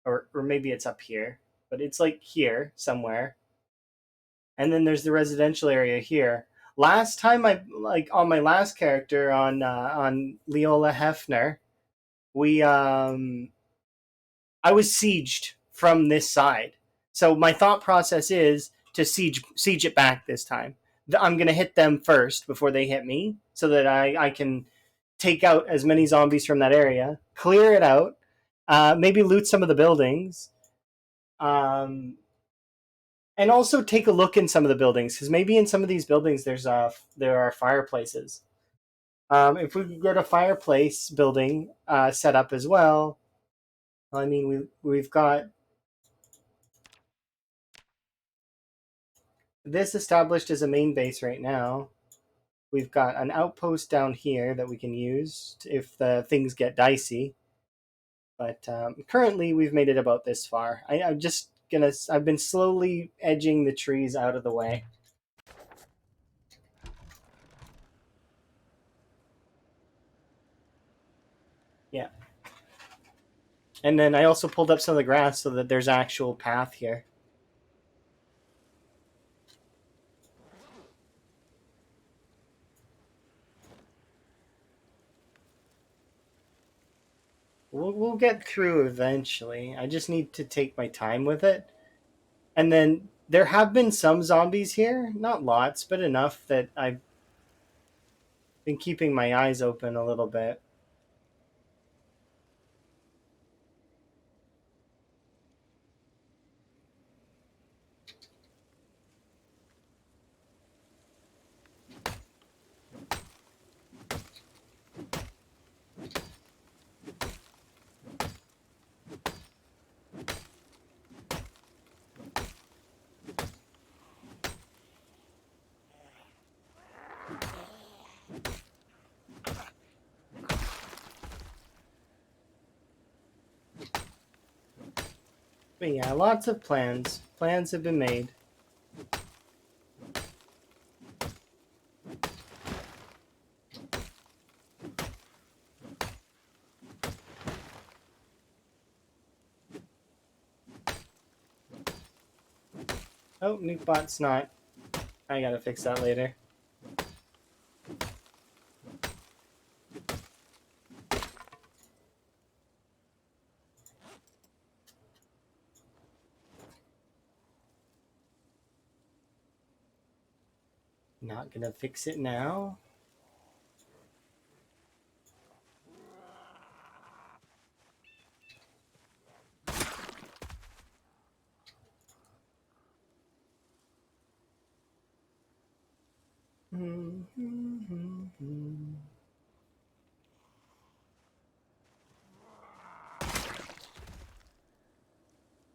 S1: or maybe it's up here, but it's like here somewhere. And then there's the residential area here. Last time I like on my last character on Leola Hefner, we I was sieged from this side. So my thought process is to siege it back this time. I'm gonna hit them first before they hit me, so that I can take out as many zombies from that area, clear it out, maybe loot some of the buildings, um, and also take a look in some of the buildings because maybe in some of these buildings there are fireplaces. If we could get a fireplace building set up as well, I mean we've got this established as a main base right now. We've got an outpost down here that we can use if the things get dicey. But currently, we've made it about this far. I'm just gonna. I've been slowly edging the trees out of the way. Yeah, and then I also pulled up some of the grass so that there's actual path here. We'll get through eventually. I just need to take my time with it. And then there have been some zombies here, not lots, but enough that I've been keeping my eyes open a little bit. But yeah, lots of plans. Plans have been made. Oh, Nukebot's not. I gotta fix that later. Not gonna fix it now.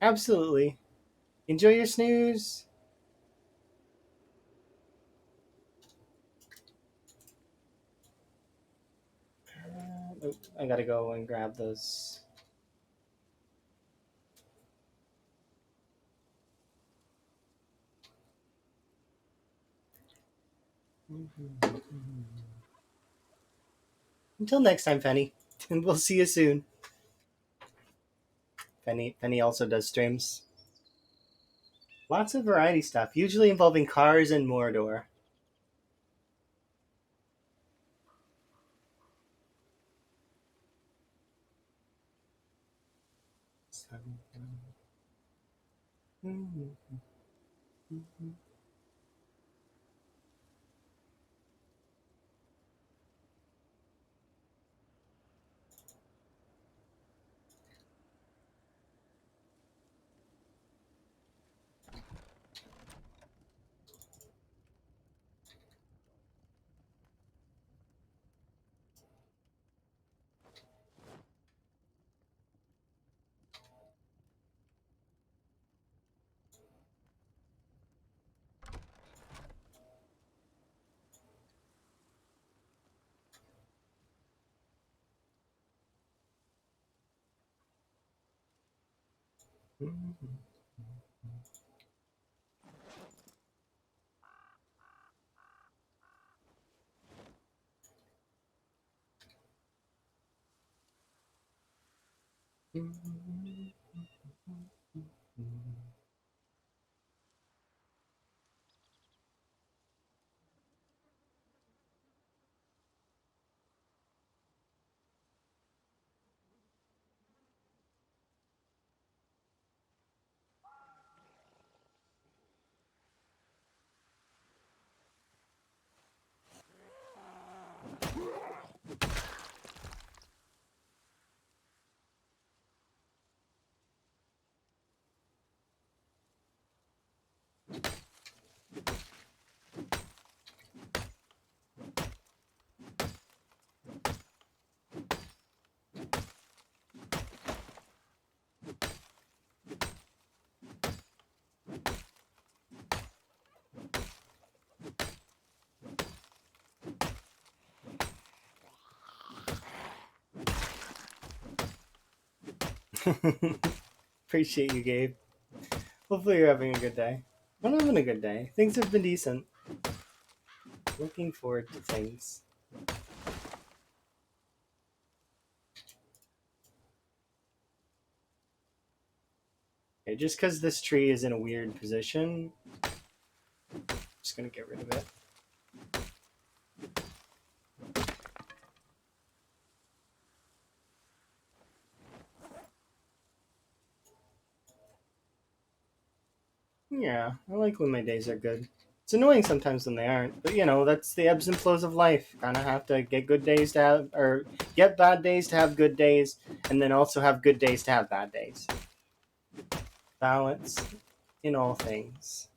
S1: Absolutely. Enjoy your snooze. Oh, I gotta go and grab those. Until next time, Penny. And we'll see you soon. Penny also does streams. Lots of variety stuff, usually involving cars and Mordor. Appreciate you, Gabe. Hopefully you're having a good day. I'm having a good day. Things have been decent. Looking forward to things. Okay, just because this tree is in a weird position, I'm just gonna get rid of it. Yeah, I like when my days are good. It's annoying sometimes when they aren't, but you know, that's the ebbs and flows of life. Kind of have to get good days to have, or get bad days to have good days, and then also have good days to have bad days. Balance in all things.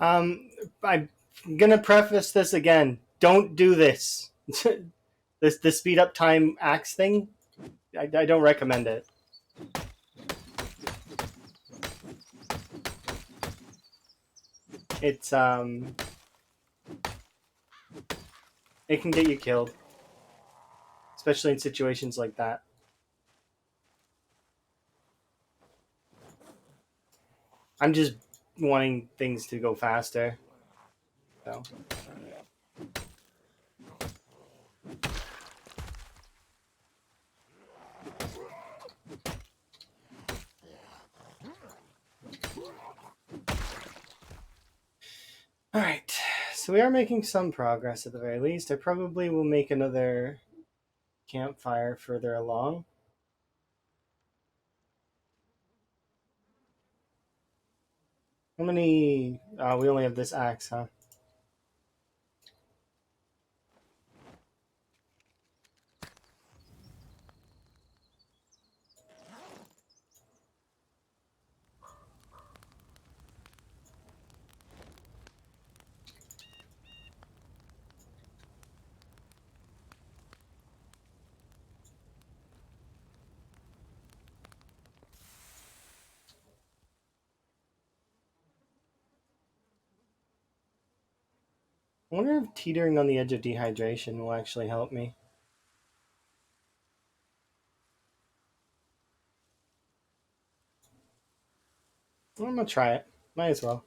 S1: I'm gonna preface this again. Don't do this. The speed up time axe thing. I don't recommend it. It's it can get you killed, especially in situations like that. I'm just wanting things to go faster. So. Alright, so we are making some progress at the very least. I probably will make another campfire further along. How many... we only have this axe, huh? I wonder if teetering on the edge of dehydration will actually help me. I'm gonna try it. Might as well.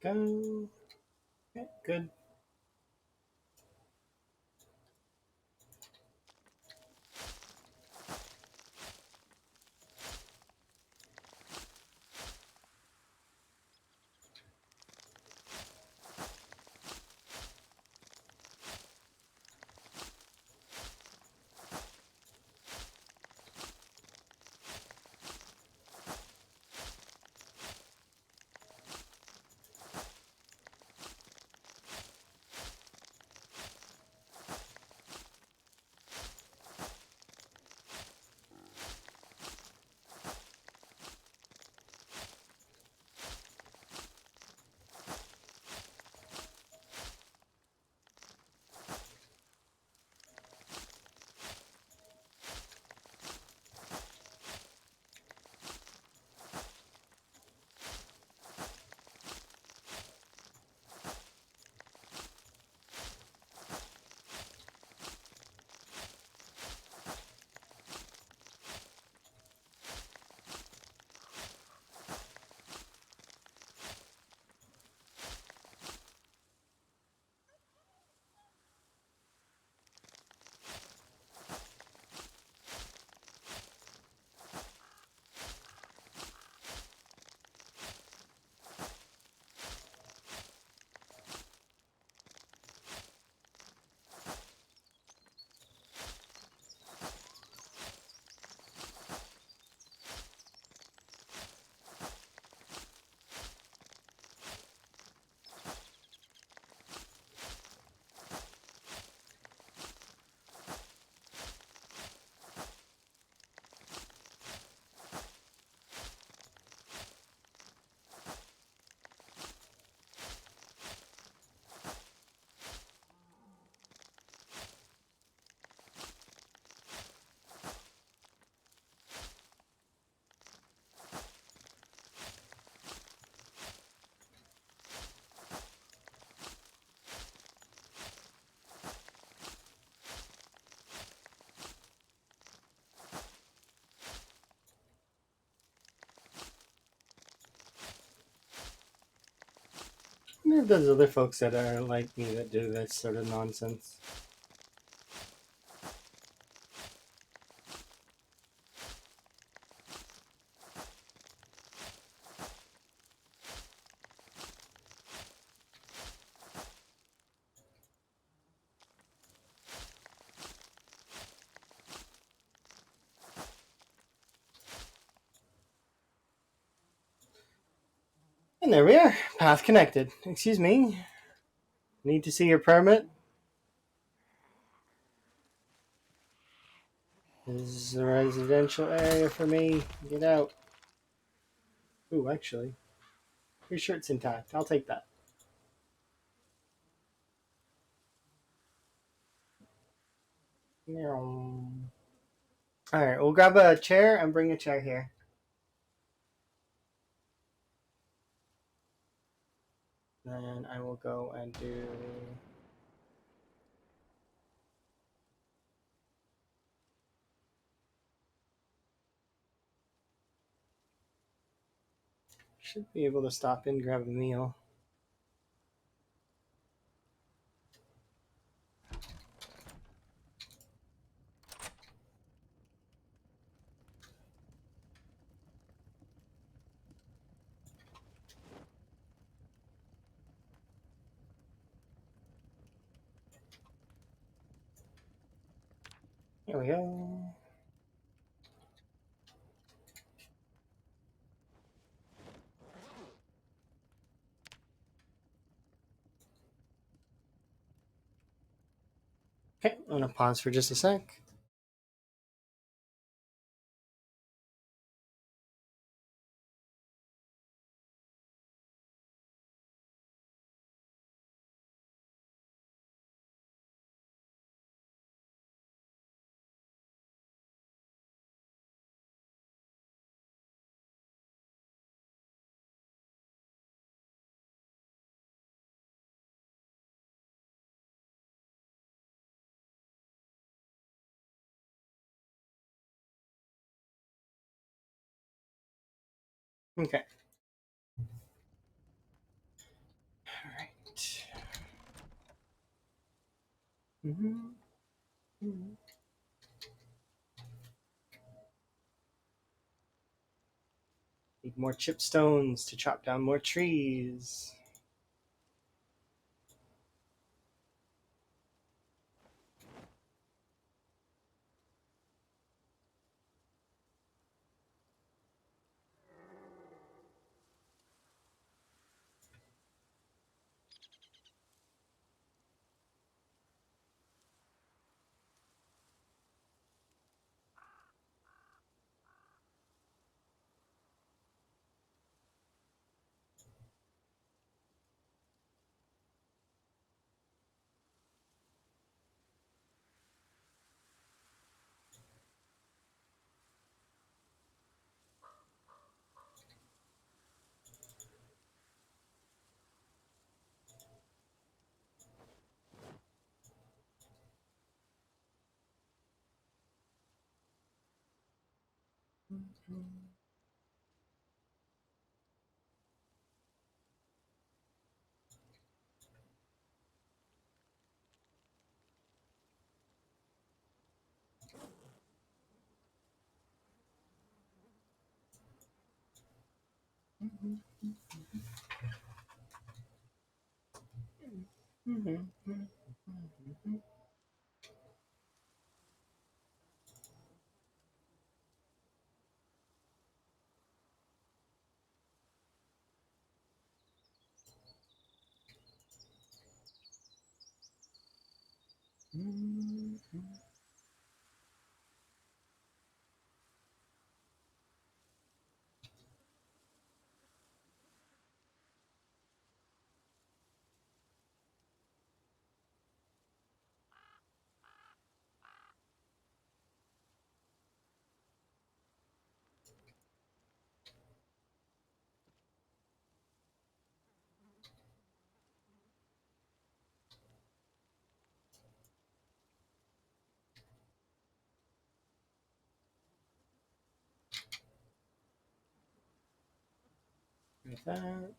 S1: Go. Okay, good. I wonder if there's other folks that are like me that do this sort of nonsense. And there we are. Path connected. Excuse me. Need to see your permit? This is a residential area for me. Get out. Ooh, actually, your shirt's intact. I'll take that. Alright, we'll grab a chair and bring a chair here. Then I will go and do. Should be able to stop in, grab a meal. Here we go. Okay, I'm gonna pause for just a sec. Okay. Mhm. Mhm. Need more chipstones to chop down more trees. Like that.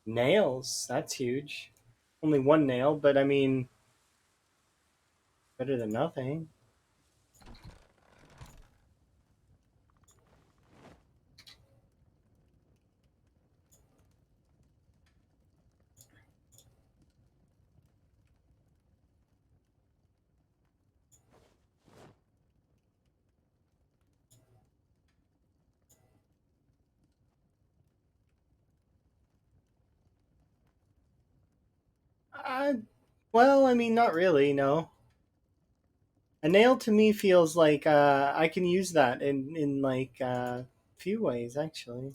S1: Nails. That's huge. Only one nail, but I mean, better than nothing. Uh, well, I mean, not really. No, a nail to me feels like I can use that in like few ways actually.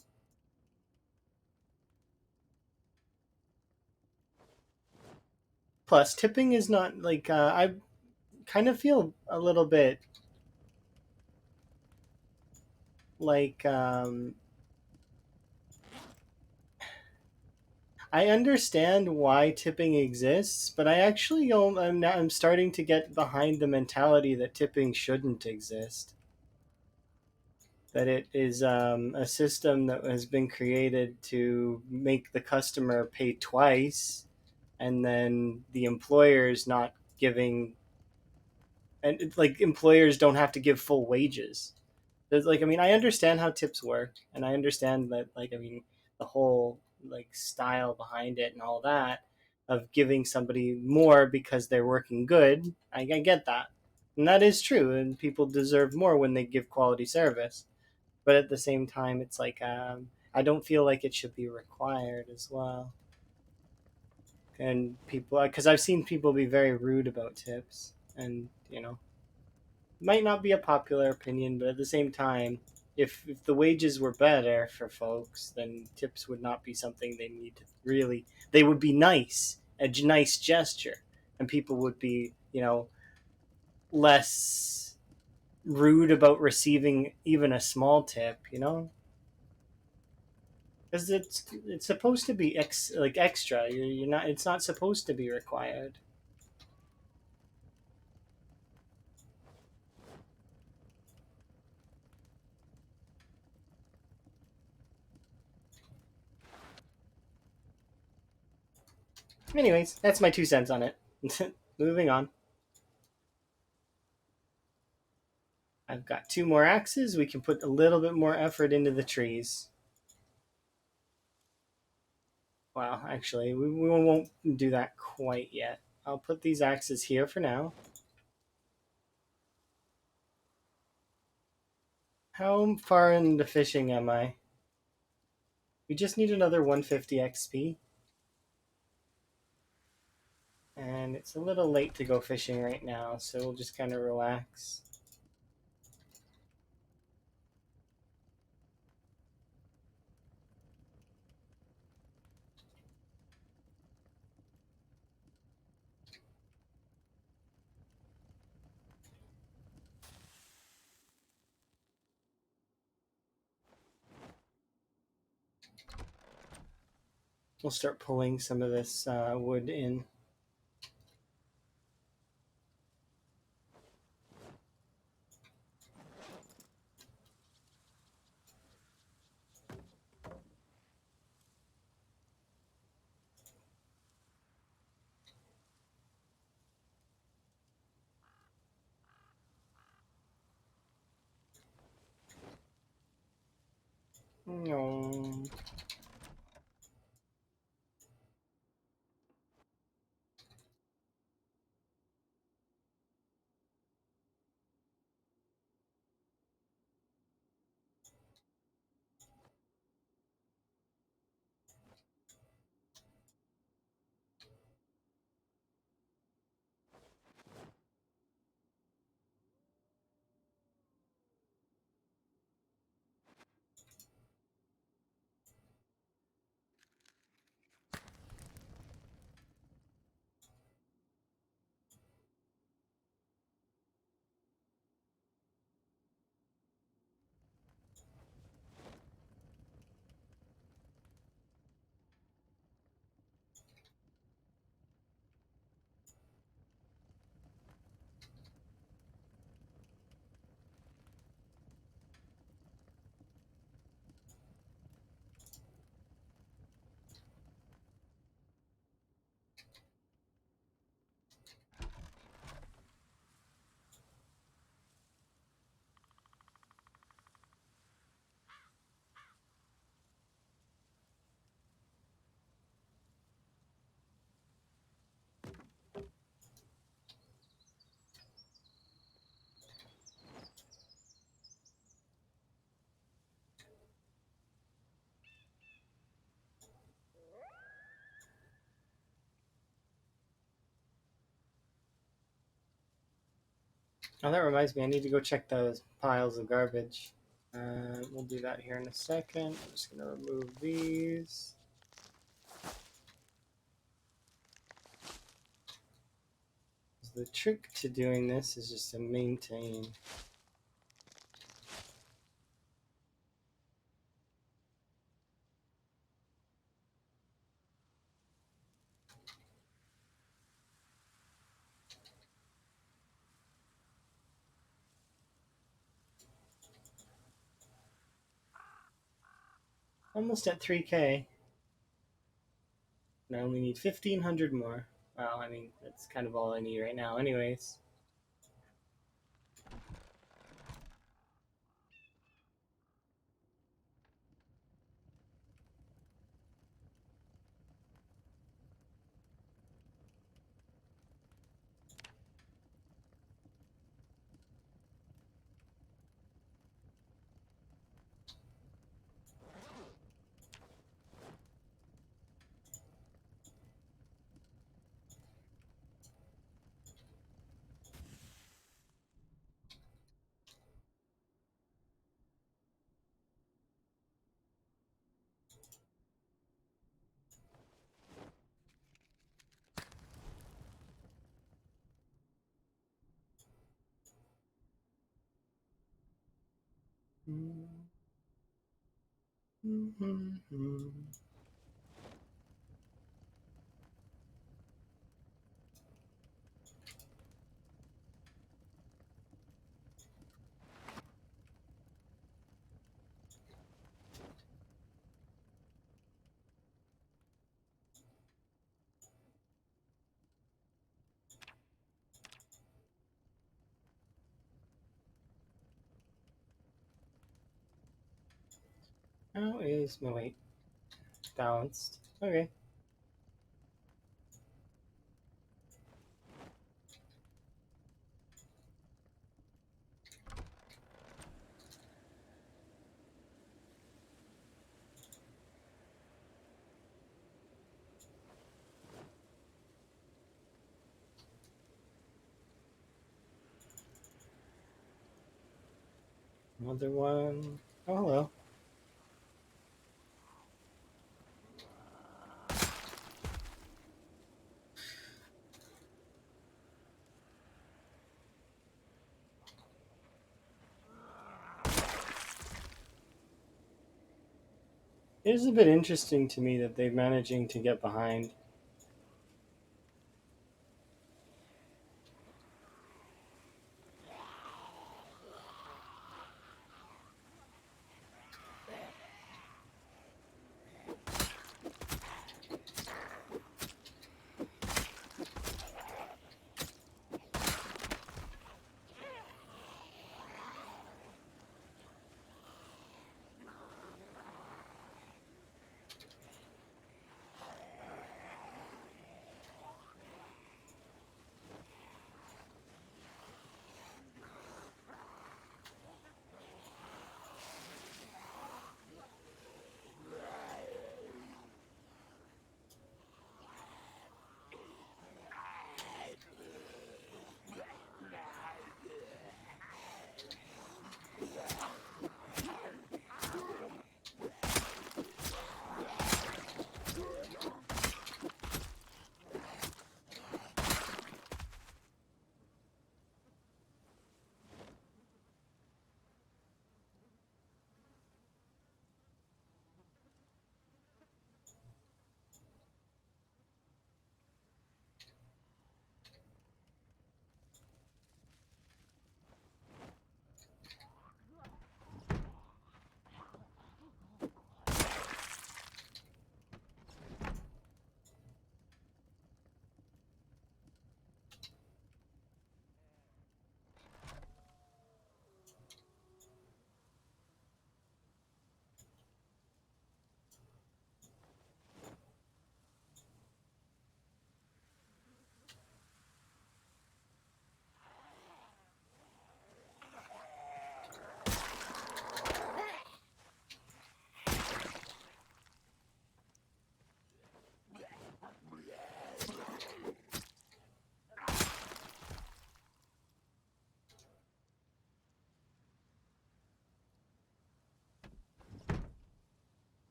S1: Plus, tipping is not like I kind of feel a little bit like I understand why tipping exists, but I actually I'm starting to get behind the mentality that tipping shouldn't exist. that it is a system that has been created to make the customer pay twice, and then the employers not giving, and like employers don't have to give full wages. There's like, I mean, I understand how tips work, and I understand that, like, I mean, the whole like style behind it and all that of giving somebody more because they're working good. I get that, and that is true, and people deserve more when they give quality service. But at the same time, it's like, I don't feel like it should be required as well. And people, because I've seen people be very rude about tips, and might not be a popular opinion, but at the same time, if the wages were better for folks, then tips would not be something they need to really. They would be nice, nice gesture, and people would be, less rude about receiving even a small tip. Because it's supposed to be like extra. You're not. It's not supposed to be required. Anyways, that's my 2 cents on it. Moving on. I've got 2 more axes. We can put a little bit more effort into the trees. Well, actually, we won't do that quite yet. I'll put these axes here for now. How far into fishing am I? We just need another 150 XP. And it's a little late to go fishing right now, so we'll just kind of relax. We'll start pulling some of this wood in. No. Oh, that reminds me, I need to go check those piles of garbage. We'll do that here in a second. I'm just going to remove these. The trick to doing this is just to maintain. Almost at 3K. And I only need 1,500 more. Well, I mean, that's kind of all I need right now, anyways. How is my weight? Balanced. Okay. Another one. Oh, hello. It is a bit interesting to me that they're managing to get behind.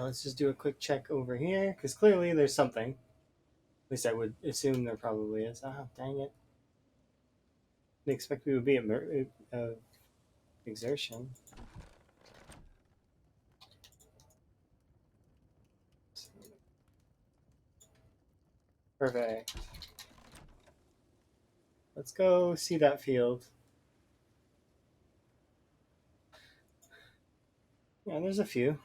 S1: Now let's just do a quick check over here, because clearly there's something. At least I would assume there probably is. Ah, dang it. Didn't expect we would be at exertion. Perfect. Let's go see that field. Yeah, there's a few.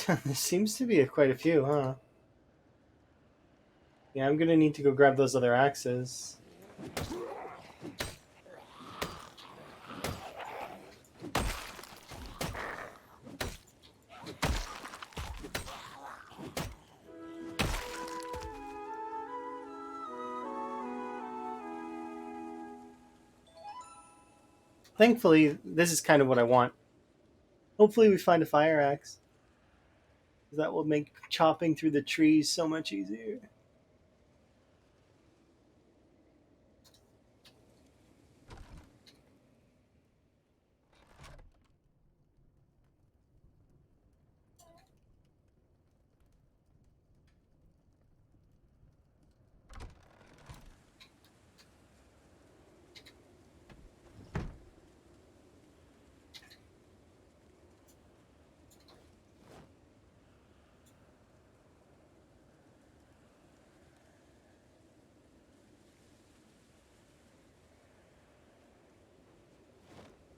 S1: There seems to be quite a few, huh? Yeah, I'm gonna need to go grab those other axes. Thankfully, this is kind of what I want. Hopefully we find a fire axe. That will make chopping through the trees so much easier.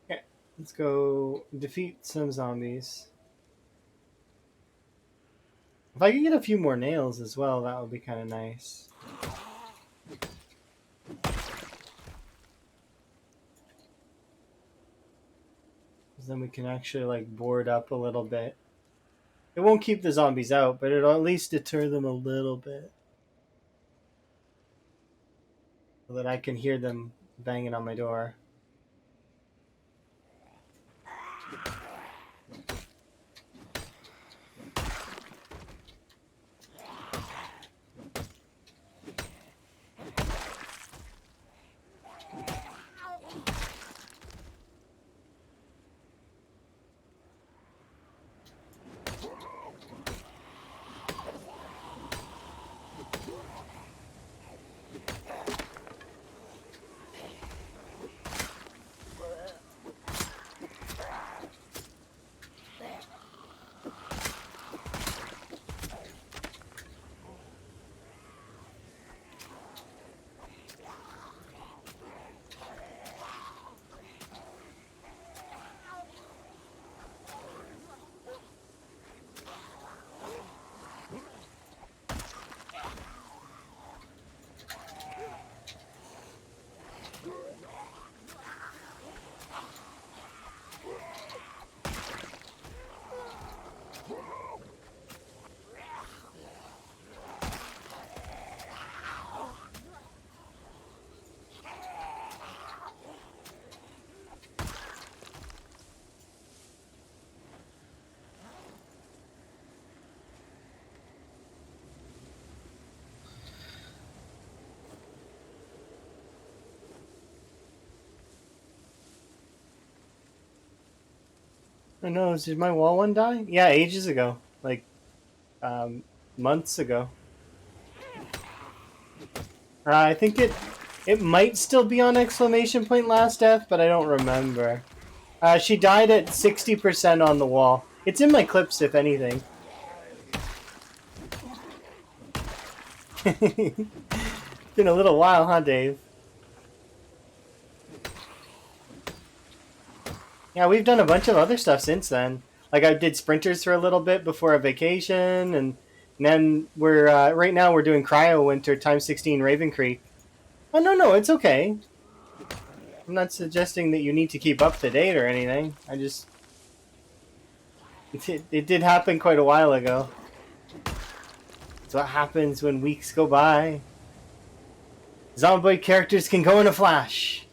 S1: Okay, let's go defeat some zombies. If I could get a few more nails as well, that would be kind of nice. Then we can actually like board up a little bit. It won't keep the zombies out, but it'll at least deter them a little bit. So that I can hear them banging on my door. Oh no, did my wall one die? Yeah, ages ago. Like, months ago. I think it might still be on exclamation point last death, but I don't remember. She died at 60% on the wall. It's in my clips, if anything. Been a little while, huh, Dave? Yeah, we've done a bunch of other stuff since then. Like I did sprinters for a little bit before a vacation, and then we're right now we're doing cryo winter times 16 Ravencreek. Oh no, it's okay. I'm not suggesting that you need to keep up to date or anything. I just it did happen quite a while ago. It's what happens when weeks go by. Zomboid characters can go in a flash.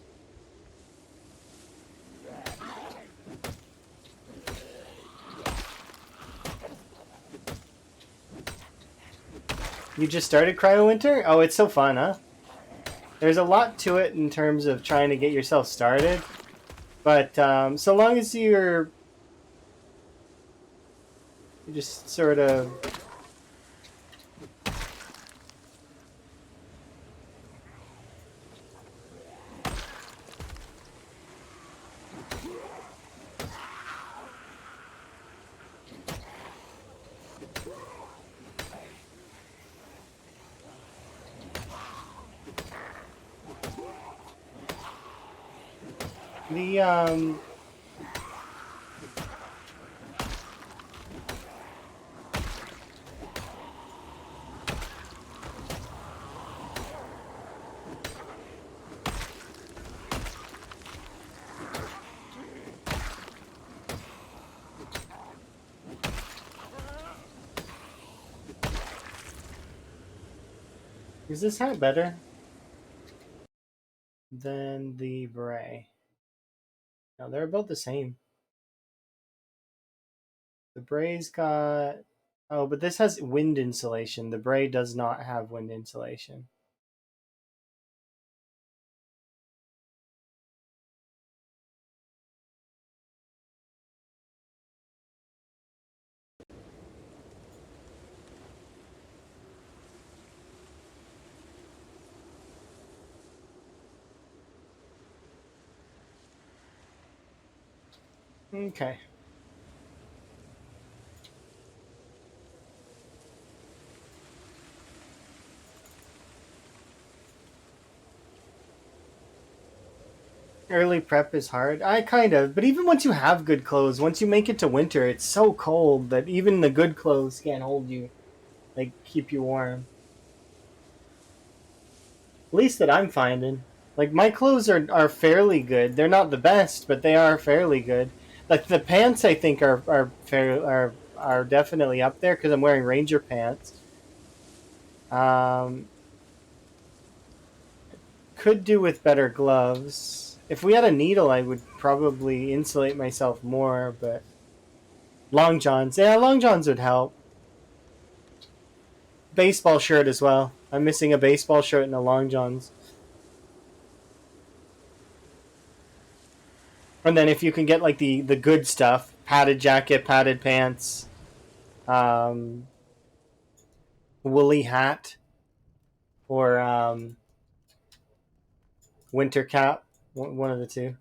S1: You just started Cryo Winter? Oh, it's so fun, huh? There's a lot to it in terms of trying to get yourself started. But so long as you just sort of... The is this hat better than the beret? No, they're about the same. The beret's got... Oh, but this has wind insulation. The beret does not have wind insulation. Okay. Early prep is hard. I kind of, but even once you have good clothes, once you make it to winter, it's so cold that even the good clothes can't hold you, like keep you warm. At least that I'm finding. Like my clothes are fairly good. They're not the best, but they are fairly good. Like the pants, I think are definitely up there because I'm wearing Ranger pants. Um, could do with better gloves. If we had a needle, I would probably insulate myself more, but long johns. Yeah, long johns would help. Baseball shirt as well. I'm missing a baseball shirt and a long johns. And then if you can get like the good stuff, padded jacket, padded pants, um, woolly hat, or winter cap, one of the two.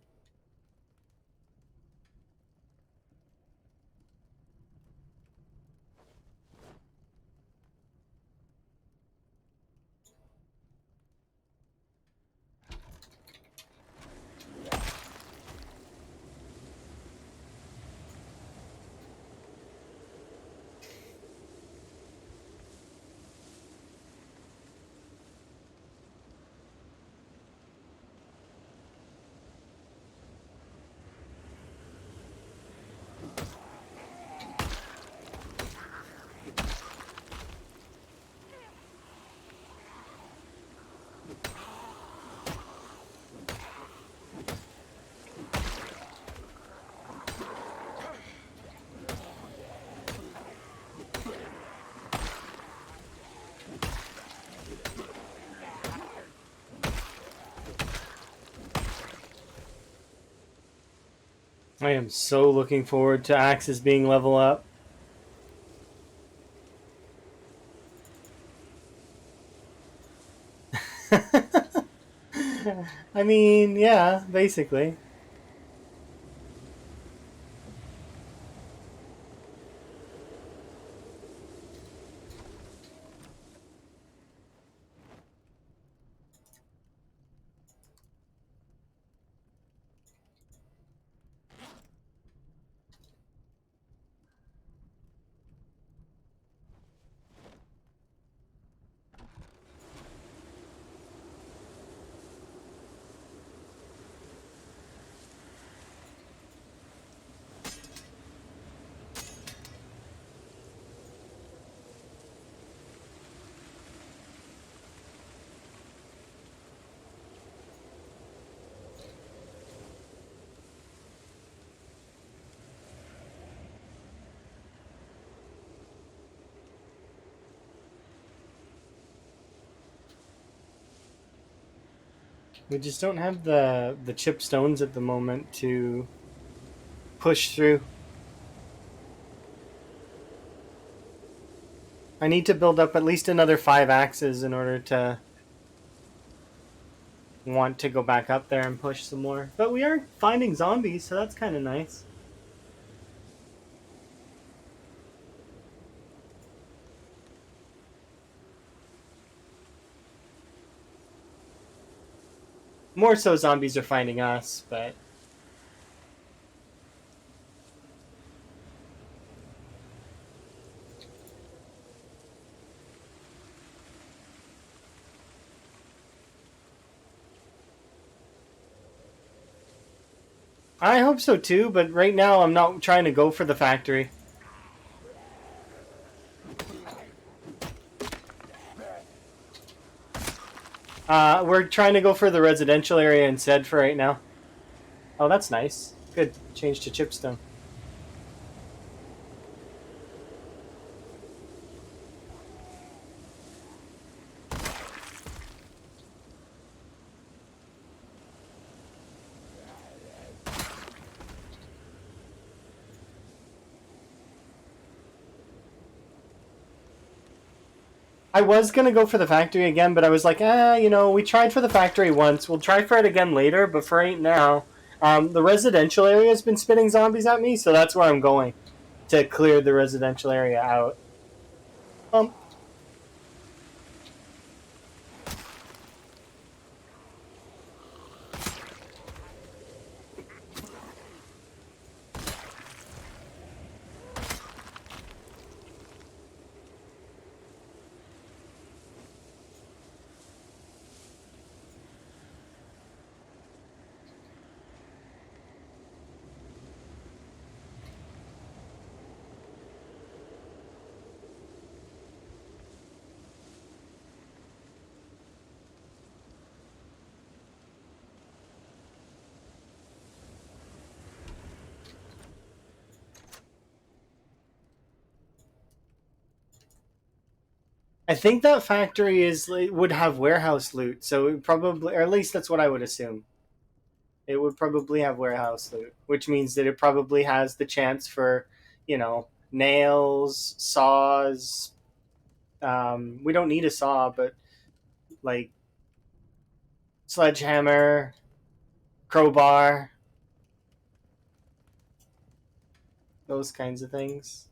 S1: I am so looking forward to Axes being level up. I mean, yeah, basically. We just don't have the chip stones at the moment to push through. I need to build up at least another 5 axes in order to want to go back up there and push some more. But we are finding zombies, so that's kind of nice. More so zombies are finding us, but... I hope so too, but right now I'm not trying to go for the factory. We're trying to go for the residential area instead for right now. Oh, that's nice. Good. Change to chipstone. I was going to go for the factory again, but I was like, we tried for the factory once. We'll try for it again later, but for right now, the residential area has been spitting zombies at me, so that's where I'm going to clear the residential area out. I think that factory would have warehouse loot, so it probably, or at least that's what I would assume. It would probably have warehouse loot, which means that it probably has the chance for, nails, saws. We don't need a saw, but like sledgehammer, crowbar, those kinds of things.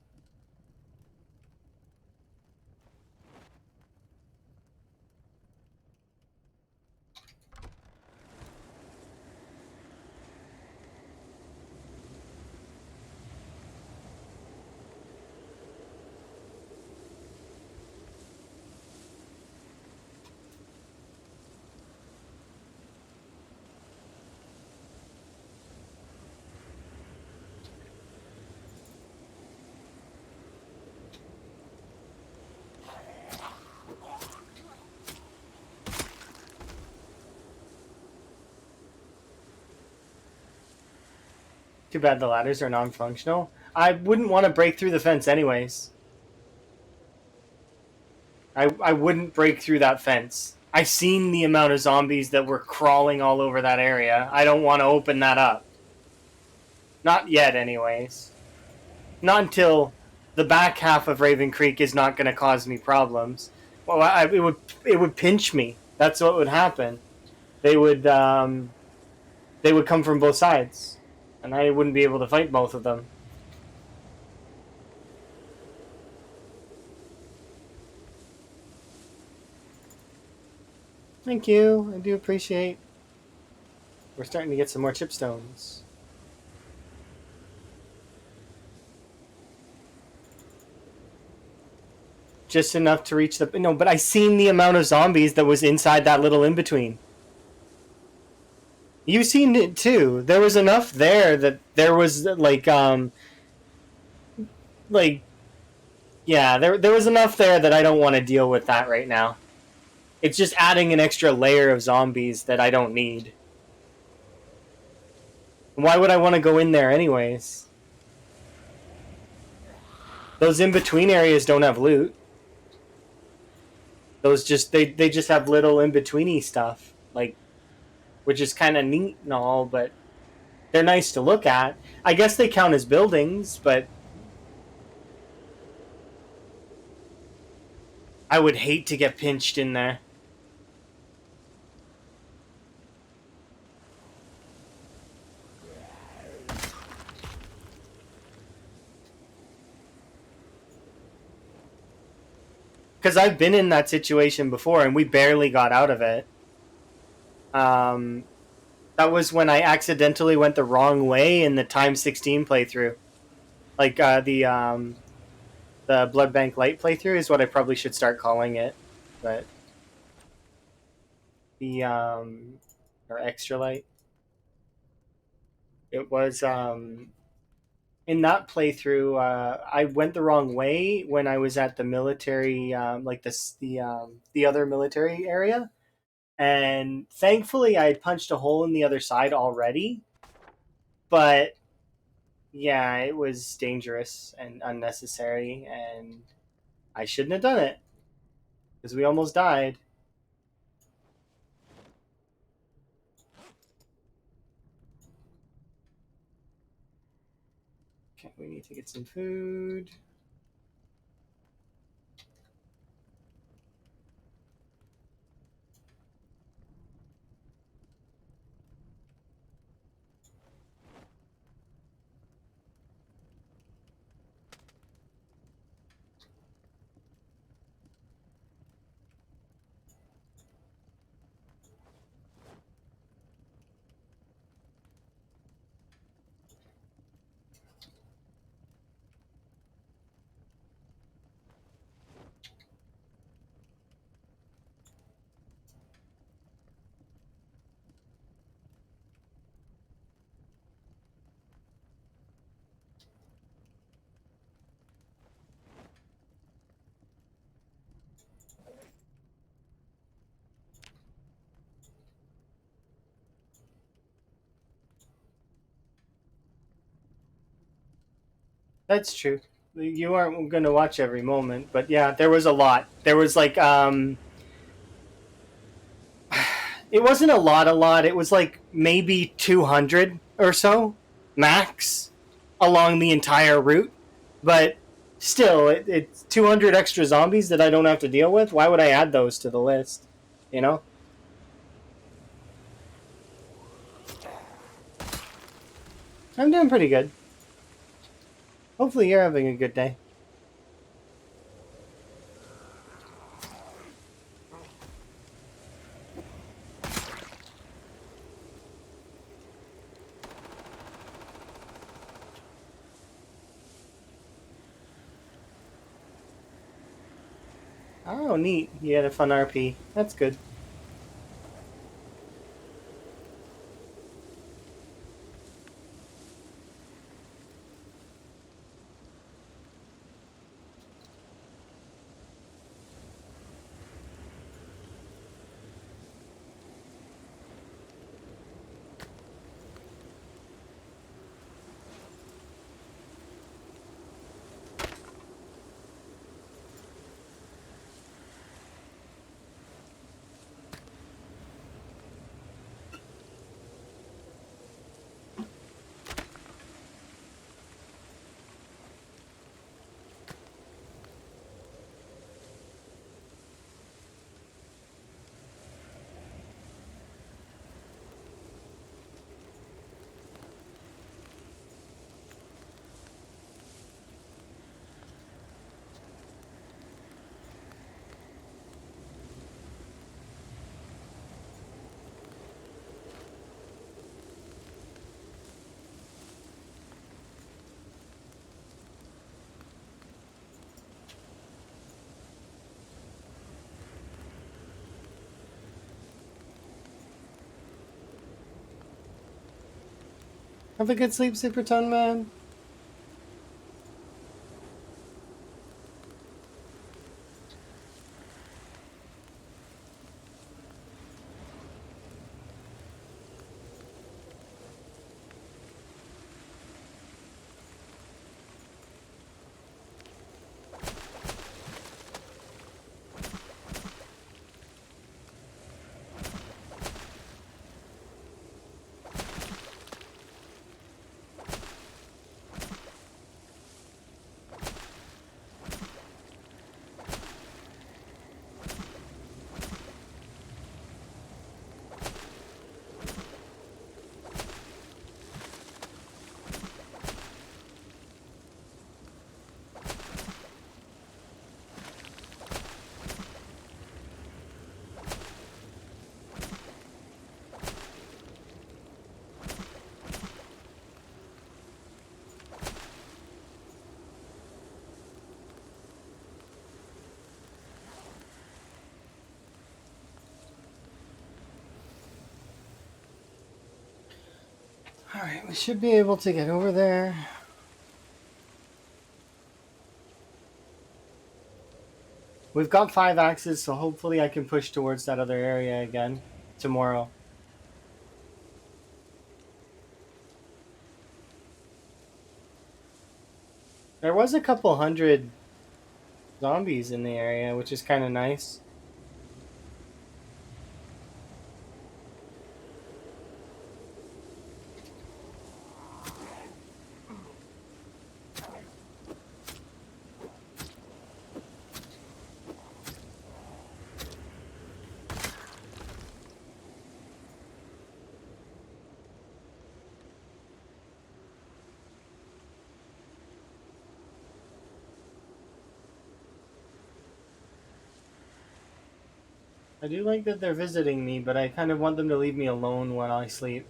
S1: Too bad the ladders are non-functional. I wouldn't want to break through the fence anyways. I wouldn't break through that fence. I seen the amount of zombies that were crawling all over that area. I don't want to open that up. Not yet, anyways. Not until the back half of Ravencreek is not going to cause me problems. Well, it would pinch me. That's what would happen. They would come from both sides, and I wouldn't be able to fight both of them. Thank you. I do appreciate. We're starting to get some more chipstones. Just enough to reach the... No, but I seen the amount of zombies that was inside that little in-between. You seen it too. There was enough there that there was yeah, there was enough there that I don't want to deal with that right now. It's just adding an extra layer of zombies that I don't need. Why would I want to go in there anyways? Those in-between areas don't have loot. Those just they just have little in-betweeny stuff, like, which is kind of neat and all, but they're nice to look at. I guess they count as buildings, but I would hate to get pinched in there. Because I've been in that situation before, and we barely got out of it. That was when I accidentally went the wrong way in the x16 playthrough. Like the Blood Bank Light playthrough is what I probably should start calling it, but the or Extra Light. It was in that playthrough. I went the wrong way when I was at the military, like the other military area, and thankfully I had punched a hole in the other side already. But yeah, it was dangerous and unnecessary, and I shouldn't have done it because we almost died. Okay, we need to get some food. That's true. You aren't going to watch every moment, but yeah, there was a lot. There was like it wasn't a lot. It was like maybe 200 or so max along the entire route. But still, it's 200 extra zombies that I don't have to deal with. Why would I add those to the list? You know? I'm doing pretty good. Hopefully you're having a good day. Oh, neat. You had a fun RP. That's good. Have a good sleep, Supertone Man. Alright, we should be able to get over there. We've got 5 axes, so hopefully I can push towards that other area again tomorrow. There was a couple hundred zombies in the area, which is kind of nice. I do like that they're visiting me, but I kind of want them to leave me alone when I sleep.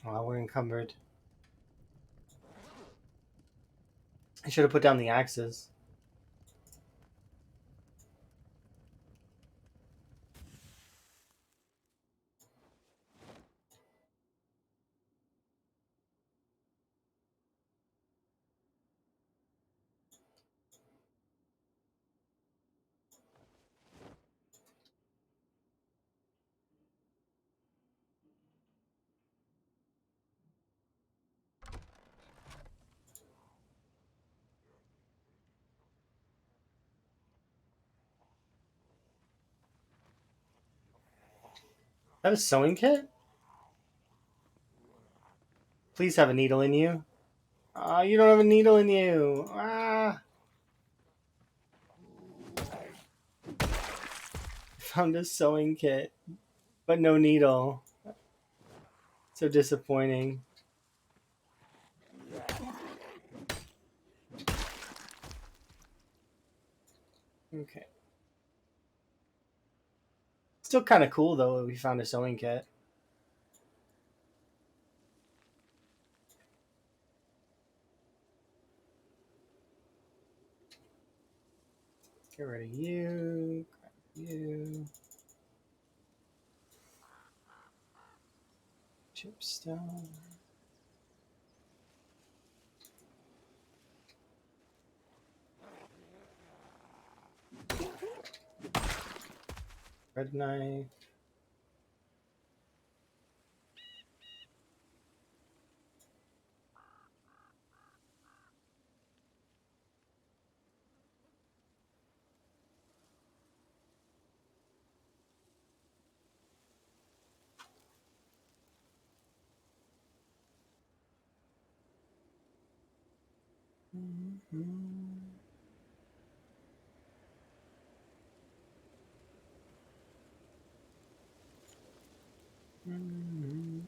S1: Oh, we're encumbered. I should have put down the axes. That a sewing kit? Please have a needle in you. Ah, you don't have a needle in you. Ah. Found a sewing kit, but no needle. So disappointing. Okay. Still kind of cool though. We found a sewing kit. Get rid of you. Grab you. Chipstone. Red knife. Mm-hmm. Mm-hmm.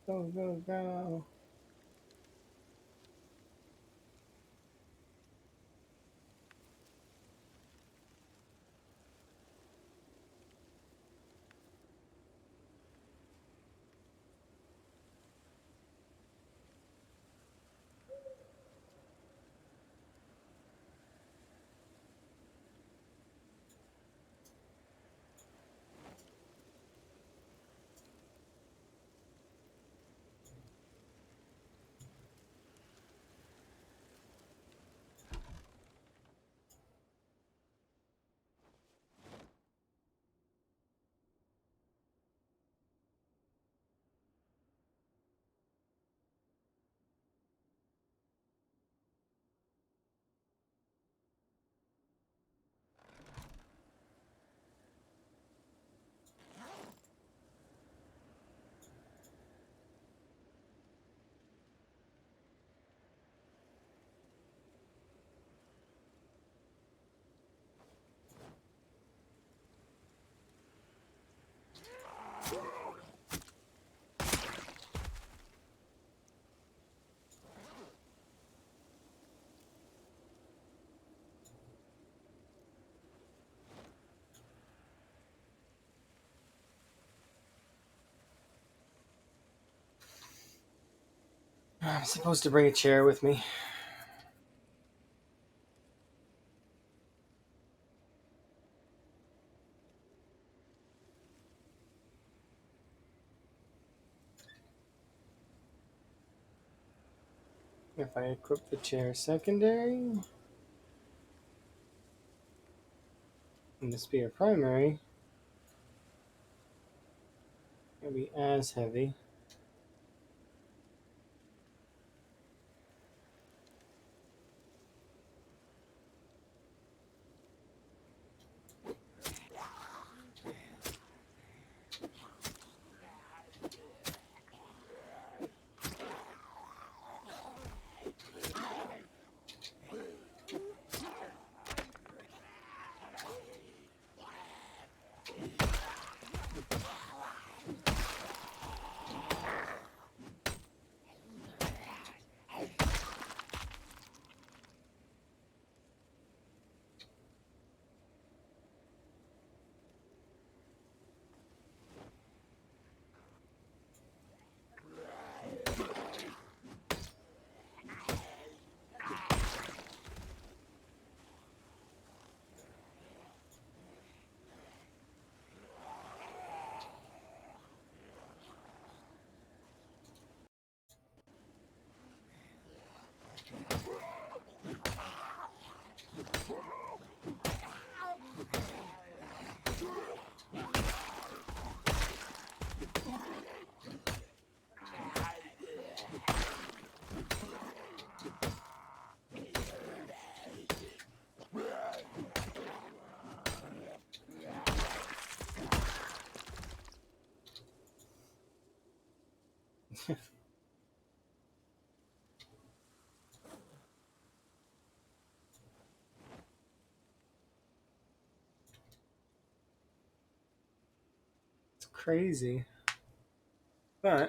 S1: Go, go, go. I'm supposed to bring a chair with me. If I equip the chair secondary, and the spear primary, it'll be as heavy. It's crazy. But all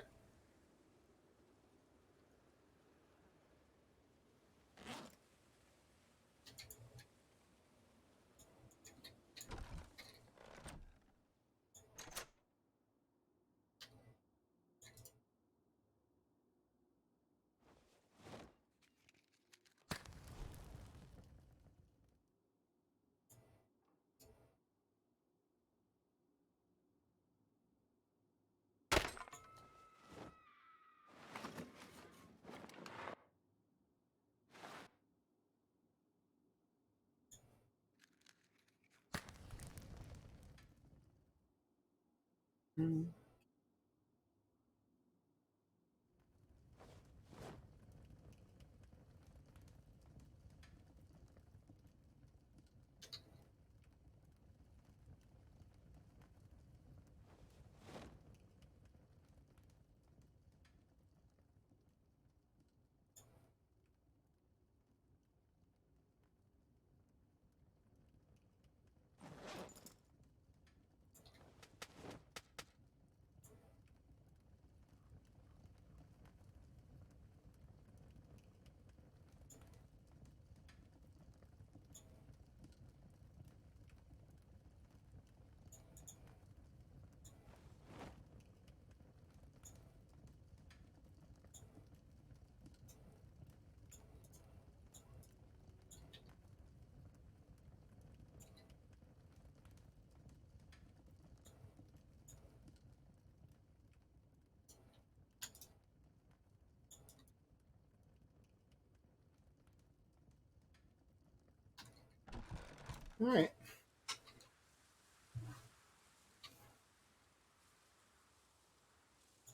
S1: right.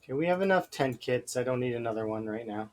S1: Okay, we have enough tent kits. I don't need another one right now.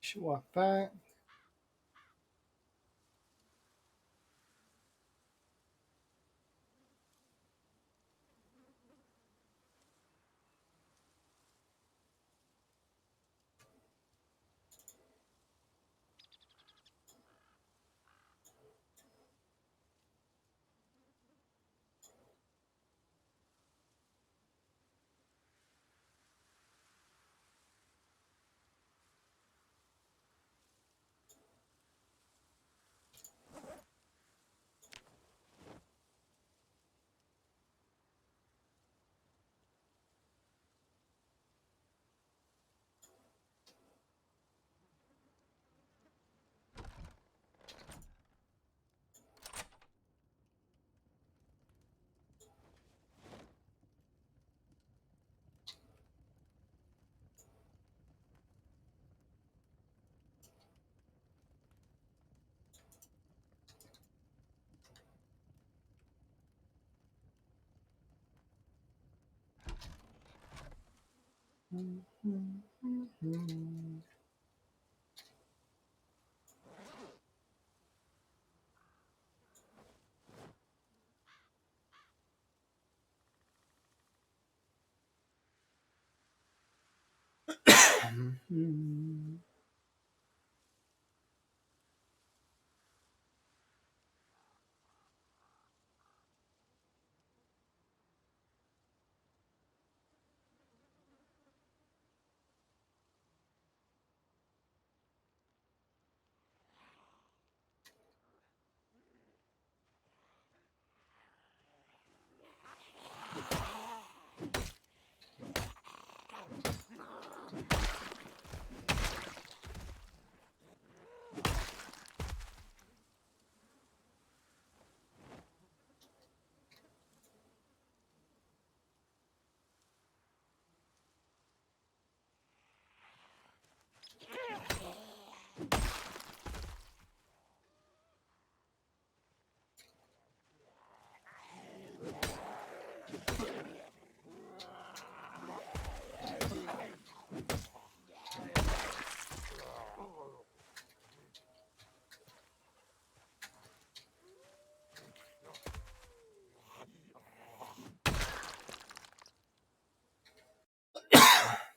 S1: Should walk back.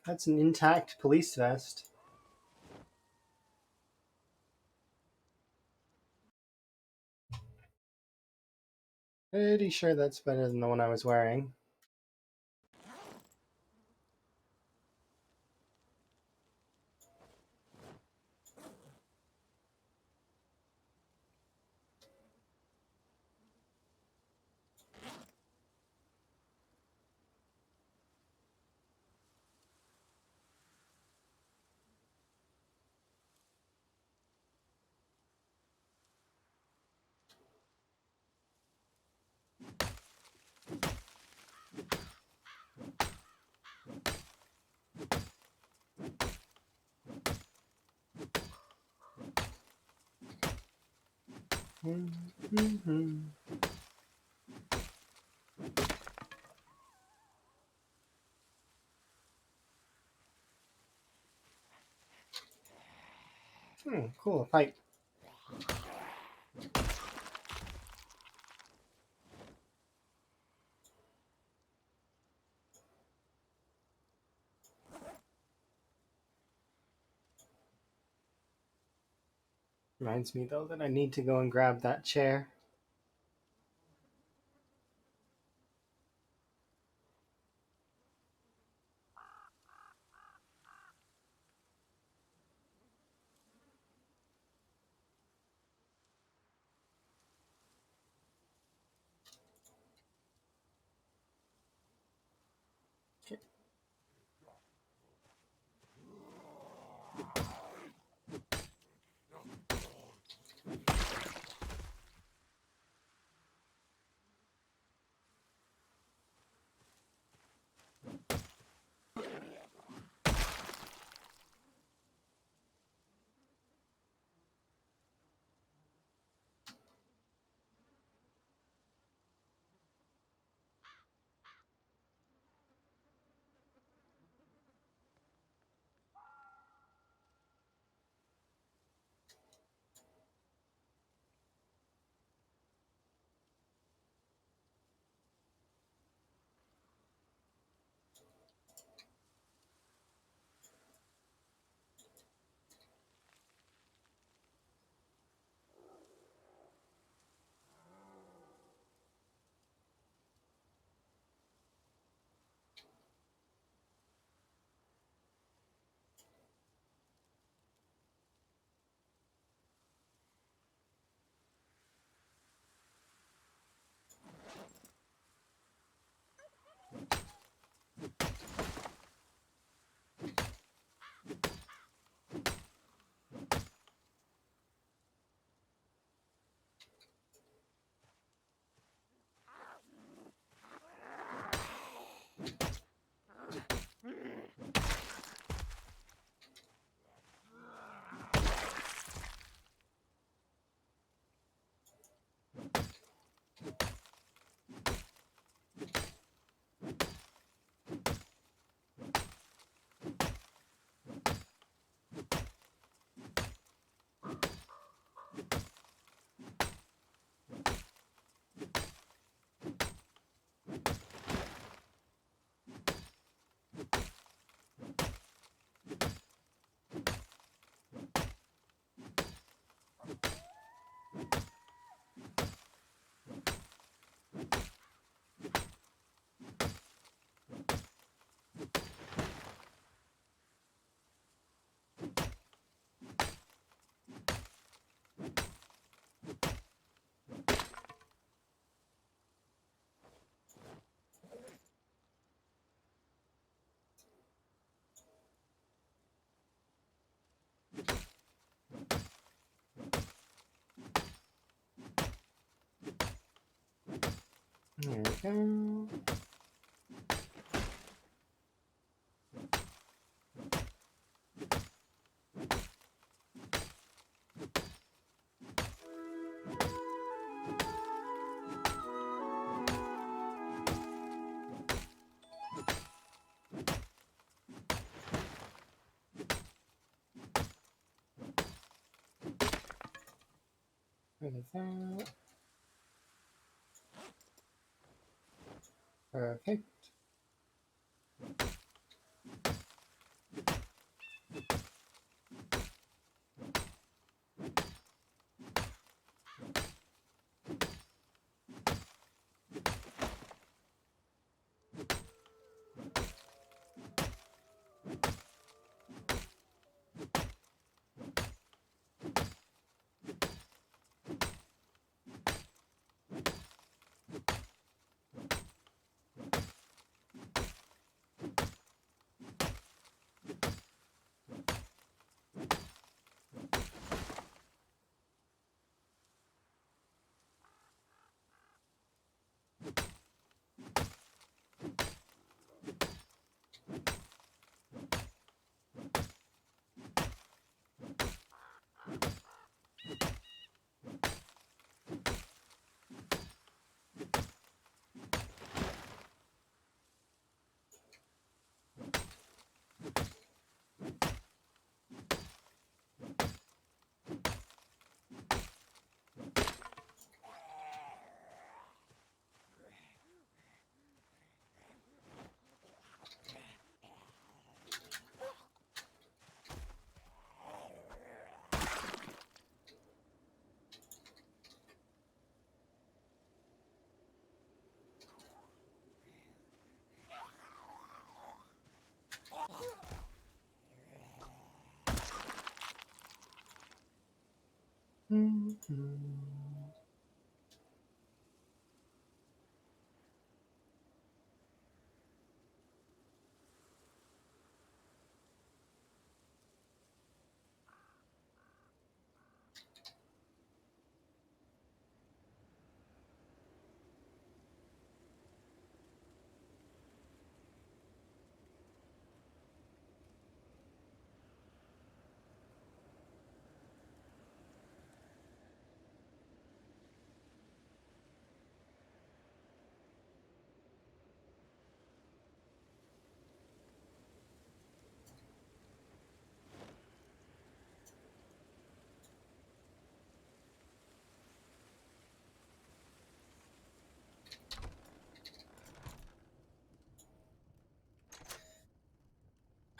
S1: That's an intact police vest. Pretty sure that's better than the one I was wearing. Cool pipe. Reminds me though that I need to go and grab that chair. There we go. What is that? Perfect.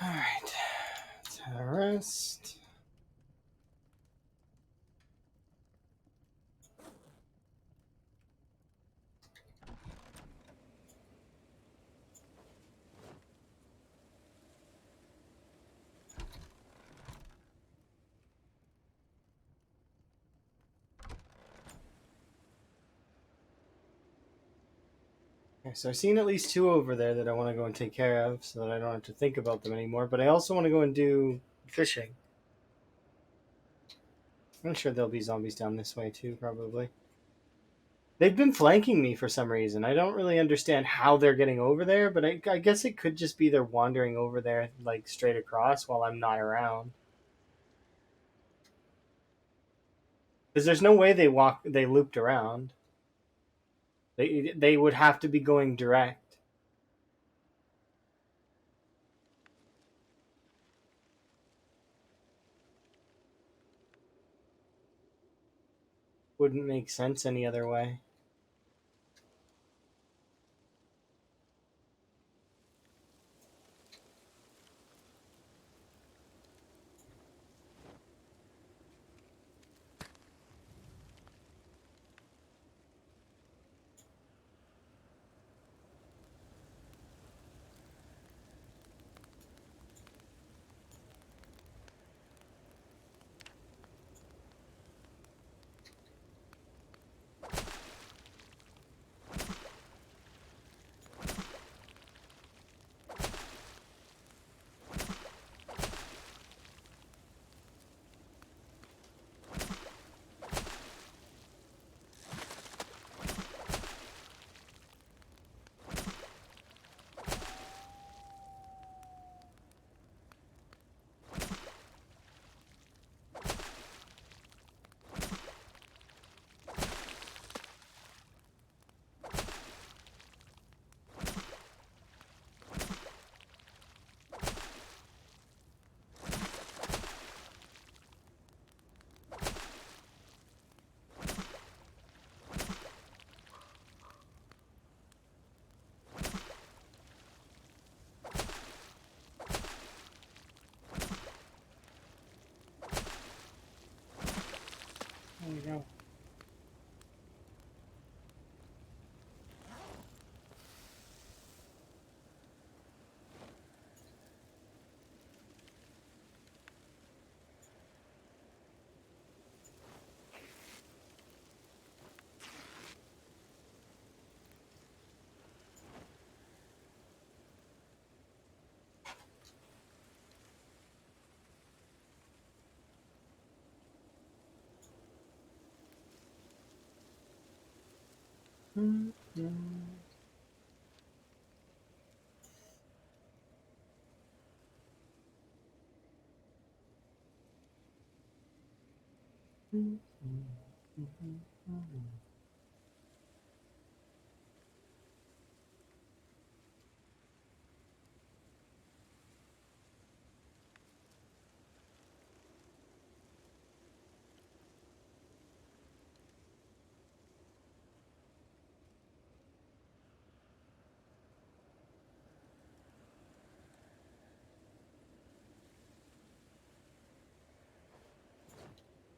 S1: All right, let's have a rest. Okay, so I've seen at least 2 over there that I want to go and take care of so that I don't have to think about them anymore, but I also want to go and do fishing. I'm sure there'll be zombies down this way too, probably. They've been flanking me for some reason. I don't really understand how they're getting over there, but I guess it could just be they're wandering over there, like, straight across while I'm not around. Because there's no way they looped around. They would have to be going direct. Wouldn't make sense any other way. There you go.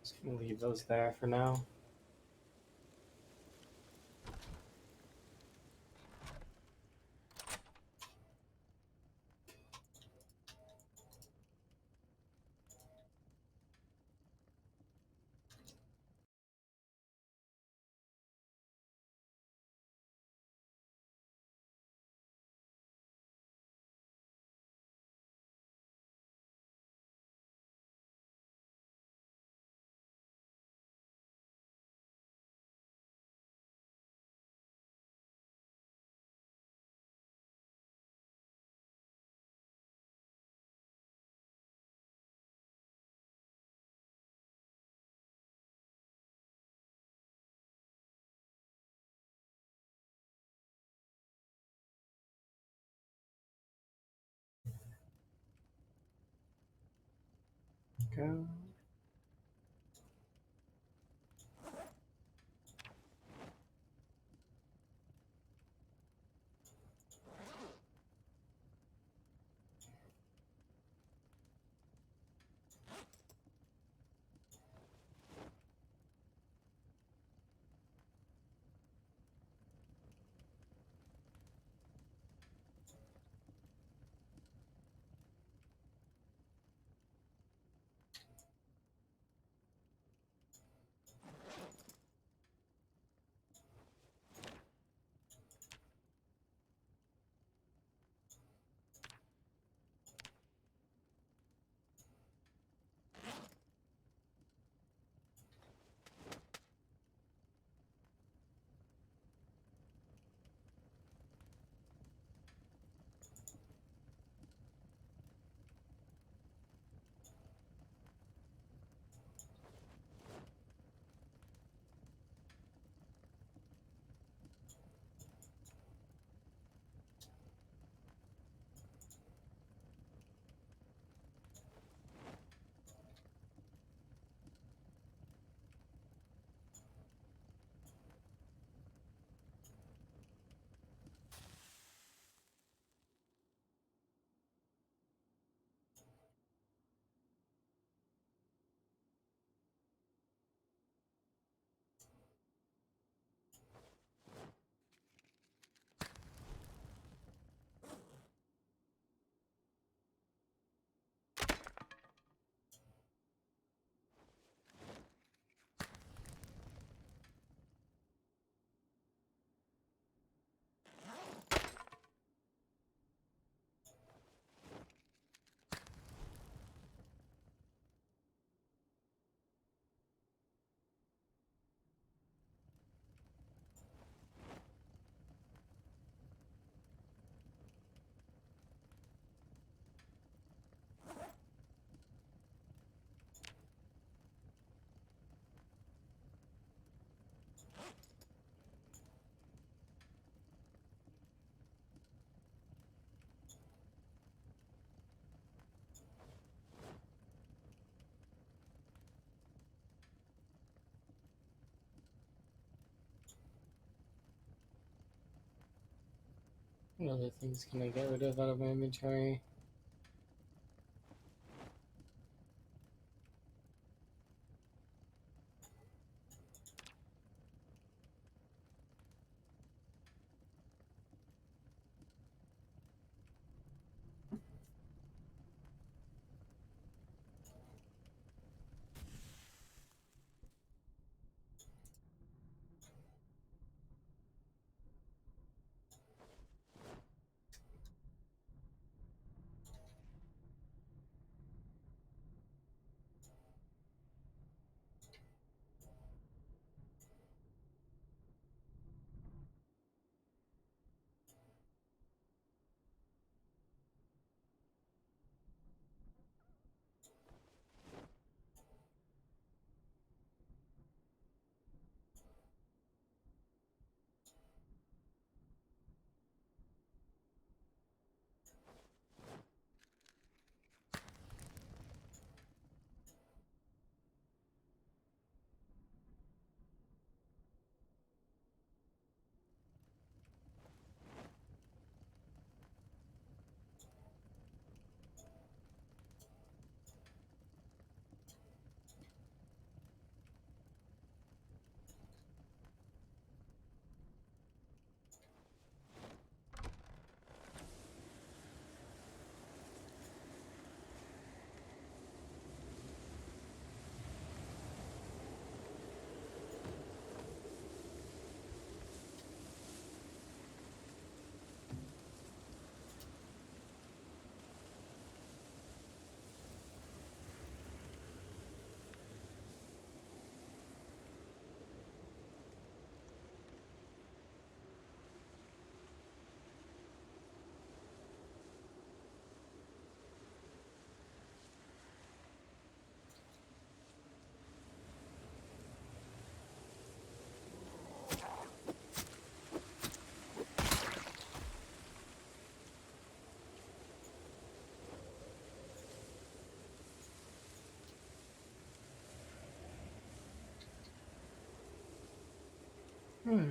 S1: Just gonna leave those there for now. go. What other things can I get rid of out of my inventory? Hmm.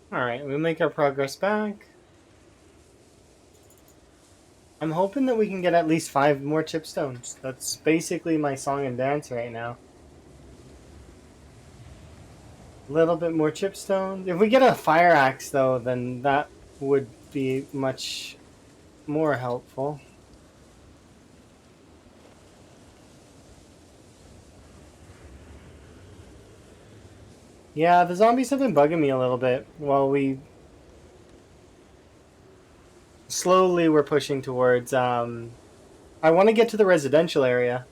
S1: Alright, we make our progress back. I'm hoping that we can get at least 5 more chipstones. That's basically my song and dance right now. A little bit more chipstones. If we get a fire axe, though, then that would be much more helpful. Yeah, the zombies have been bugging me a little bit while we slowly we're pushing towards I want to get to the residential area.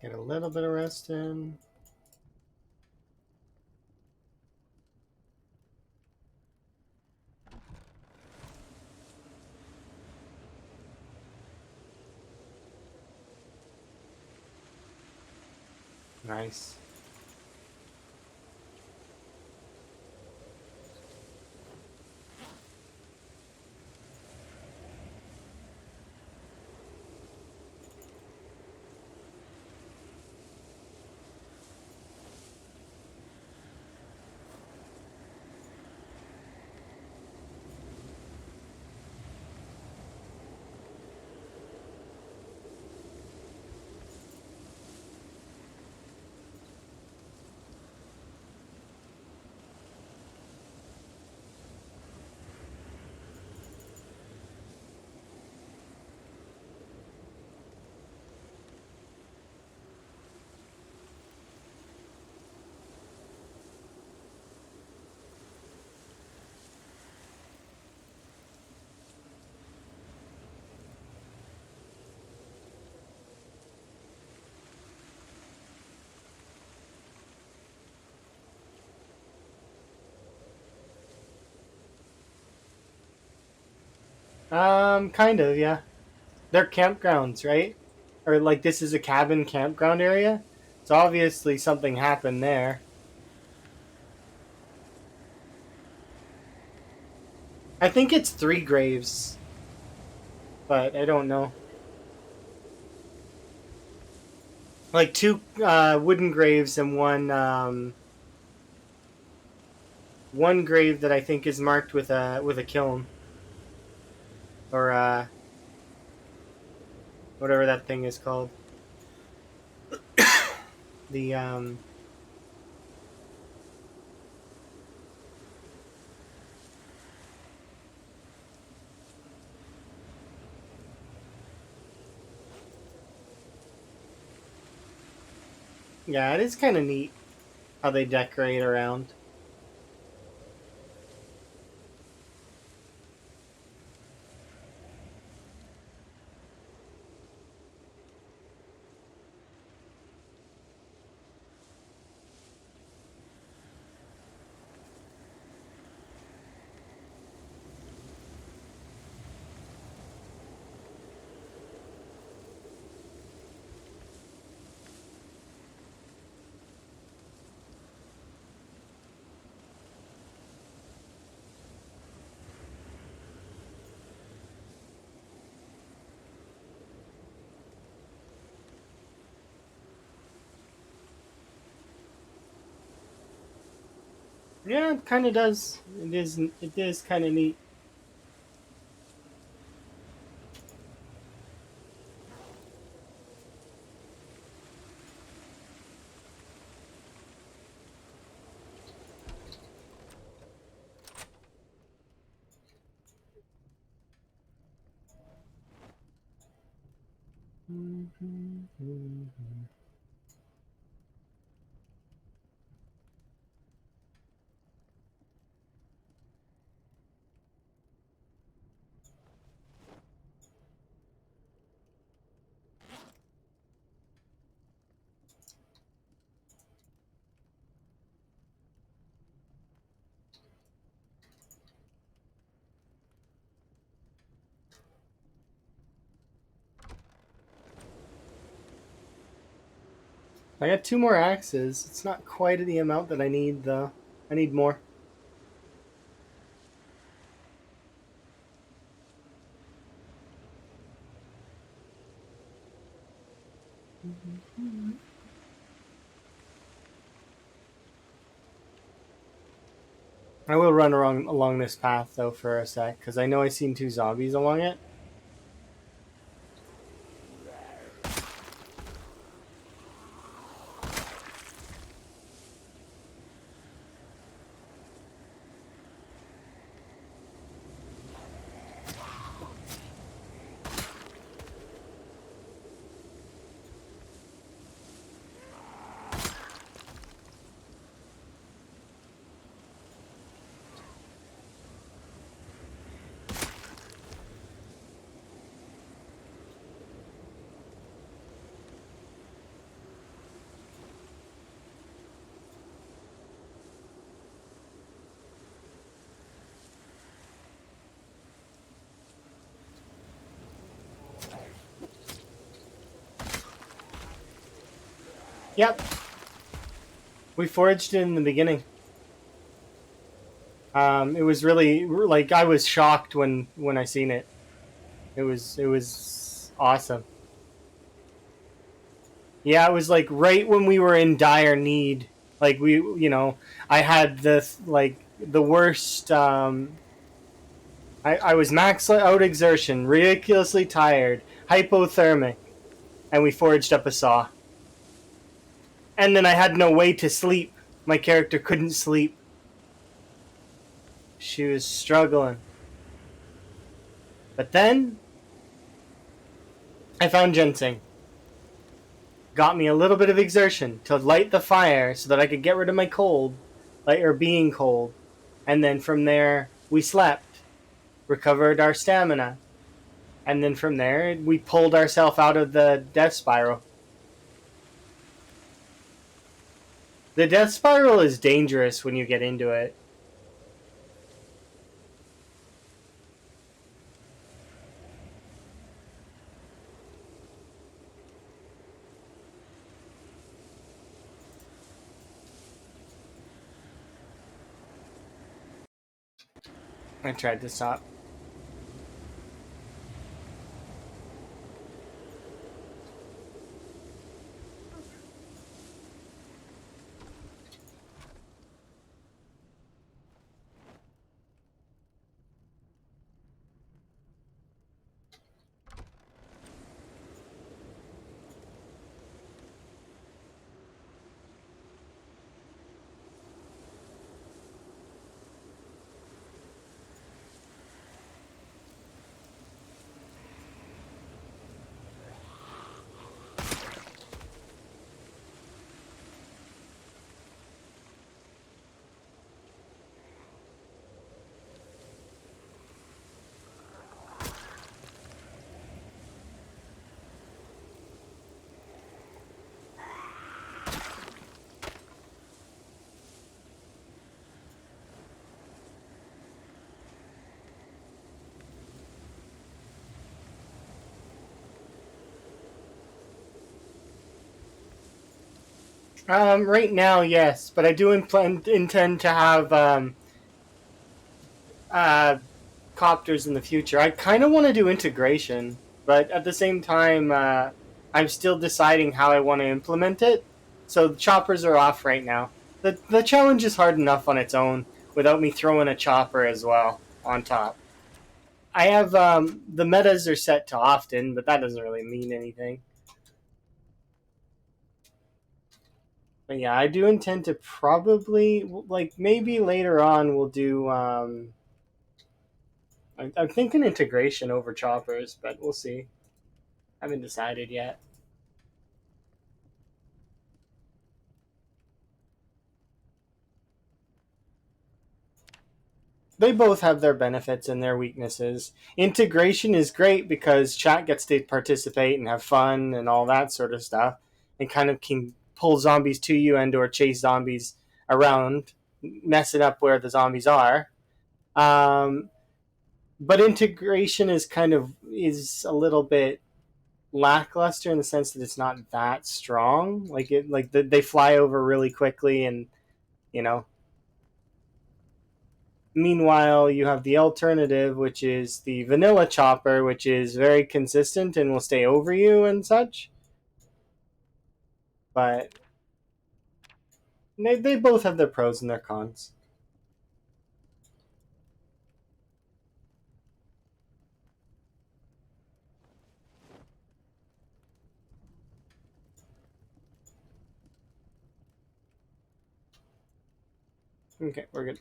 S1: Get a little bit of rest in. Nice. Kind of, yeah. They're campgrounds, right? or like this is a cabin campground area. So obviously something happened there. I think it's 3 graves, but I don't know. Like 2 wooden graves and one grave that I think is marked with a kiln or whatever that thing is called. The yeah, it is kind of neat how they decorate around. Yeah, it kind of does. It is. It is kind of neat. I got 2 more axes. It's not quite the amount that I need though. I need more. I will run along this path though for a sec because I know I seen 2 zombies along it. Yep, we foraged it in the beginning. It was really like I was shocked when I seen it. It was awesome. Yeah, it was like right when we were in dire need. Like I had the worst. I was max out exertion, ridiculously tired, hypothermic, and we forged up a saw. And then I had no way to sleep. My character couldn't sleep. She was struggling. But then I found ginseng. Got me a little bit of exertion to light the fire so that I could get rid of my cold, like or being cold. And then from there we slept, recovered our stamina, and then from there we pulled ourselves out of the death spiral. The death spiral is dangerous when you get into it. I tried to stop. Right now, yes, but I do intend to have uh, copters in the future. I kind of want to do integration, but at the same time, I'm still deciding how I want to implement it. So the choppers are off right now. The challenge is hard enough on its own without me throwing a chopper as well on top. I have the metas are set to often, but that doesn't really mean anything. But yeah, I do intend to probably like maybe later on we'll do. I'm thinking integration over choppers, but we'll see. I haven't decided yet. They both have their benefits and their weaknesses. Integration is great because chat gets to participate and have fun and all that sort of stuff, and kind of can pull zombies to you and or chase zombies around, messing up where the zombies are. Um, but integration is is a little bit lackluster in the sense that it's not that strong. They fly over really quickly, and you know meanwhile, you have the alternative, which is the vanilla chopper, which is very consistent and will stay over you and such. But they both have their pros and their cons. Okay, we're good.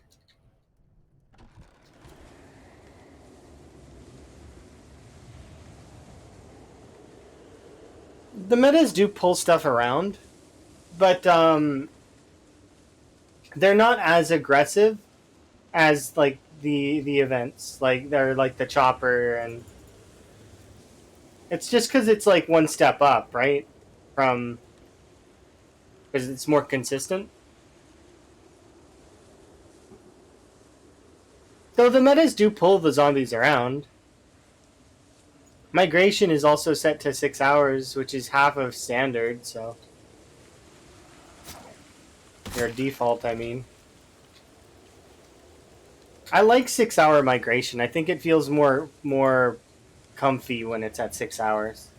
S1: The metas do pull stuff around, but they're not as aggressive as like the events. Like they're like the chopper, and it's just because it's like one step up, right? From because it's more consistent. Though the metas do pull the zombies around. Migration is also set to 6 hours, which is half of standard, so your default, I mean. I like 6 hour migration. I think it feels more comfy when it's at 6 hours.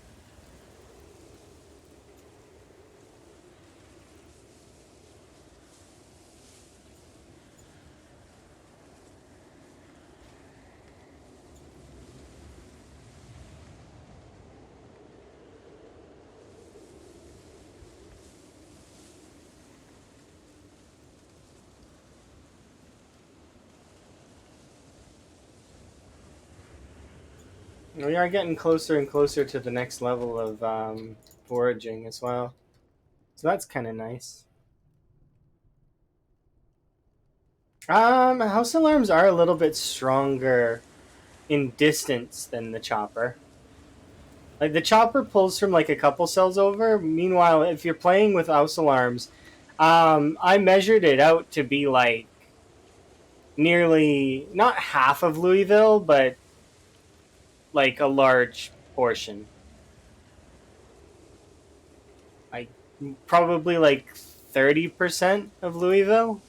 S1: We are getting closer and closer to the next level of foraging as well, so that's kind of nice. House alarms are a little bit stronger in distance than the chopper. Like the chopper pulls from like a couple cells over. Meanwhile, if you're playing with house alarms, I measured it out to be like nearly not half of Louisville, but like a large portion. Like probably like 30% of Louisville.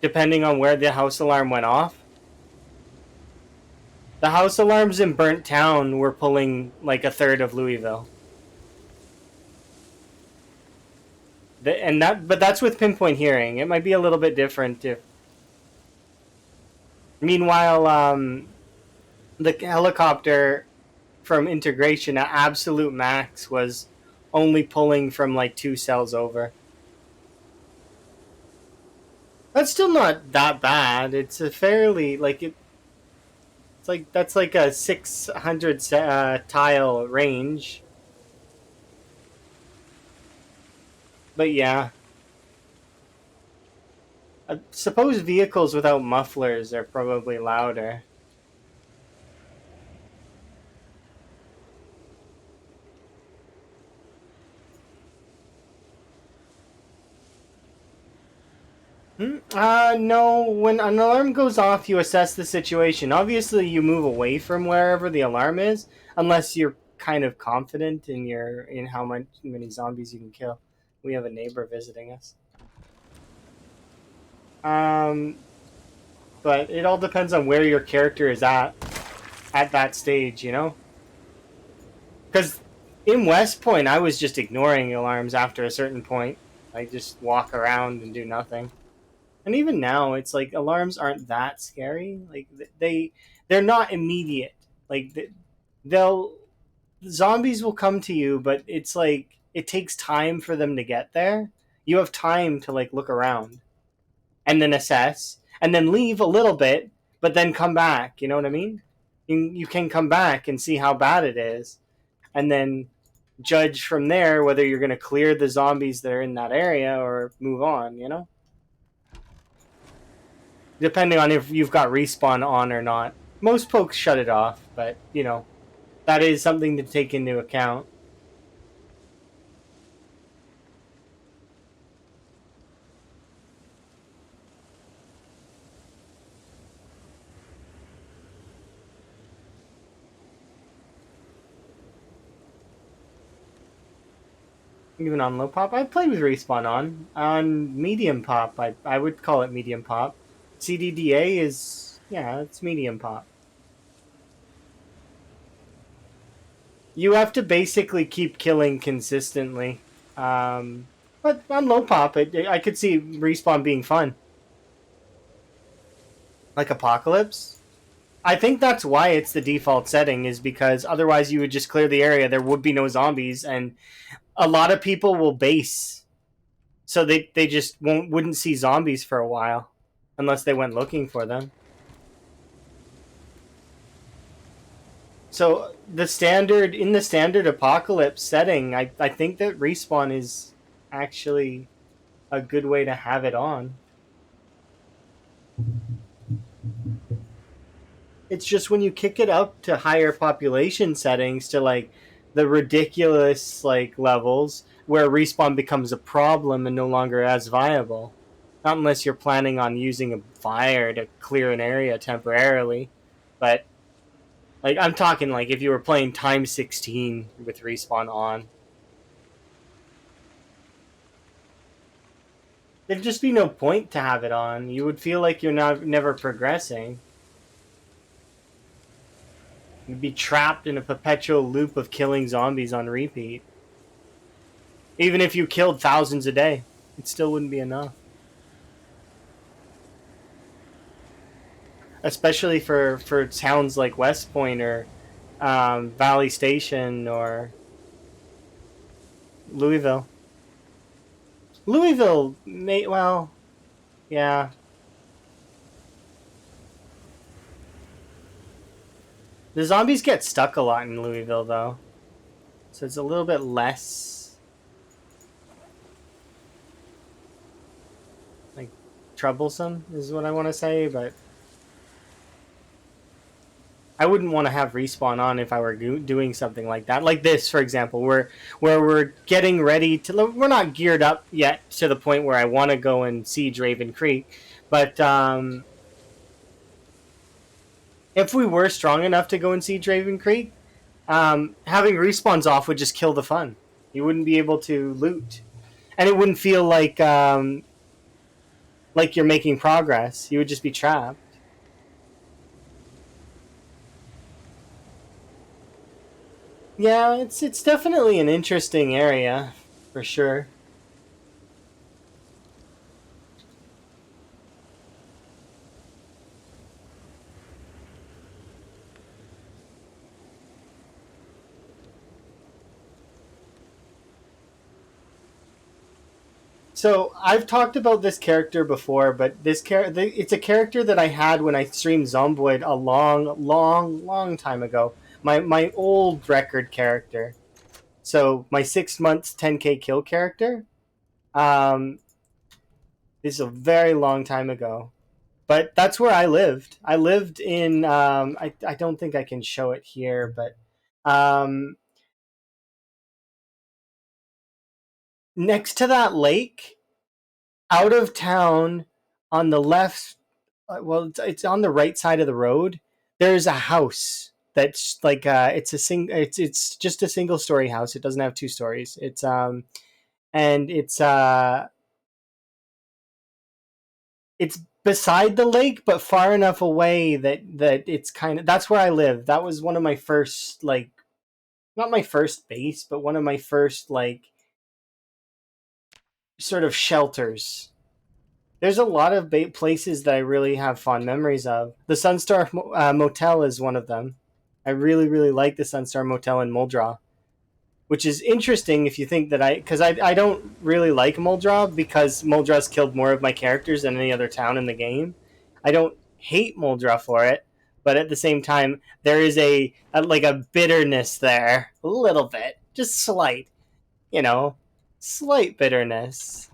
S1: depending on where the house alarm went off. The house alarms in Burnt Town were pulling like a third of Louisville. But that's with pinpoint hearing. It might be a little bit different if. Meanwhile, the helicopter from integration at absolute max was only pulling from like 2 cells over. That's still not that bad. It's a fairly like it. It's like that's like a 600 tile range. But yeah, I suppose vehicles without mufflers are probably louder. No. When an alarm goes off, you assess the situation. Obviously, you move away from wherever the alarm is, unless you're kind of confident in how many zombies you can kill. We have a neighbor visiting us. But it all depends on where your character is at that stage, you know? Because in West Point, I was just ignoring alarms after a certain point. I just walk around and do nothing. And even now, it's like alarms aren't that scary. Like they're not immediate. Like they'll zombies will come to you, but it's like it takes time for them to get there. You have time to like look around and then assess and then leave a little bit, but then come back. You know what I mean? You can come back and see how bad it is, and then judge from there whether you're going to clear the zombies that are in that area or move on. You know, depending on if you've got respawn on or not. Most folks shut it off, but you know that is something to take into account. Even on low pop, I played with respawn on medium pop. I would call it medium pop. CDDA is it's medium pop. You have to basically keep killing consistently. But on low pop, I could see respawn being fun. Like Apocalypse. I think that's why it's the default setting, is because otherwise you would just clear the area. There would be no zombies, and a lot of people will base. So they just wouldn't see zombies for a while unless they went looking for them. So in the standard Apocalypse setting, I think that respawn is actually a good way to have it on. It's just when you kick it up to higher population settings, to like the ridiculous like levels where respawn becomes a problem and no longer as viable. Not unless you're planning on using a fire to clear an area temporarily. But like I'm talking like if you were playing times 16 with respawn on. There'd just be no point to have it on. You would feel like you're never progressing. You'd be trapped in a perpetual loop of killing zombies on repeat. Even if you killed thousands a day, it still wouldn't be enough. Especially for towns like West Point or Valley Station or Louisville. Louisville, yeah. The zombies get stuck a lot in Louisville, though. So it's a little bit less like troublesome, is what I want to say, but I wouldn't want to have respawn on if I were doing something like that. Like this, for example, where we're getting ready to... We're not geared up yet to the point where I want to go and siege Ravencreek, but if we were strong enough to go and siege Ravencreek, having respawns off would just kill the fun. You wouldn't be able to loot. And it wouldn't feel like like you're making progress. You would just be trapped. Yeah, it's definitely an interesting area for sure. So I've talked about this character before, but it's a character that I had when I streamed Zomboid a long time ago. My old record character. So my 6 months 10K kill character. Um, this is a very long time ago, but that's where I lived. I lived in I don't think I can show it here, but um, next to that lake, out of town, on the left. Well, it's on the right side of the road. There's a house that's like it's just a single story house. It doesn't have two stories. And it's beside the lake, but far enough away that it's kind of that's where I live. That was one of my first, like, not my first base, but one of my first, like, sort of shelters. There's a lot of places that I really have fond memories of. The Sunstar Motel is one of them. I really like the Sunstar Motel in Muldraw, which is interesting if you think that because I don't really like Muldraw because Muldraw's killed more of my characters than any other town in the game. I don't hate Muldraw for it, but at the same time, there is a like a bitterness there, a little bit, just slight, you know, slight bitterness.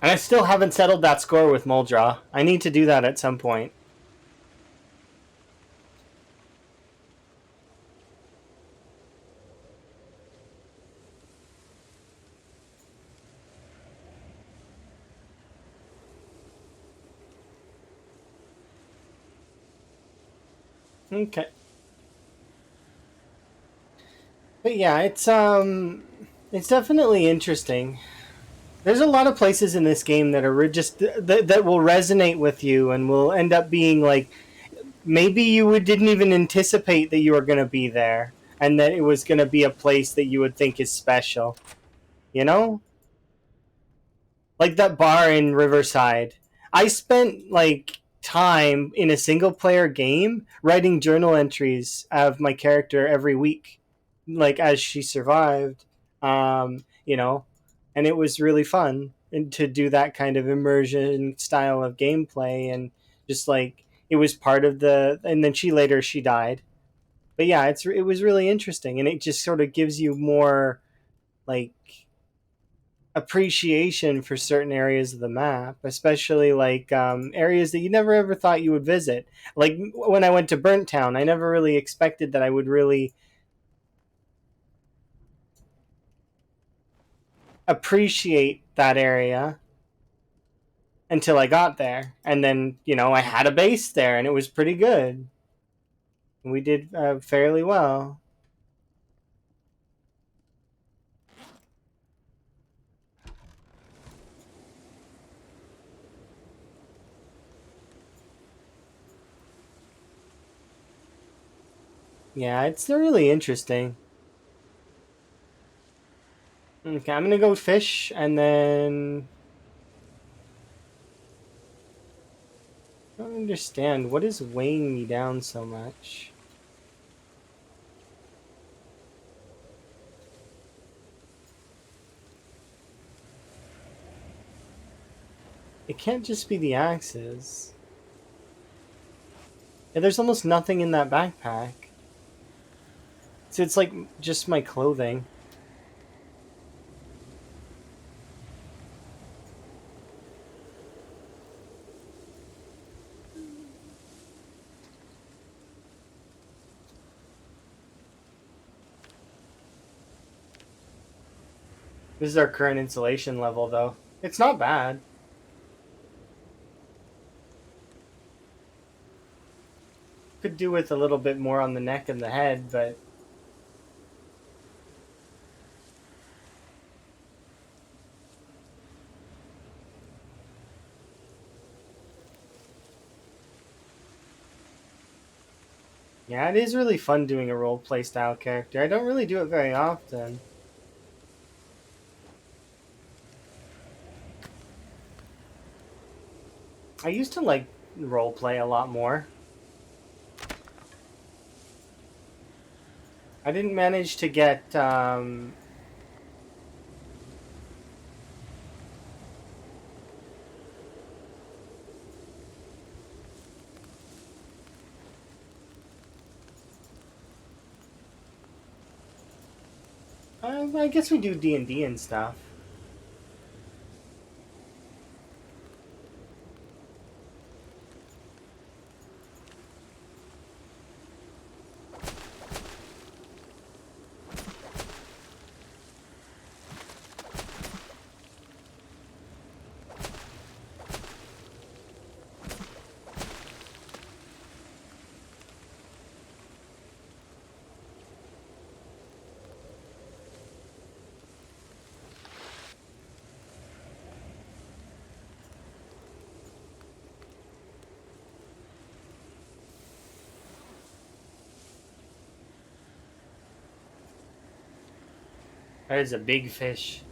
S1: And I still haven't settled that score with Muldraw. I need to do that at some point. Okay. But yeah, it's definitely interesting. There's a lot of places in this game that are just that will resonate with you and will end up being like maybe didn't even anticipate that you were going to be there and that it was going to be a place that you would think is special. You know? Like that bar in Riverside. I spent like time in a single player game writing journal entries of my character every week, like as she survived. You know, and it was really fun and to do that kind of immersion style of gameplay and just like it was part of the. And then she died, but yeah, it was really interesting and it just sort of gives you more like appreciation for certain areas of the map, especially like areas that you never ever thought you would visit. Like when I went to Burnt Town, I never really expected that I would really appreciate that area until I got there. And then, I had a base there and it was pretty good. We did fairly well. Yeah, it's really interesting. Okay, I'm gonna go fish and then I don't understand what is weighing me down so much. It can't just be the axes. Yeah, there's almost nothing in that backpack. So it's like just my clothing. This is our current insulation level, though. It's not bad. do with a little bit more on the neck and the head, but yeah, it is really fun doing a role play style character. I don't really do it very often. I used to like role play a lot more. I didn't manage to get I guess we do D&D and stuff. That is a big fish.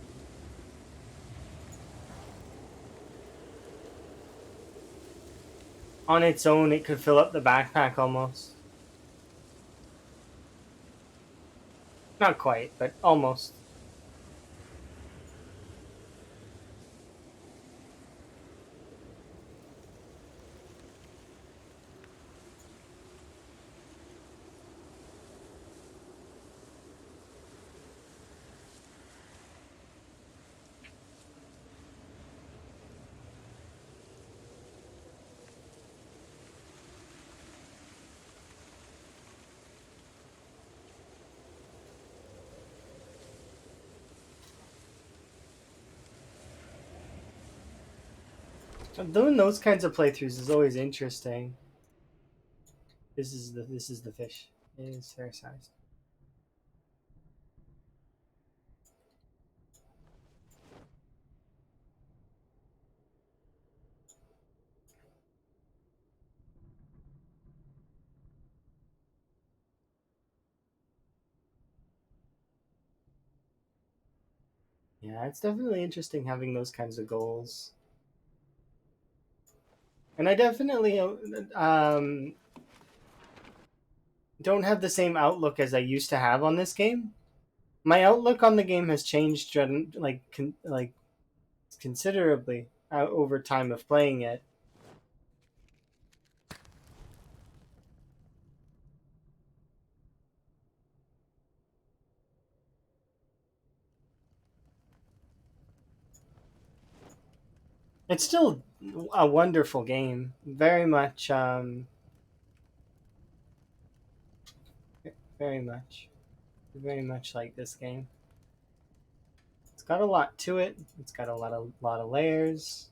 S1: On its own, it could fill up the backpack almost. Not quite, but almost. Doing those kinds of playthroughs is always interesting. This is the fish. It is fair sized. Yeah, it's definitely interesting having those kinds of goals. And I definitely don't have the same outlook as I used to have on this game. My outlook on the game has changed like considerably over time of playing it. It's still a wonderful game. Very much, very much like this game. It's got a lot to it. It's got a lot of layers.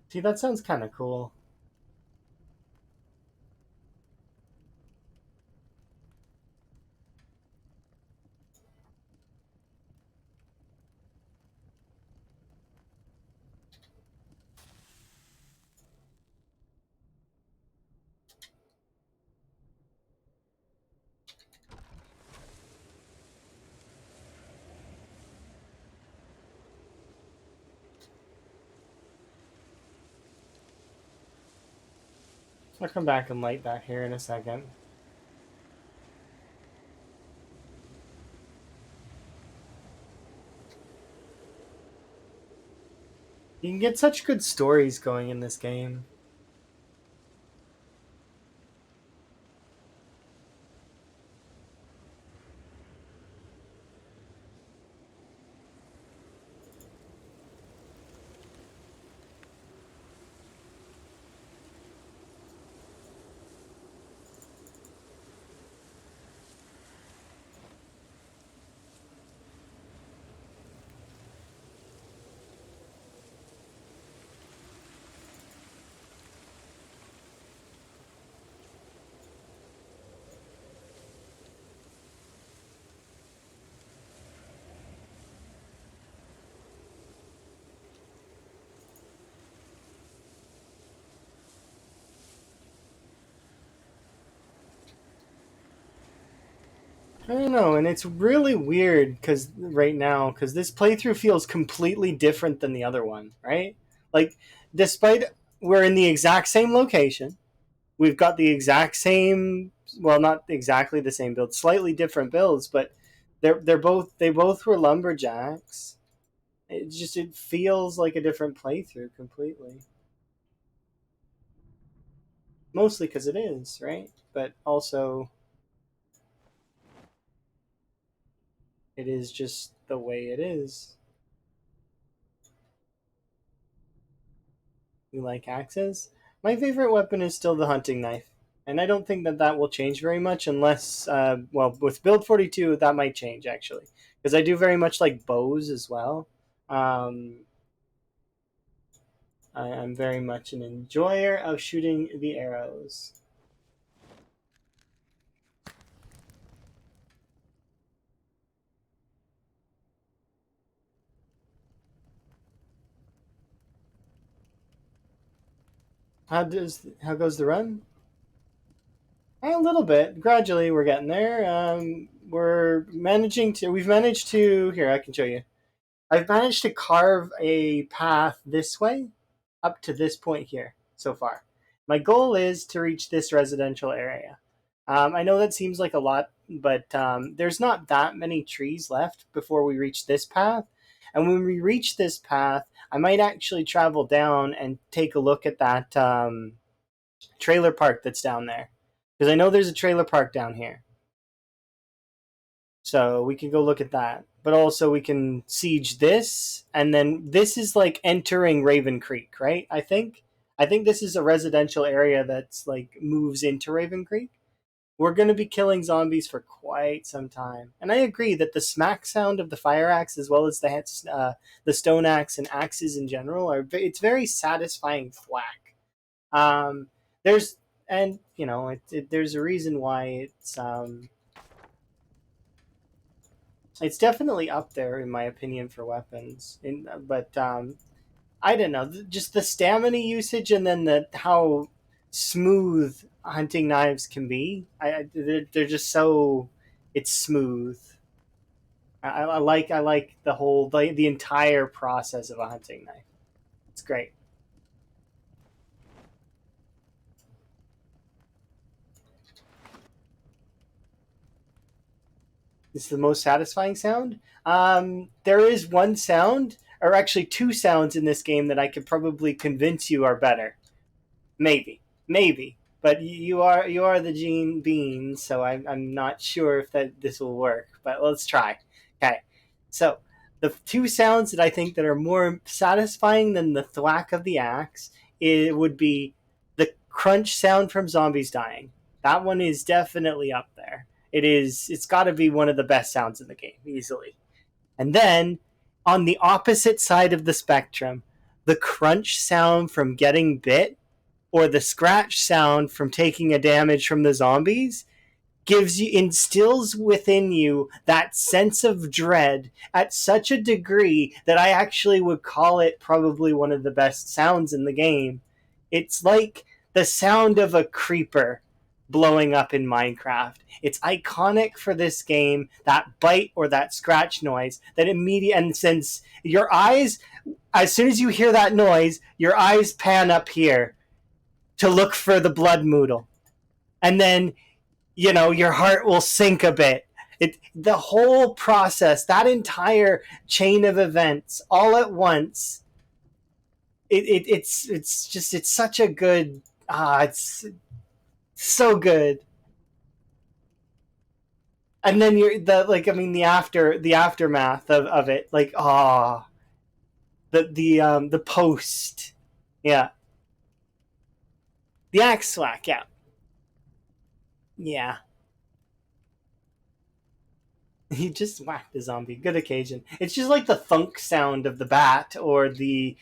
S1: See, that sounds kind of cool. I'll come back and light that here in a second. You can get such good stories going in this game. I don't know, and it's really weird because right now, because this playthrough feels completely different than the other one, right? Like, despite we're in the exact same location, we've got the exact same, well, not exactly the same build, slightly different builds, but they both were lumberjacks. It feels like a different playthrough completely. Mostly because it is, right? But also it is just the way it is. You like axes? My favorite weapon is still the hunting knife. And I don't think that that will change very much unless, well, with build 42, that might change actually. Because I do very much like bows as well. Um, I'm very much an enjoyer of shooting the arrows. How goes the run? A little bit. Gradually, we're getting there. We've managed to. Here, I can show you. I've managed to carve a path this way up to this point here so far. My goal is to reach this residential area. I know that seems like a lot, but there's not that many trees left before we reach this path. And when we reach this path, I might actually travel down and take a look at that trailer park that's down there. Because I know there's a trailer park down here. So we can go look at that. But also we can siege this, and then this is like entering Ravencreek, right? I think this is a residential area that's like moves into Ravencreek. We're going to be killing zombies for quite some time, and I agree that the smack sound of the fire axe, as well as the stone axe and axes in general, it's very satisfying thwack. Um, there's and you know there's a reason why it's definitely up there in my opinion for weapons. But I don't know, just the stamina usage and then the how smooth hunting knives can be. They're just so it's smooth. I like the entire process of a hunting knife. It's great. It's the most satisfying sound. There is one sound, or actually two sounds in this game that I could probably convince you are better. Maybe, maybe. But you are the Gene Bean, so I'm not sure if that this will work. But let's try. Okay, so the two sounds that I think that are more satisfying than the thwack of the axe, it would be the crunch sound from zombies dying. That one is definitely up there. It is. It's got to be one of the best sounds in the game, easily. And then on the opposite side of the spectrum, the crunch sound from getting bit or the scratch sound from taking a damage from the zombies instills within you that sense of dread at such a degree that I actually would call it probably one of the best sounds in the game. It's like the sound of a creeper blowing up in Minecraft. It's iconic for this game, that bite or that scratch noise that immediate and since your eyes as soon as you hear that noise, your eyes pan up here to look for the blood moodle. And then, your heart will sink a bit. The whole process, that entire chain of events, all at once, it's such a good it's so good. And then you're the like I mean the aftermath of it, like the post. Yeah. The axe slack, yeah. Yeah. He just whacked a zombie. Good occasion. It's just like the thunk sound of the bat, or the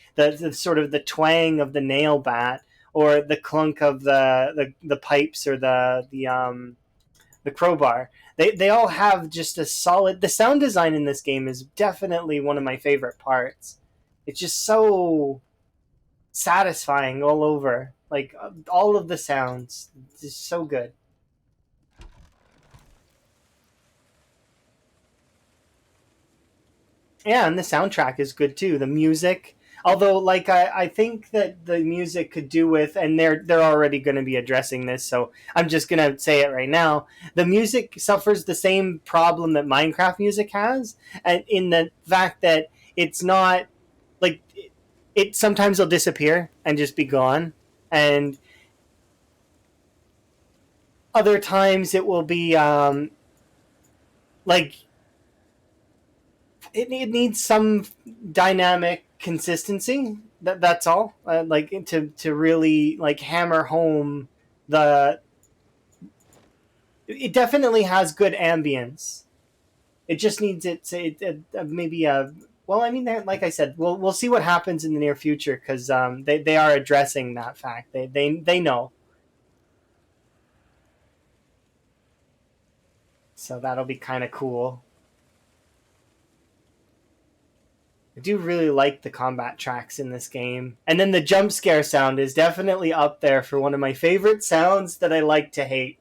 S1: sort of the twang of the nail bat, or the clunk of the pipes, or the crowbar. They all have just a solid. The sound design in this game is definitely one of my favorite parts. It's just so satisfying all over. Like all of the sounds, just so good. Yeah, and the soundtrack is good too. The music, although like I think that the music could do with, and they're already going to be addressing this, so I'm just going to say it right now. The music suffers the same problem that Minecraft music has, and in the fact that it's not like it sometimes will disappear and just be gone, and other times it will be like it needs some dynamic consistency. That's all. Like to really like hammer home the. It definitely has good ambience. It just needs maybe a. Well, I mean, like I said, we'll see what happens in the near future because they are addressing that fact. They know, so that'll be kind of cool. I do really like the combat tracks in this game. And then the jump scare sound is definitely up there for one of my favorite sounds that I like to hate.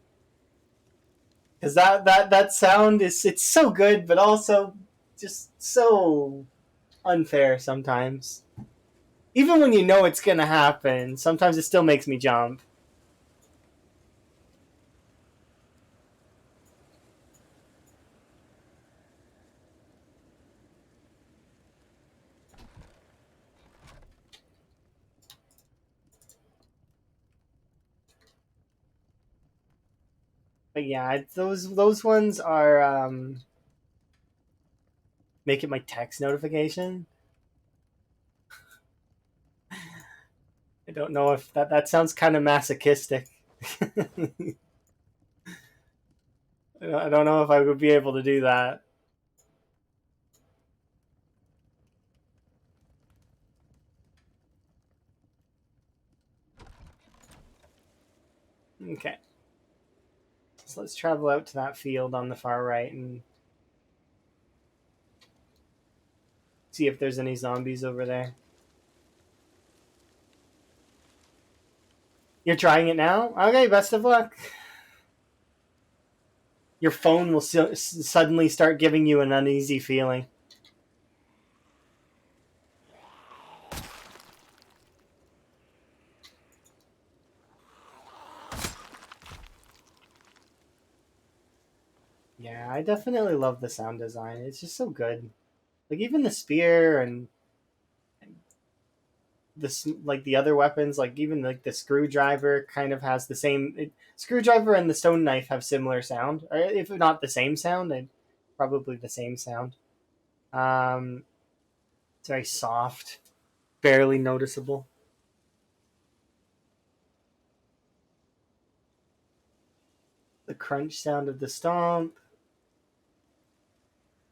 S1: Because that sound is it's so good, but also just so unfair sometimes. Even when you know it's gonna happen, sometimes it still makes me jump. But yeah, those ones are make it my text notification. I don't know if that sounds kind of masochistic. I don't know if I would be able to do that. Okay, so let's travel out to that field on the far right and see if there's any zombies over there. You're trying it now? Okay, best of luck. Your phone will suddenly start giving you an uneasy feeling. Yeah, I definitely love the sound design. It's just so good. Like even the spear and this like the other weapons, like even like the screwdriver kind of has the same screwdriver and the stone knife have similar sound, or if not the same sound, then probably the same sound. Um, it's very soft, barely noticeable. The crunch sound of the stomp.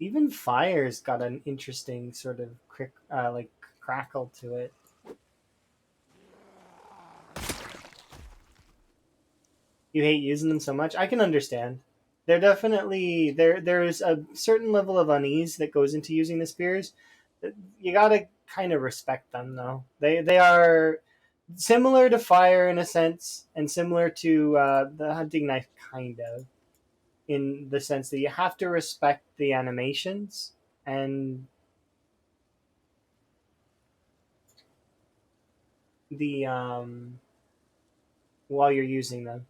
S1: Even fire's got an interesting sort of like crackle to it. You hate using them so much. I can understand. They're definitely there. There's a certain level of unease that goes into using the spears. You gotta kind of respect them, though. They are similar to fire in a sense, and similar to the hunting knife, kind of, in the sense that you have to respect the animations and the while you're using them.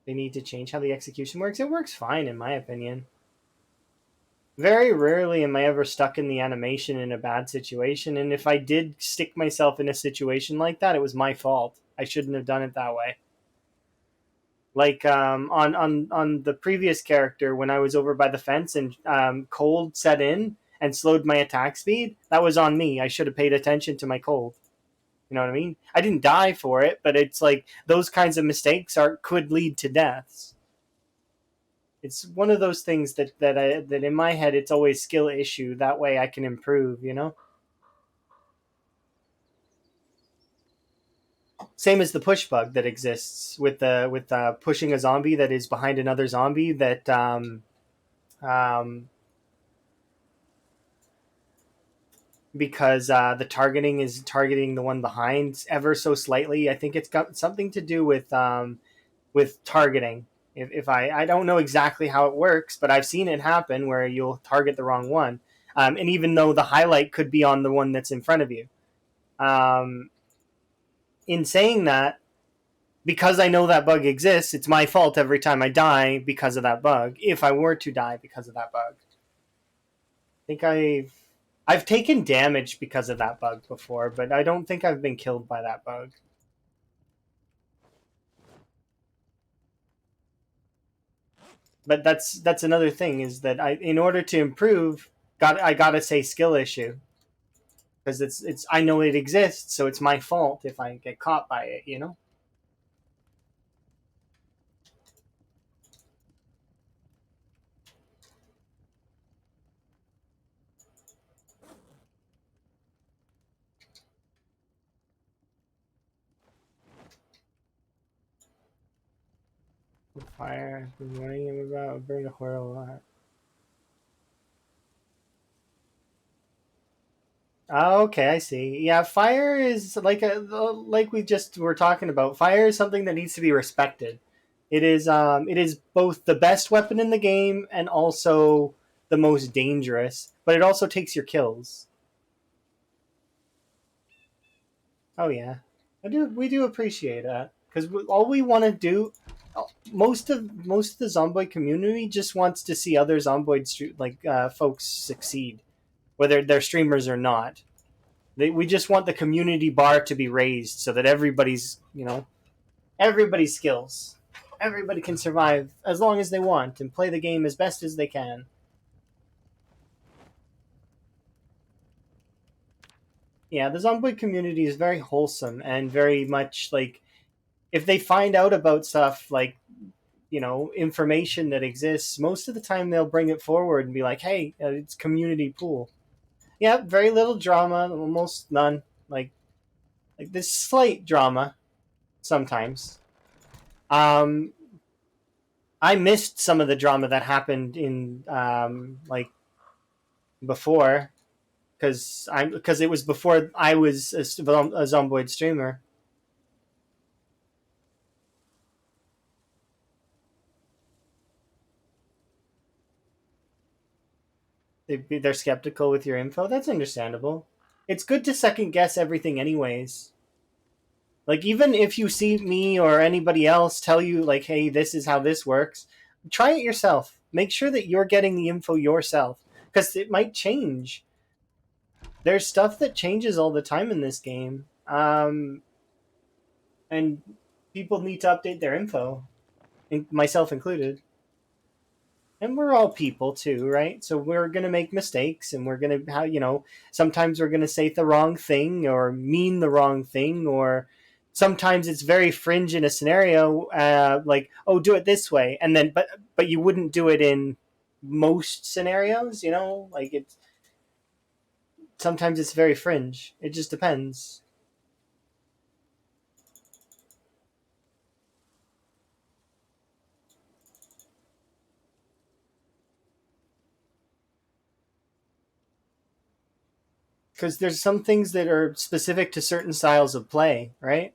S1: They need to change how the execution works. It works fine, in my opinion. Very rarely am I ever stuck in the animation in a bad situation, and if I did stick myself in a situation like that, it was my fault. I shouldn't have done it that way. Like on the previous character, when I was over by the fence and cold set in and slowed my attack speed, that was on me. I should have paid attention to my cold. You know what I mean? I didn't die for it, but it's like those kinds of mistakes are could lead to deaths. It's one of those things that in my head it's always skill issue. That way I can improve. Same as the push bug that exists with pushing a zombie that is behind another zombie that um, because the targeting is targeting the one behind ever so slightly. I think it's got something to do with targeting. If I don't know exactly how it works, but I've seen it happen where you'll target the wrong one, and even though the highlight could be on the one that's in front of you. Um, in saying that, because I know that bug exists, it's my fault every time I die because of that bug. If I were to die because of that bug, I think I've taken damage because of that bug before, but I don't think I've been killed by that bug. But that's another thing is that in order to improve, I gotta say skill issue because it's I know it exists, so it's my fault if I get caught by it. You know. Fire. Been warning him about burn a whirl a lot. Oh, okay, I see. Yeah, fire is like we just were talking about. Fire is something that needs to be respected. It is both the best weapon in the game and also the most dangerous, but it also takes your kills. Oh yeah, I do. We do appreciate that because all we want to do, most of the Zomboid community just wants to see other Zomboid folks succeed, whether they're streamers or not. We just want the community bar to be raised so that everybody's skills, everybody can survive as long as they want and play the game as best as they can. Yeah, the Zomboid community is very wholesome and very much like if they find out about stuff like information that exists, most of the time they'll bring it forward and be like, hey, it's community pool. Yeah, very little drama, almost none. Like this slight drama sometimes. um I missed some of the drama that happened in like before because it was before I was a Zomboid streamer. They're skeptical with your info. That's understandable. It's good to second guess everything, anyways. Like even if you see me or anybody else tell you like, "Hey, this is how this works," try it yourself. Make sure that you're getting the info yourself because it might change. There's stuff that changes all the time in this game, and people need to update their info, myself included. And we're all people too, right? So we're gonna make mistakes, and we're gonna how sometimes we're gonna say the wrong thing or mean the wrong thing, or sometimes it's very fringe in a scenario, like oh, do it this way, and then but you wouldn't do it in most scenarios, like it's sometimes it's very fringe. It just depends. Because there's some things that are specific to certain styles of play, right?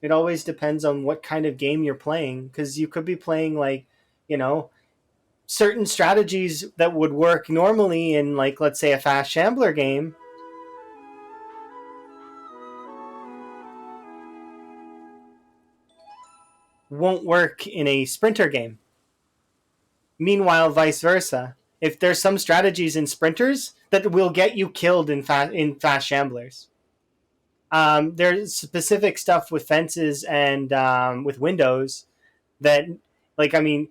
S1: It always depends on what kind of game you're playing. Because you could be playing like, you know, certain strategies that would work normally in like let's say a fast shambler game won't work in a sprinter game. Meanwhile, vice versa. If there's some strategies in sprinters that will get you killed in fast shamblers. There's specific stuff with fences and with windows that, like, I mean,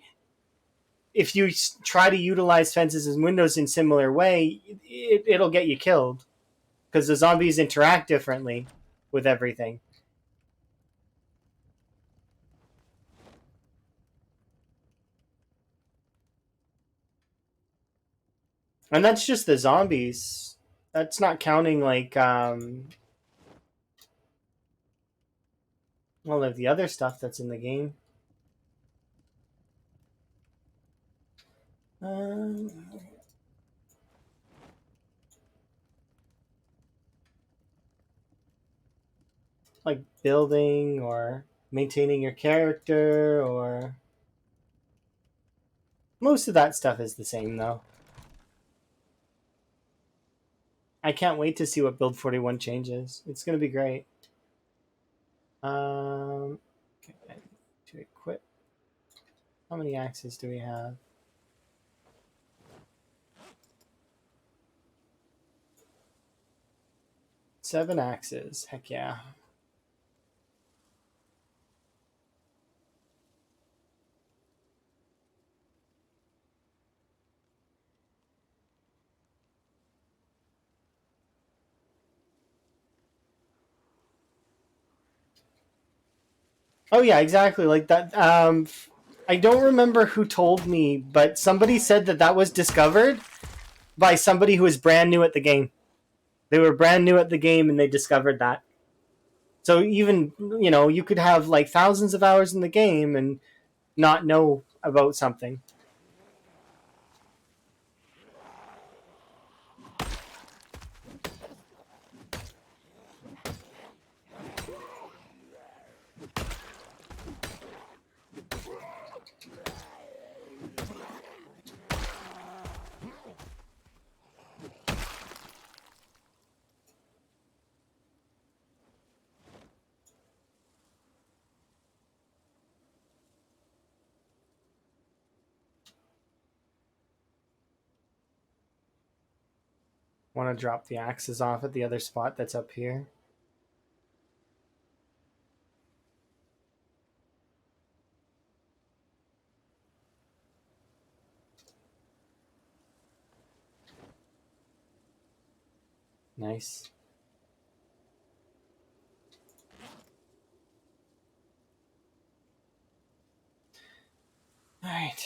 S1: if you try to utilize fences and windows in similar way, it'll get you killed because the zombies interact differently with everything, and that's just the zombies. That's not counting like all of the other stuff that's in the game. Um, like building or maintaining your character, or most of that stuff is the same though. I can't wait to see what Build 41 changes. It's going to be great. Okay, to equip. How many axes do we have? 7 axes. Heck yeah. Oh yeah, exactly. Like that. I don't remember who told me, but somebody said that that was discovered by somebody who was brand new at the game. They were brand new at the game and they discovered that. So even, you could have like thousands of hours in the game and not know about something. Want to drop the axes off at the other spot that's up here? Nice. All right.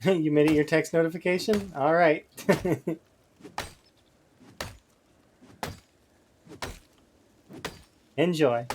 S1: You made it your text notification? All right. Enjoy.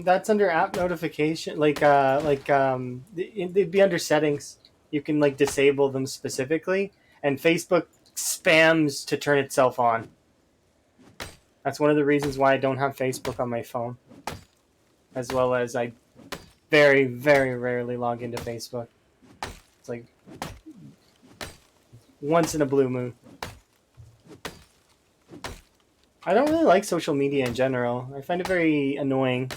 S1: That's under app notification. It'd be under settings. You can like disable them specifically, and Facebook spams to turn itself on. That's one of the reasons why I don't have Facebook on my phone, as well as I very, very rarely log into Facebook. It's like once in a blue moon. I don't really like social media in general. I find it very annoying.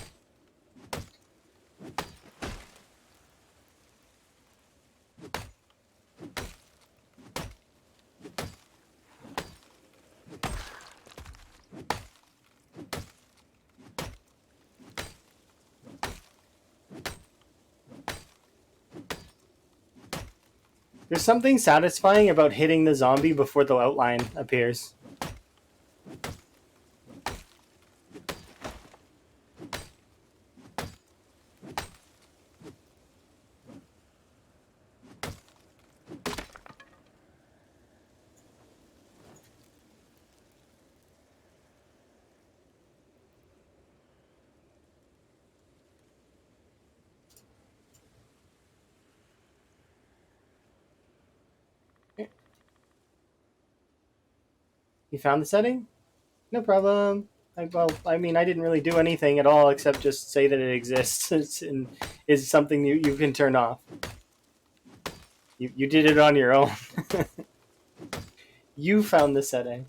S1: There's something satisfying about hitting the zombie before the outline appears. You found the setting? No problem. I mean, I didn't really do anything at all except just say that it exists and is something you can turn off. You did it on your own. You found the setting.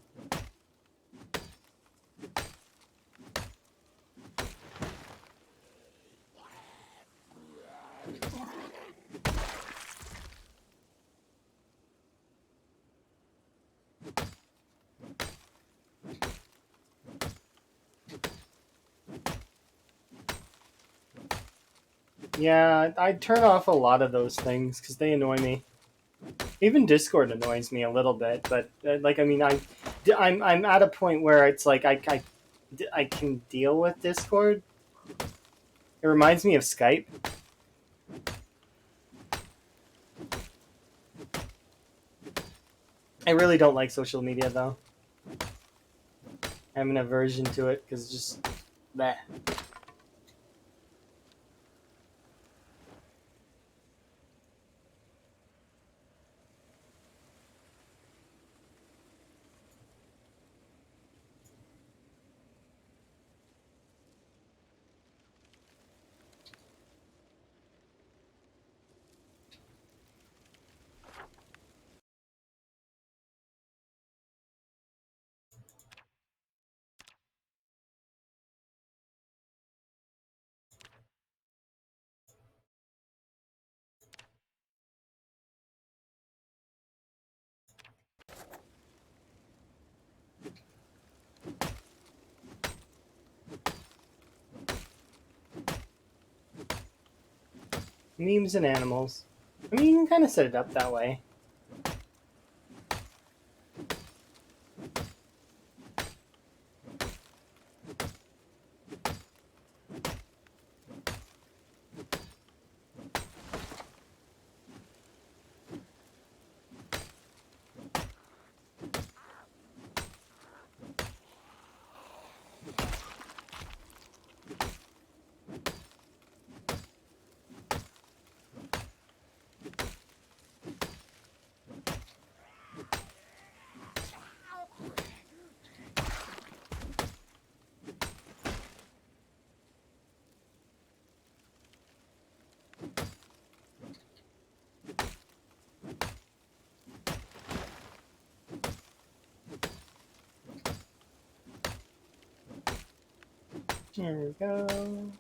S1: Yeah, I turn off a lot of those things because they annoy me. Even Discord annoys me a little bit, but like I mean, I'm at a point where it's like I can deal with Discord. It reminds me of Skype. I really don't like social media though. I have an aversion to it because it's just bleh. Memes and animals. I mean, you can kind of set it up that way. Here we go.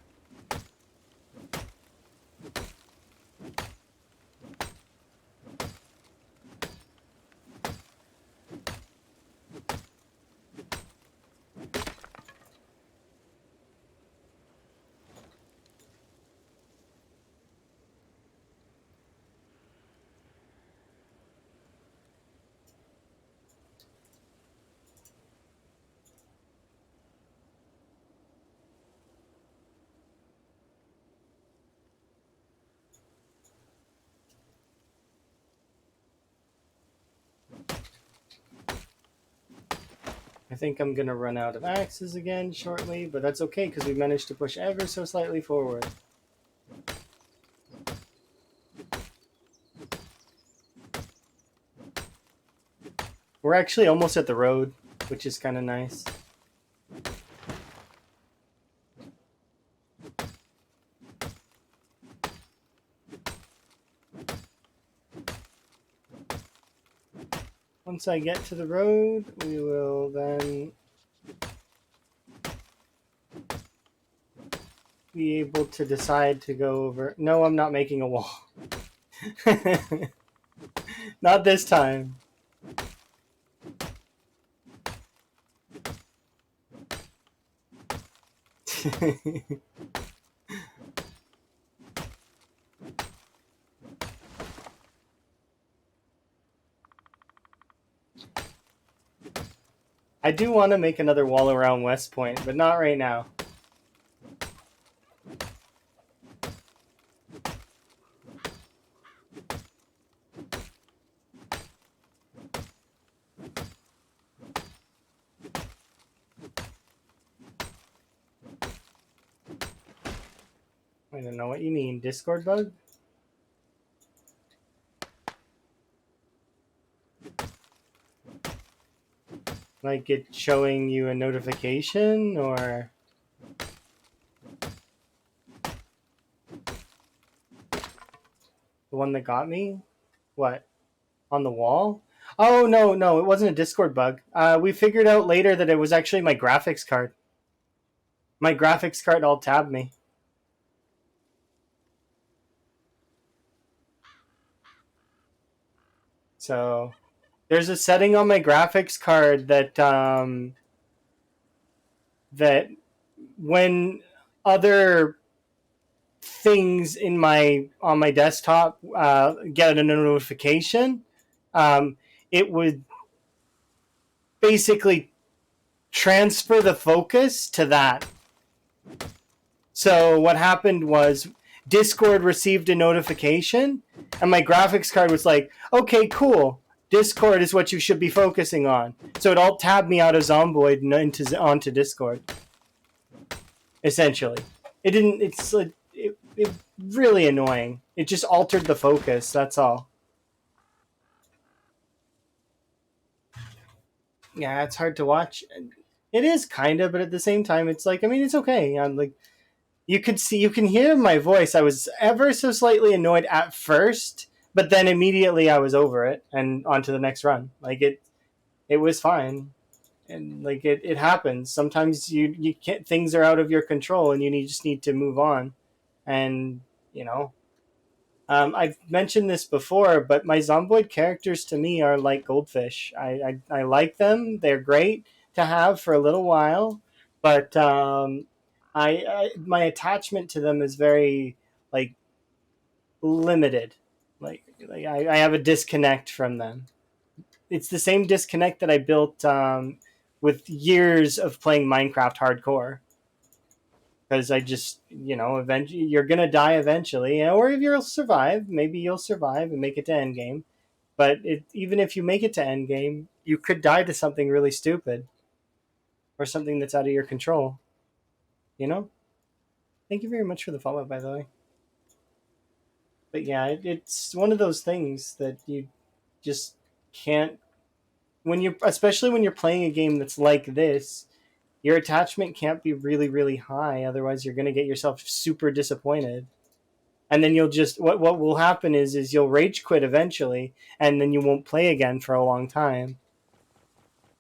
S1: I think I'm gonna run out of axes again shortly, but that's okay because we managed to push ever so slightly forward. We're actually almost at the road, which is kind of nice. Once I get to the road, we will then be able to decide to go over. No, I'm not making a wall. Not this time. I do want to make another wall around West Point, but not right now. I don't know what you mean. Discord bug? Like it showing you a notification or... The one that got me? What? On the wall? Oh, no, it wasn't a Discord bug. We figured out later that it was actually my graphics card. My graphics card alt-tabbed me. So, there's a setting on my graphics card that, that when other things in on my desktop get a notification, it would basically transfer the focus to that. So what happened was Discord received a notification and my graphics card was like, okay, cool. Discord is what you should be focusing on. So it alt-tabbed me out of Zomboid and onto Discord. Essentially. It's like, it really annoying. It just altered the focus, that's all. Yeah, it's hard to watch. It is kind of, but at the same time, it's like, I mean, it's okay. I'm like, you can hear my voice. I was ever so slightly annoyed at first, but then immediately I was over it and on to the next run. Like it was fine. And like it happens. Sometimes you can't, things are out of your control and just need to move on. And, you know, I've mentioned this before, but my Zomboid characters to me are like goldfish. I like them. They're great to have for a little while, but my attachment to them is very like limited. I have a disconnect from them. It's the same disconnect that I built with years of playing Minecraft hardcore. Because I just, eventually you're gonna die eventually, or if you'll survive, maybe you'll survive and make it to endgame. But even if you make it to endgame, you could die to something really stupid or something that's out of your control. You know. Thank you very much for the follow, by the way. But yeah, it's one of those things that you just can't especially when you're playing a game that's like this. Your attachment can't be really, really high, otherwise you're gonna get yourself super disappointed. And then you'll just what will happen is you'll rage quit eventually, and then you won't play again for a long time.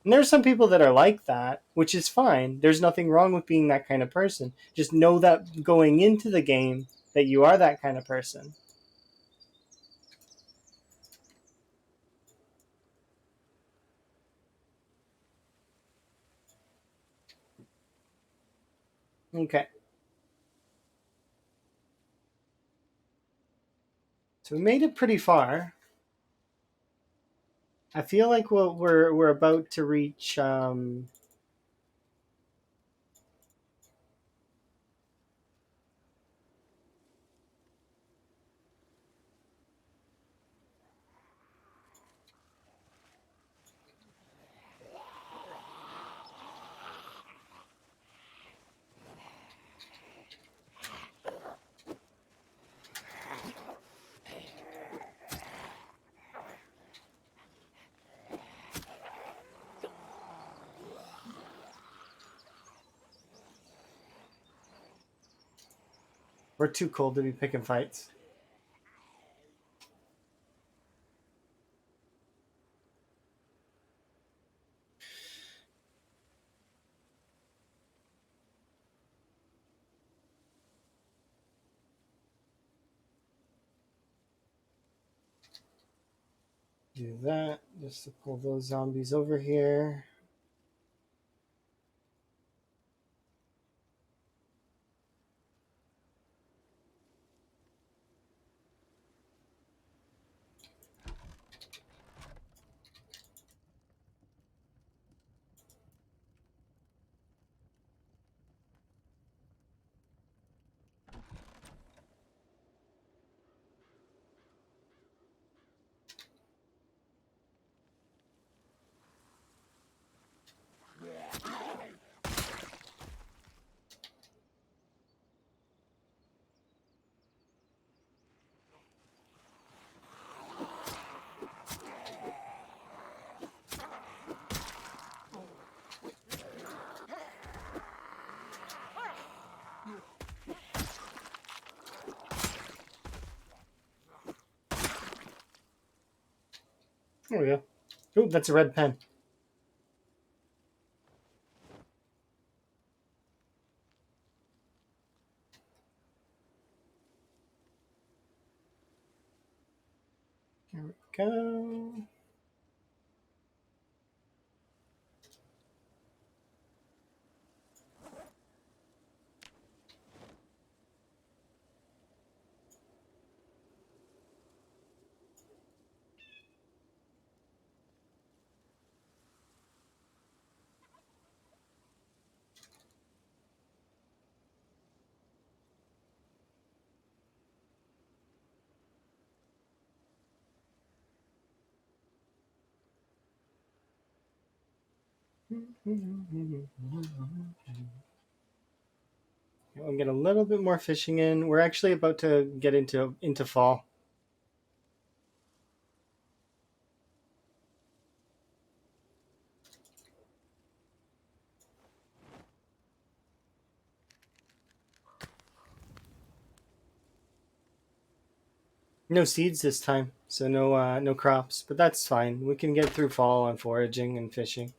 S1: And there are some people that are like that, which is fine. There's nothing wrong with being that kind of person. Just know that going into the game that you are that kind of person. Okay. So we made it pretty far. I feel like we're about to reach we're too cold to be picking fights. Do that just to pull those zombies over here. There we go. Ooh, that's a red pen. There we go. We'll get a little bit more fishing in. We're actually about to get into fall. No seeds this time, so no crops, but that's fine. We can get through fall on foraging and fishing.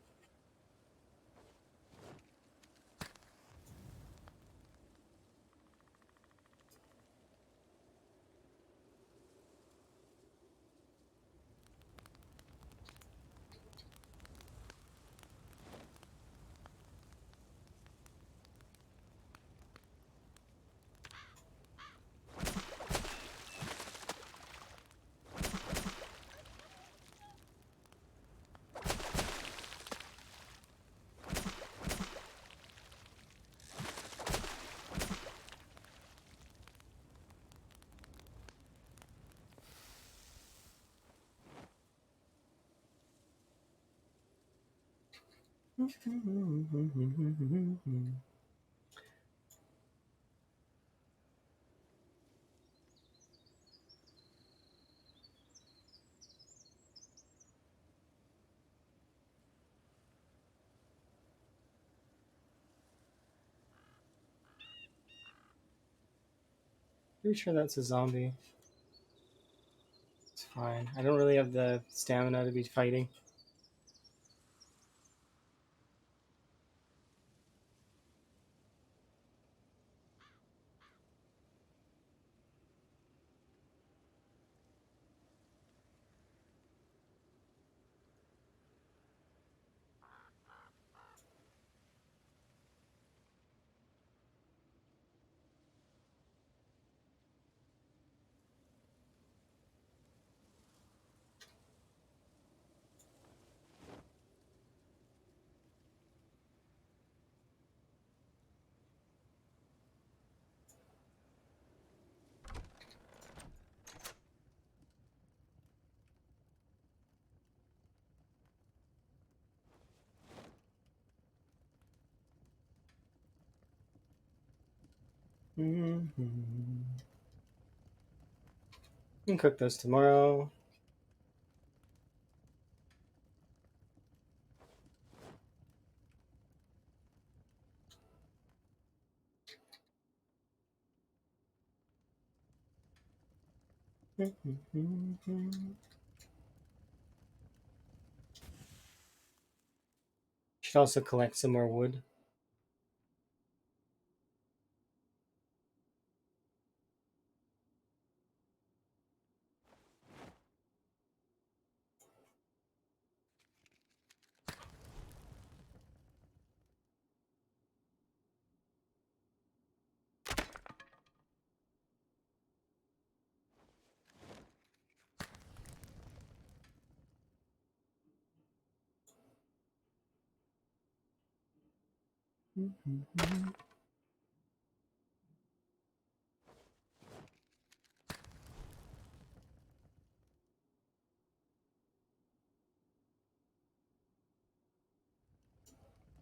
S1: Pretty sure that's a zombie. It's fine. I don't really have the stamina to be fighting. We can cook those tomorrow. Should also collect some more wood.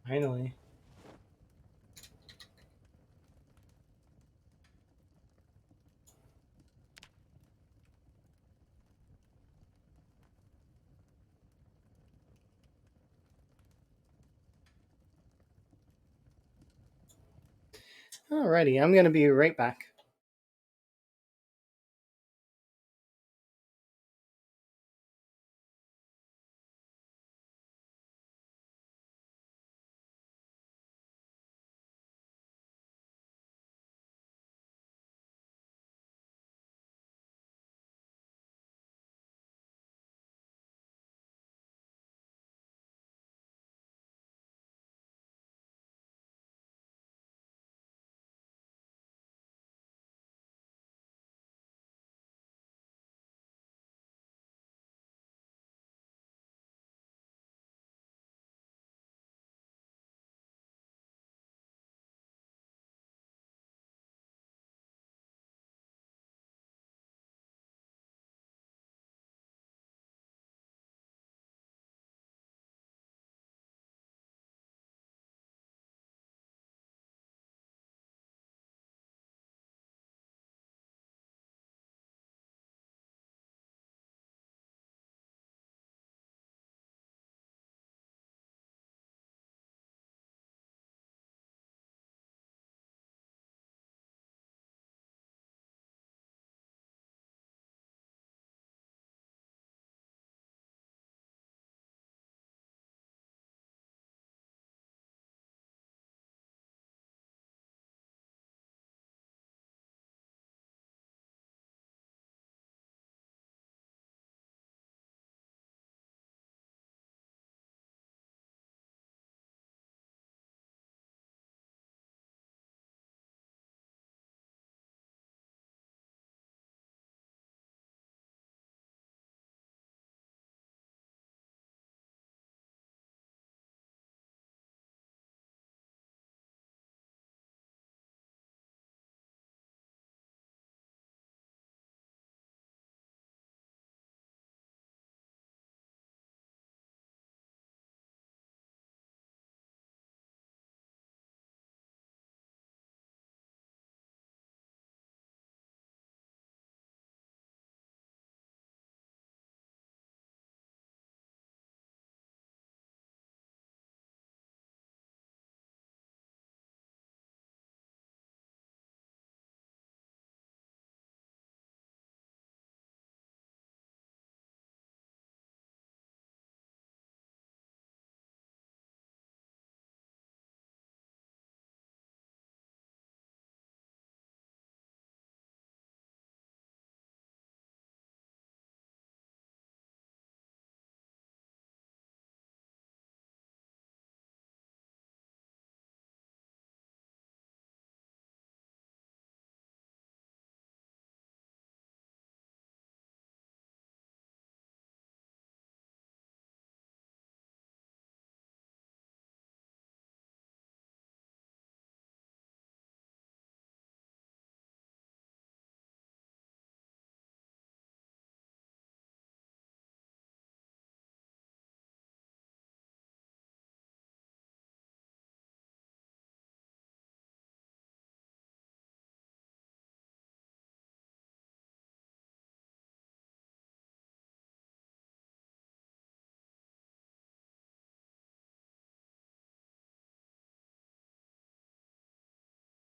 S1: Finally. Alrighty, I'm gonna be right back.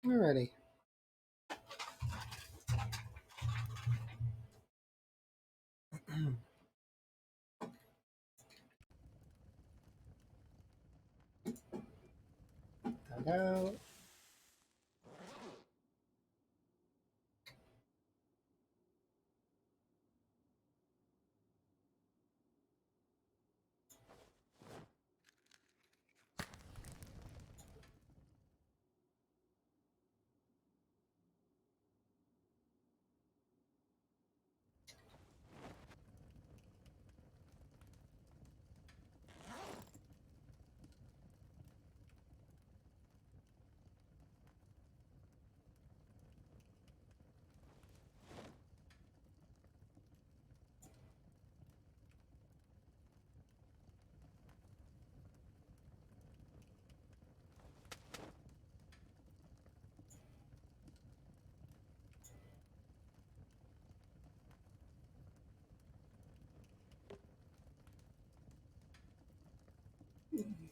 S1: Alrighty. That out.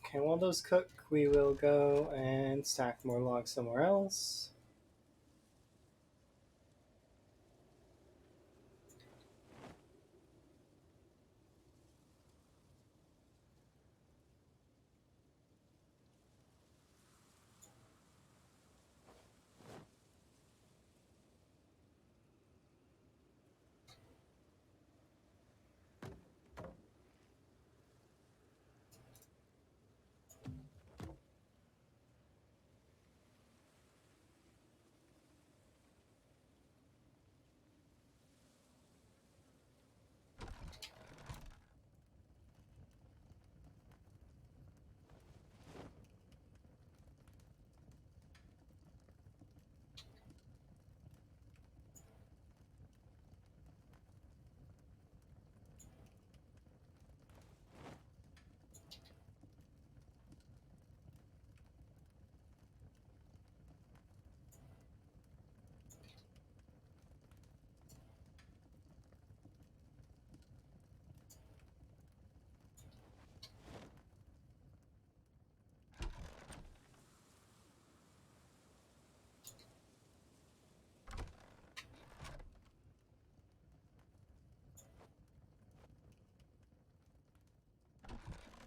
S1: Okay, while those cook, we will go and stack more logs somewhere else.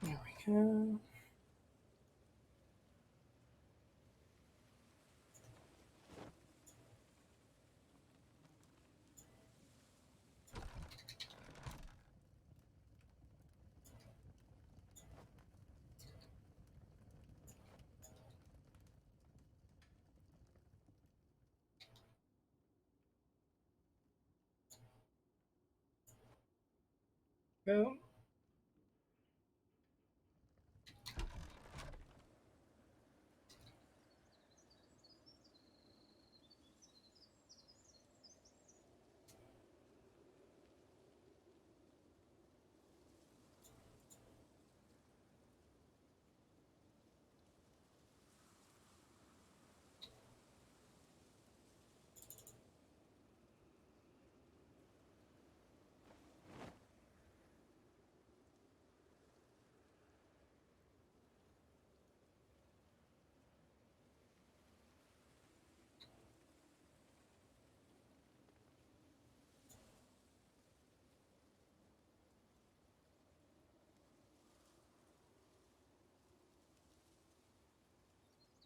S1: There we go. Go.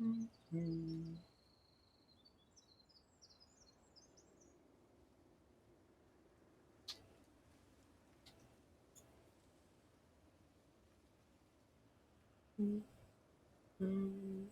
S1: Mm-hmm. Mm-hmm.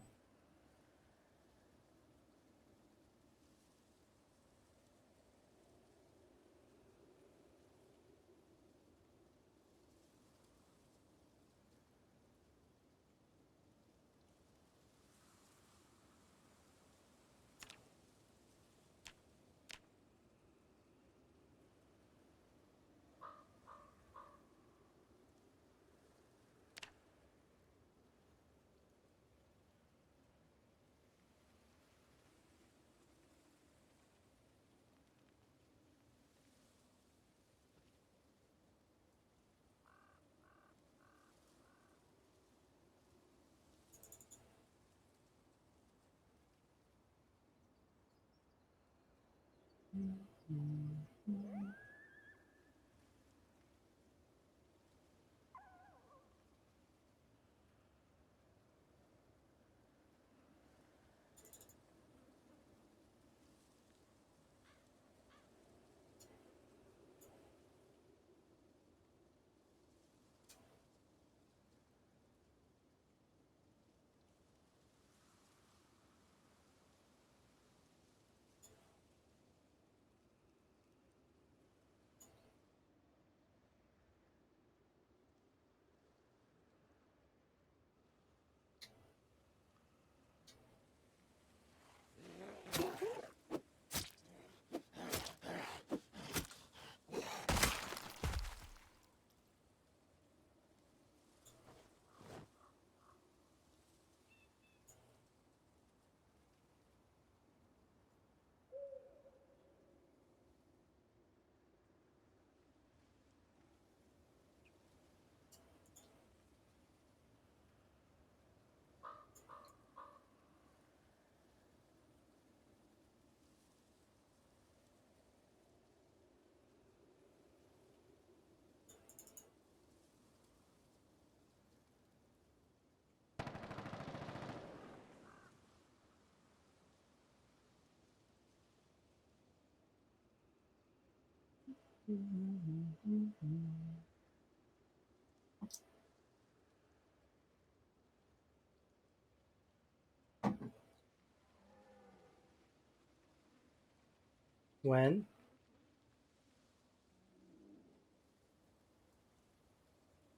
S1: When?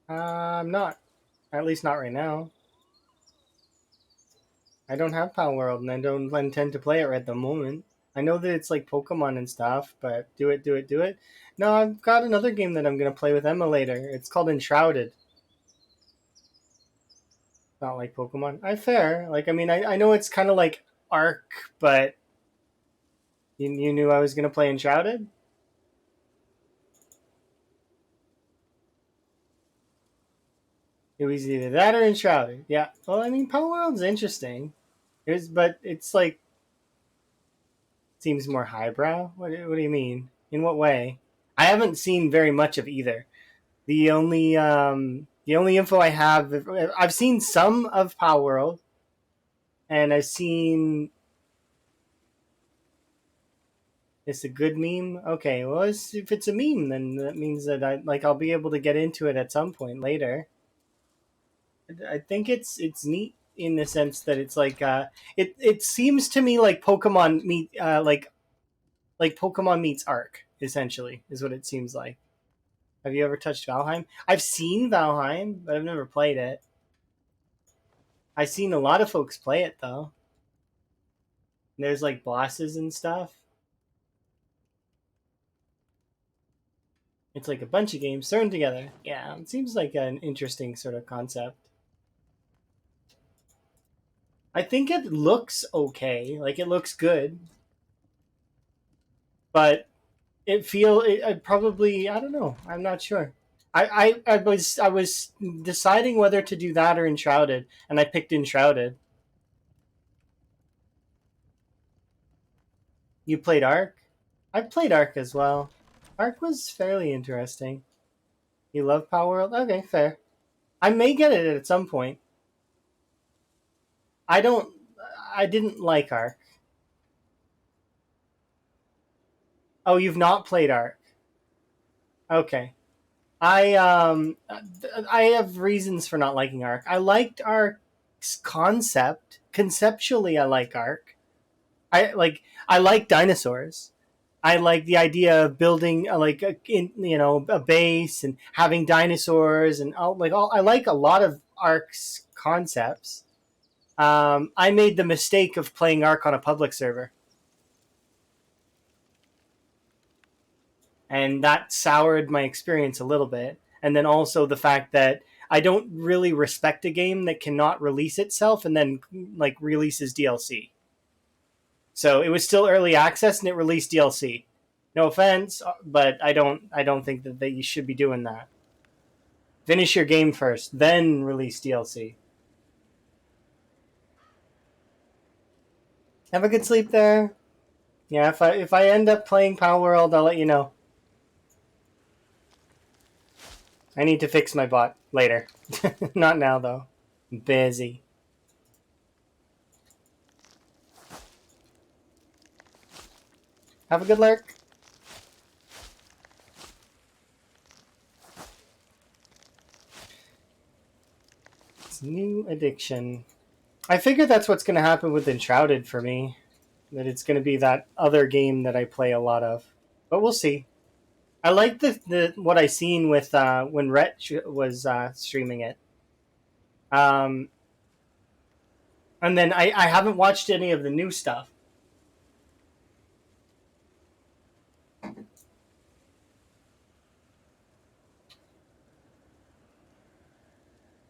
S1: I'm not. At least not right now. I don't have Power World, and I don't intend to play it right at the moment. I know that it's like Pokemon and stuff, but do it, do it, do it. No, I've got another game that I'm gonna play with Emma later. It's called Enshrouded. Not like Pokemon. I fair. Like, I mean, I know it's kind of like Arc, but you knew I was gonna play Enshrouded. It was either that or Enshrouded. Yeah. Well, I mean, Power World's interesting. But it's like seems more highbrow. What do you mean? In what way? I haven't seen very much of either. The only info I have, I've seen some of Power World, and I've seen it's a good meme. Okay, well, if it's a meme, then that means that I'll be able to get into it at some point later. I think it's neat in the sense that it's like it seems to me like Pokemon meet like Pokemon meets Arc essentially is what it seems like. Have you ever touched Valheim? I've seen Valheim, but I've never played it. I've seen a lot of folks play it though. There's like bosses and stuff. It's like a bunch of games thrown together. Yeah, it seems like an interesting sort of concept. I think it looks okay. Like it looks good, but I probably I don't know. I'm not sure. I was deciding whether to do that or Enshrouded, and I picked Enshrouded. You played Arc? I played Arc as well. Arc was fairly interesting. You love Power World? Okay, fair. I may get it at some point. I don't. I didn't like Arc. Oh, you've not played Arc. Okay. I have reasons for not liking Arc. I liked Arc's concept. Conceptually, I like Arc. I like dinosaurs. I like the idea of building a base and having dinosaurs and all. I like a lot of Arc's concepts. I made the mistake of playing Arc on a public server, and that soured my experience a little bit. And then also the fact that I don't really respect a game that cannot release itself and then like releases DLC. So it was still early access and it released DLC. No offense, but I don't think that you should be doing that. Finish your game first, then release DLC. Have a good sleep there. Yeah, if I end up playing Power World, I'll let you know. I need to fix my bot later. Not now though. I'm busy. Have a good lurk. It's new addiction. I figure that's what's going to happen with Enshrouded for me. That it's going to be that other game that I play a lot of. But we'll see. I like the what I seen with when Rhett was streaming it. Um, and then I haven't watched any of the new stuff.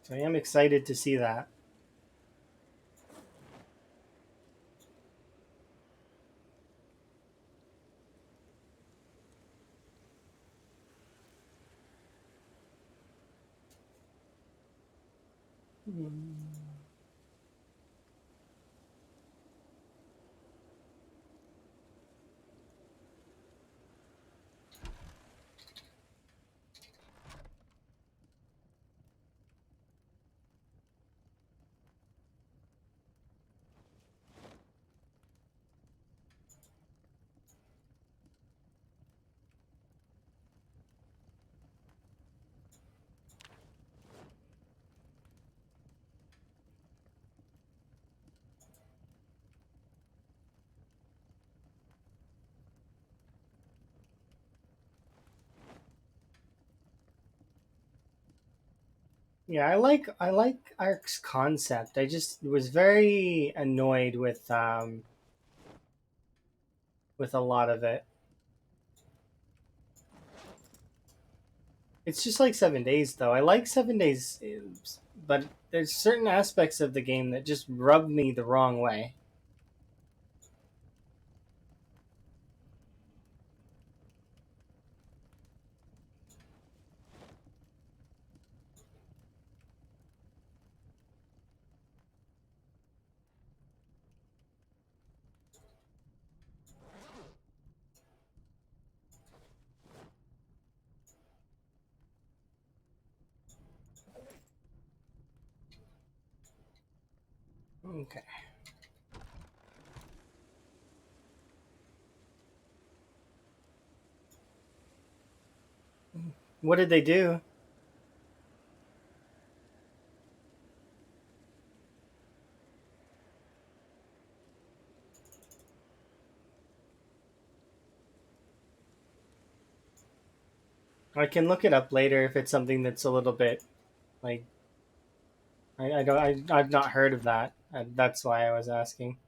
S1: So I am excited to see that. Yeah, I like Ark's concept. I just was very annoyed with a lot of it. It's just like 7 Days though. I like 7 Days, but there's certain aspects of the game that just rub me the wrong way. Okay. What did they do? I can look it up later if it's something that's a little bit like I don't I've not heard of that. That's why I was asking.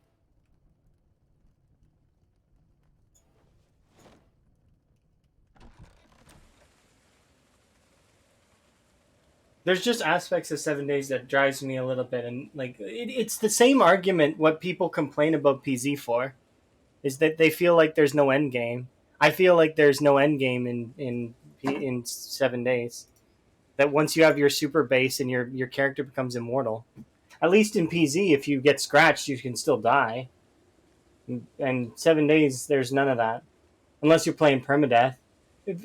S1: There's just aspects of 7 Days that drives me a little bit, and like it's the same argument what people complain about PZ for is that they feel like there's no end game. I feel like there's no end game in 7 Days. That once you have your super base and your character becomes immortal. At least in PZ, if you get scratched, you can still die. And 7 Days, there's none of that unless you're playing permadeath.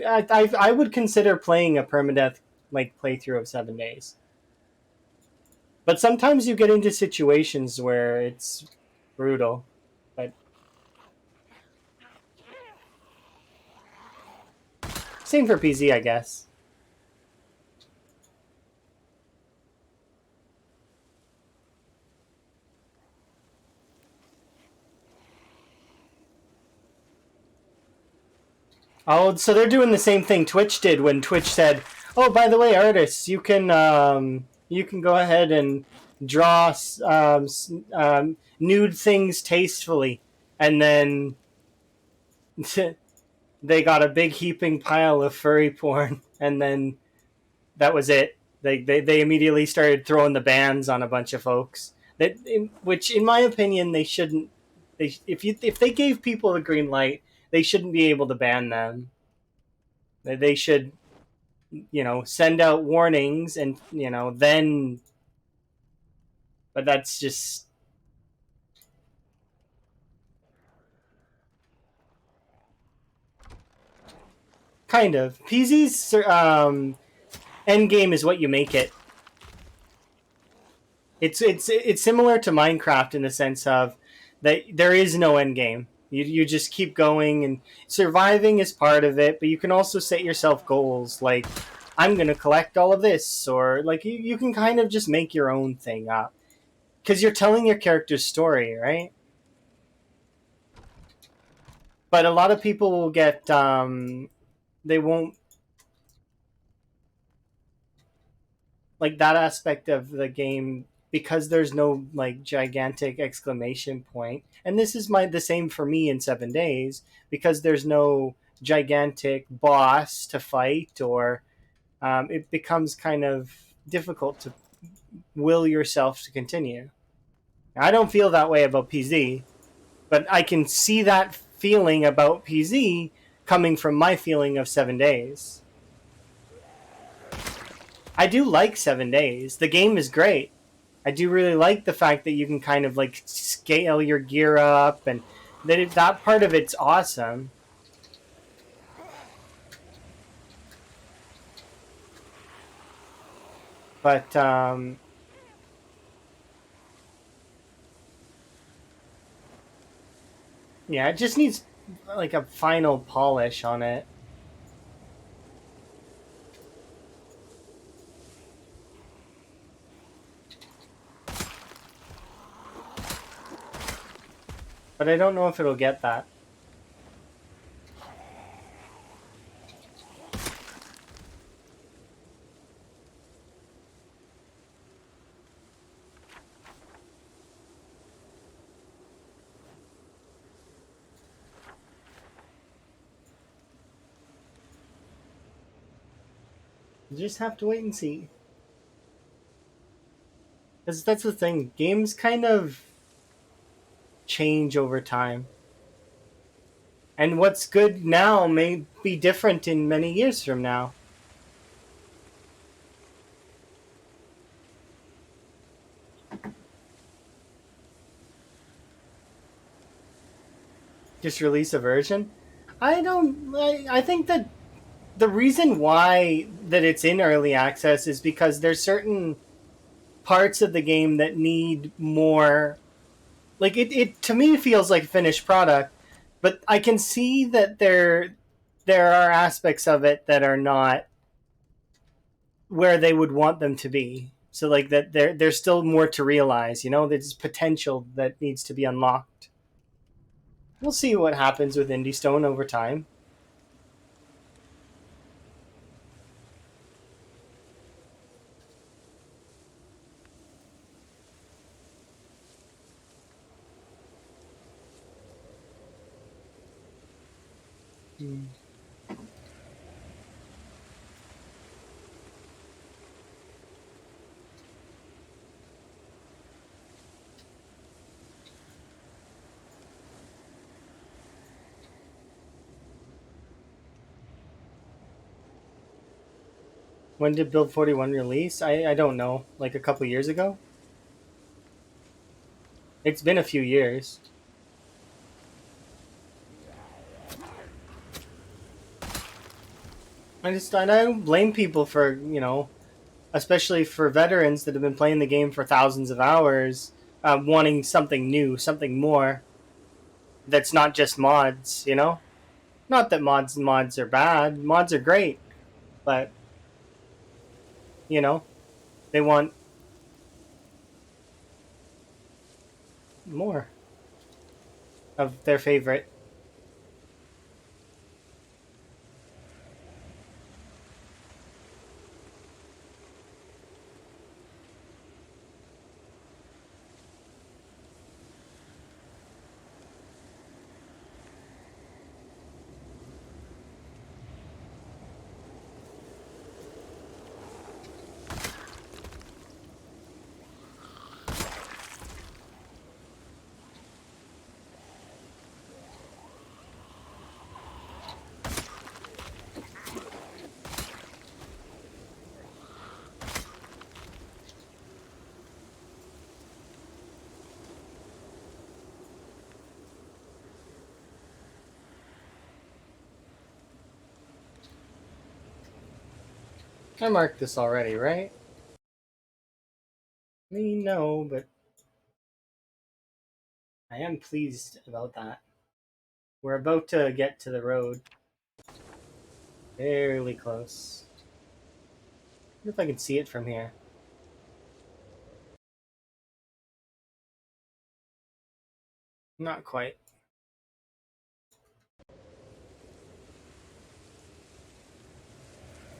S1: I would consider playing a permadeath like playthrough of 7 Days. But sometimes you get into situations where it's brutal. But same for PZ, I guess. Oh, so they're doing the same thing Twitch did when Twitch said, "Oh, by the way, artists, you can go ahead and draw nude things tastefully," and then they got a big heaping pile of furry porn, and then that was it. They immediately started throwing the bans on a bunch of folks. That, which, in my opinion, they shouldn't. If they gave people the green light, they shouldn't be able to ban them. They should, send out warnings and then. But that's just Kind of. PZ's end game is what you make it. It's similar to Minecraft in the sense of that there is no end game. You just keep going, and surviving is part of it, but you can also set yourself goals like I'm gonna collect all of this, or like you can kind of just make your own thing up because you're telling your character's story, right? But a lot of people will get they won't like that aspect of the game because there's no like gigantic exclamation point. And this is the same for me in 7 days because there's no gigantic boss to fight, or it becomes kind of difficult to will yourself to continue. I don't feel that way about PZ, but I can see that feeling about PZ coming from my feeling of 7 days. I do like 7 days. The game is great. I do really like the fact that you can kind of like scale your gear up, and that part of it's awesome. But yeah, it just needs like a final polish on it. But I don't know if it'll get that. You just have to wait and see. Because that's the thing. Games kind of change over time. And what's good now may be different in many years from now. Just release a version. I don't. I think that the reason why that it's in early access is because there's certain parts of the game that need more. Like it to me feels like a finished product, but I can see that there are aspects of it that are not where they would want them to be. So like that there's still more to realize, there's potential that needs to be unlocked. We'll see what happens with Indie Stone over time. Hmm. When did Build 41 release? I don't know. Like a couple years ago? It's been a few years. I don't blame people for, especially for veterans that have been playing the game for thousands of hours, wanting something new, something more that's not just mods. Not that mods are bad. Mods are great, but you know, they want more of their favorite. I marked this already, right? Me, no, but I am pleased about that. We're about to get to the road. Fairly close. I wonder if I can see it from here. Not quite.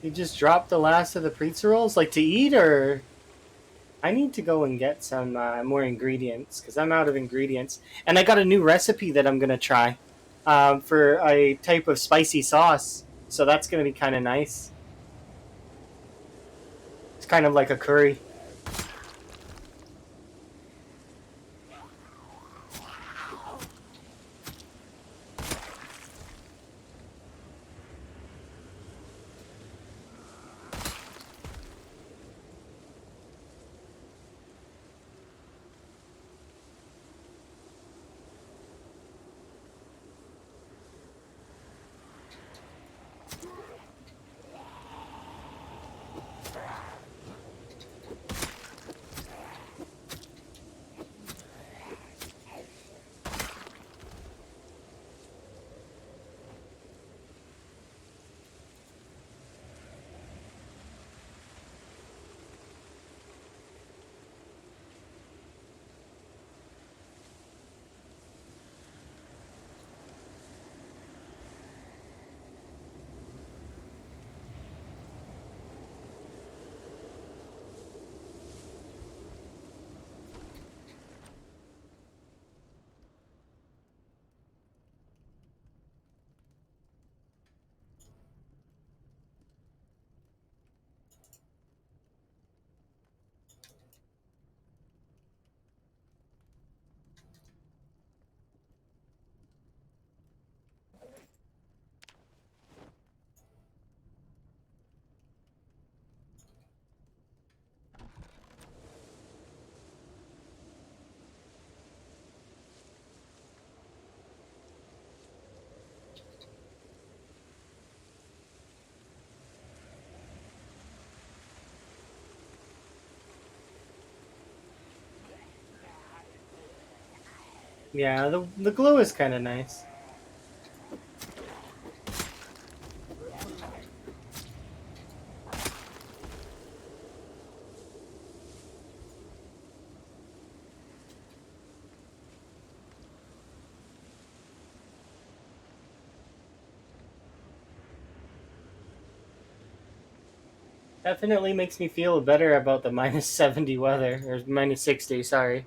S1: You just dropped the last of the pizza rolls, like to eat, or I need to go and get some more ingredients because I'm out of ingredients, and I got a new recipe that I'm gonna try for a type of spicy sauce. So that's gonna be kind of nice. It's kind of like a curry. Yeah, the glue is kind of nice. Definitely makes me feel better about the -70 weather or -60. Sorry.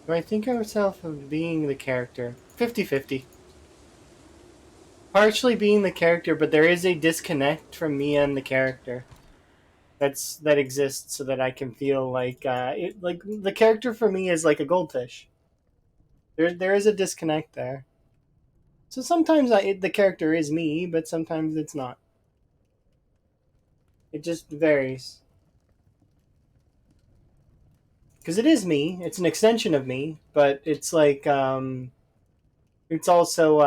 S1: Do I think of myself of being the character? 50-50. Partially being the character, but there is a disconnect from me and the character. That exists so that I can feel like like the character for me is like a goldfish. There is a disconnect there. So sometimes the character is me, but sometimes it's not. It just varies. Because it is me. It's an extension of me, but it's like it's also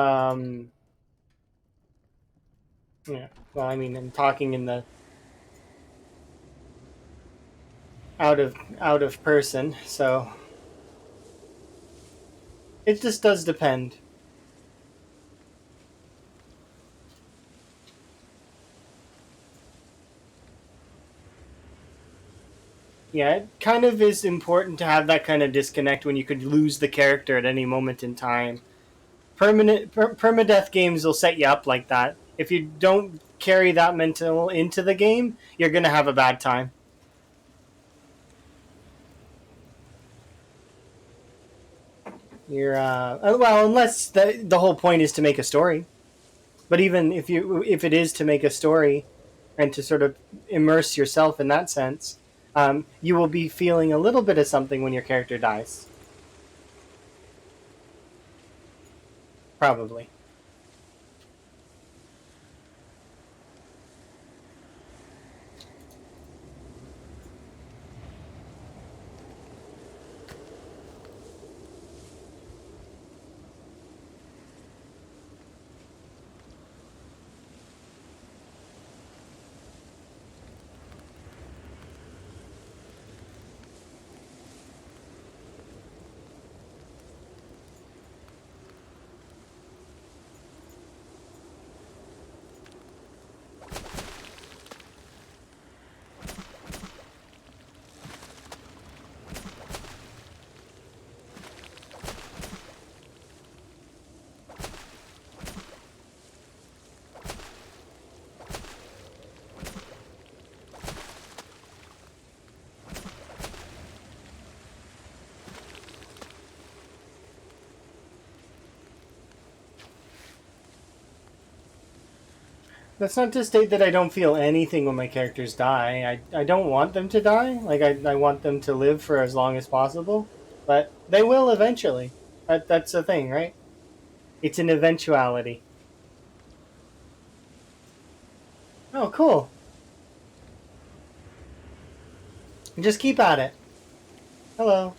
S1: yeah. Well, I mean, I'm talking in the out of person, so it just does depend. Yeah, it kind of is important to have that kind of disconnect when you could lose the character at any moment in time. Permadeath games will set you up like that. If you don't carry that mental into the game, you're gonna have a bad time. You're well, unless the whole point is to make a story. But even if it is to make a story and to sort of immerse yourself in that sense, you will be feeling a little bit of something when your character dies. Probably. That's not to state that I don't feel anything when my characters die. I don't want them to die. Like, I want them to live for as long as possible. But they will eventually. That's the thing, right? It's an eventuality. Oh, cool. Just keep at it. Hello.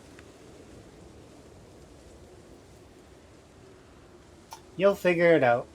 S1: You'll figure it out.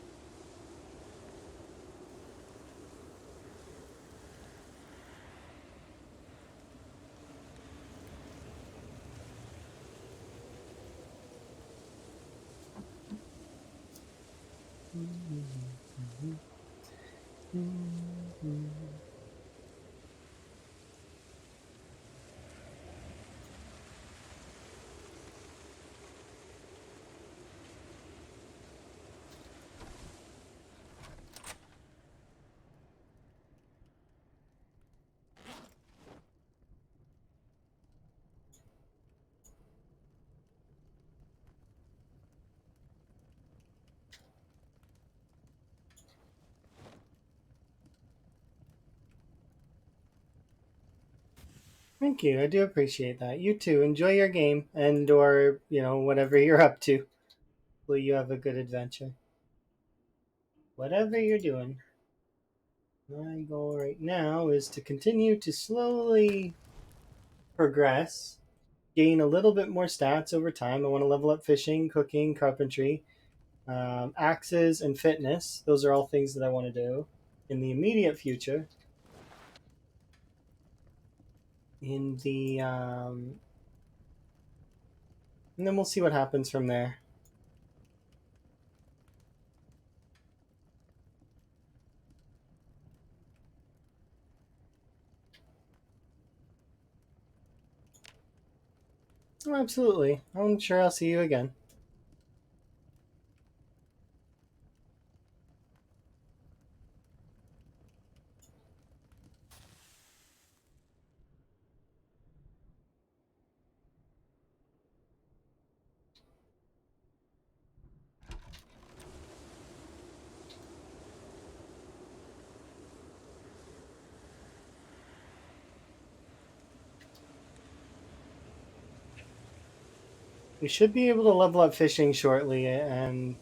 S1: Thank you. I do appreciate that. You too. Enjoy your game and or, whatever you're up to. Will you have a good adventure? Whatever you're doing. My goal right now is to continue to slowly progress, gain a little bit more stats over time. I want to level up fishing, cooking, carpentry, axes, and fitness. Those are all things that I want to do in the immediate future. In the and then we'll see what happens from there. Oh, absolutely. I'm sure I'll see you again. We should be able to level up fishing shortly, and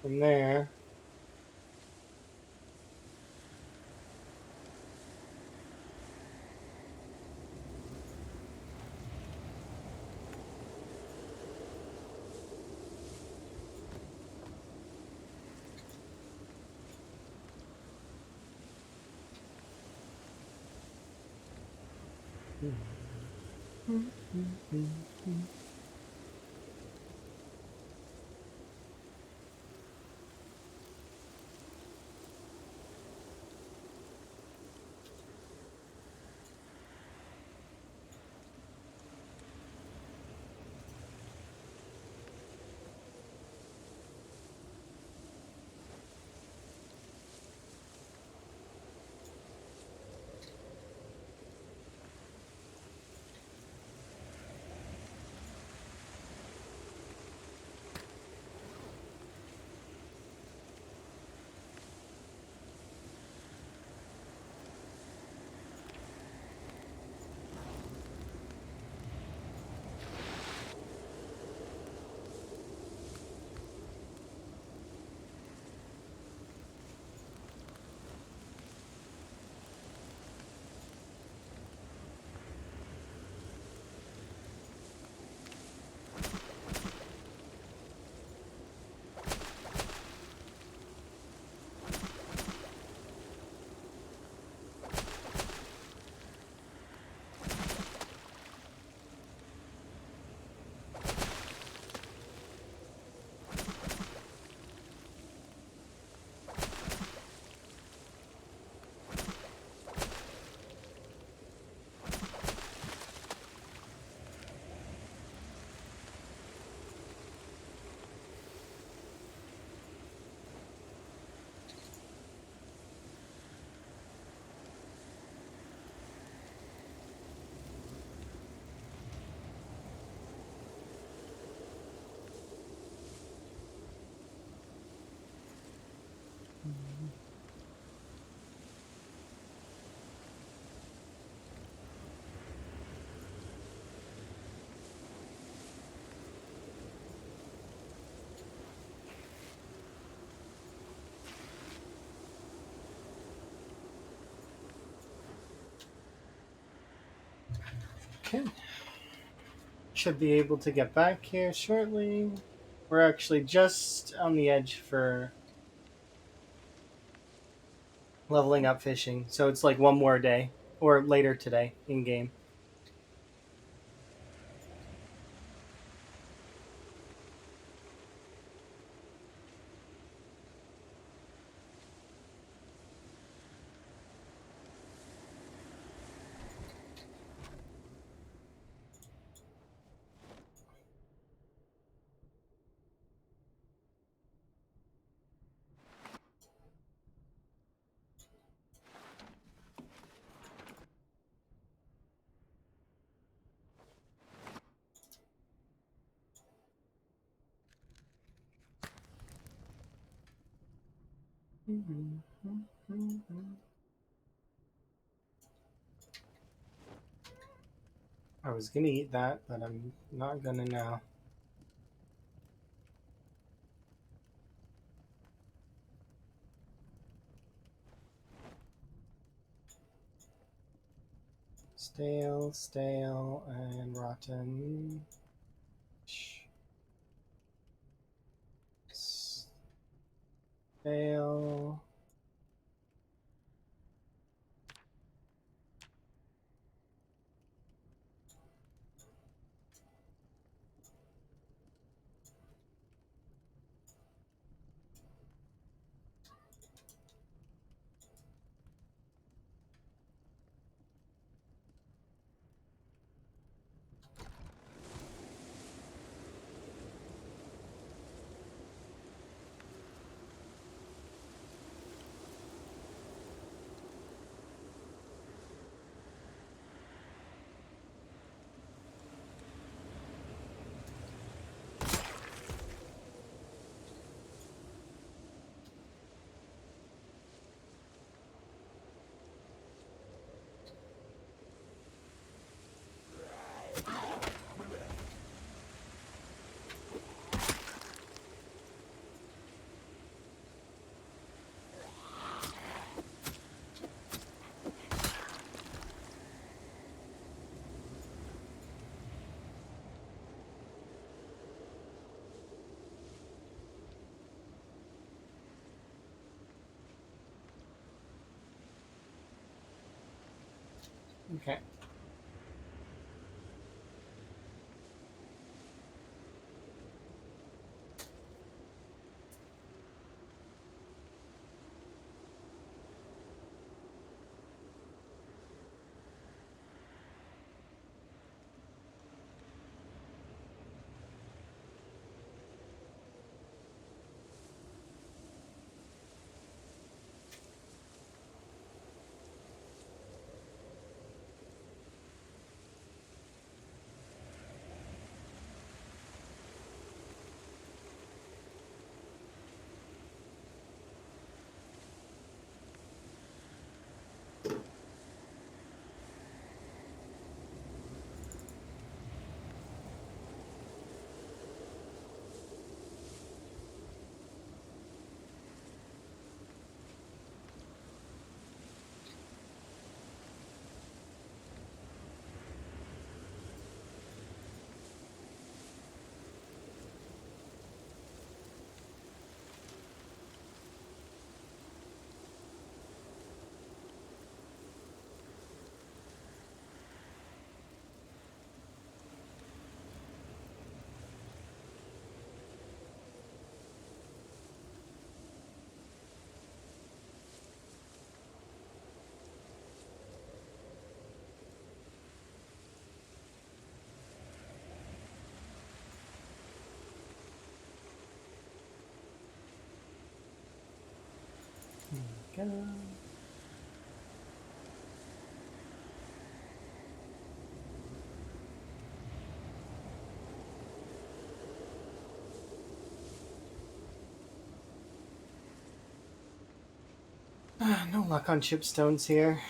S1: from there. Okay. Should be able to get back here shortly. We're actually just on the edge for leveling up fishing, so it's like one more day or later today in game. I was gonna eat that, but I'm not gonna now. Stale, stale, and rotten. Stale. Okay. go. No luck on chipstones here.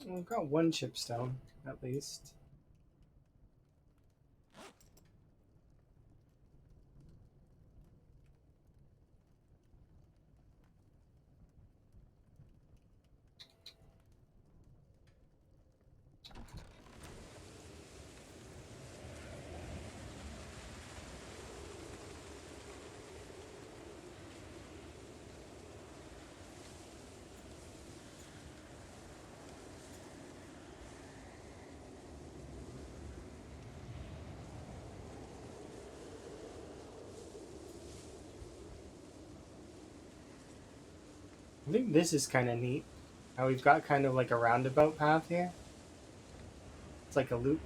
S1: We've got one chipstone, at least. I think this is kind of neat. How we've got kind of like a roundabout path here. It's like a loop.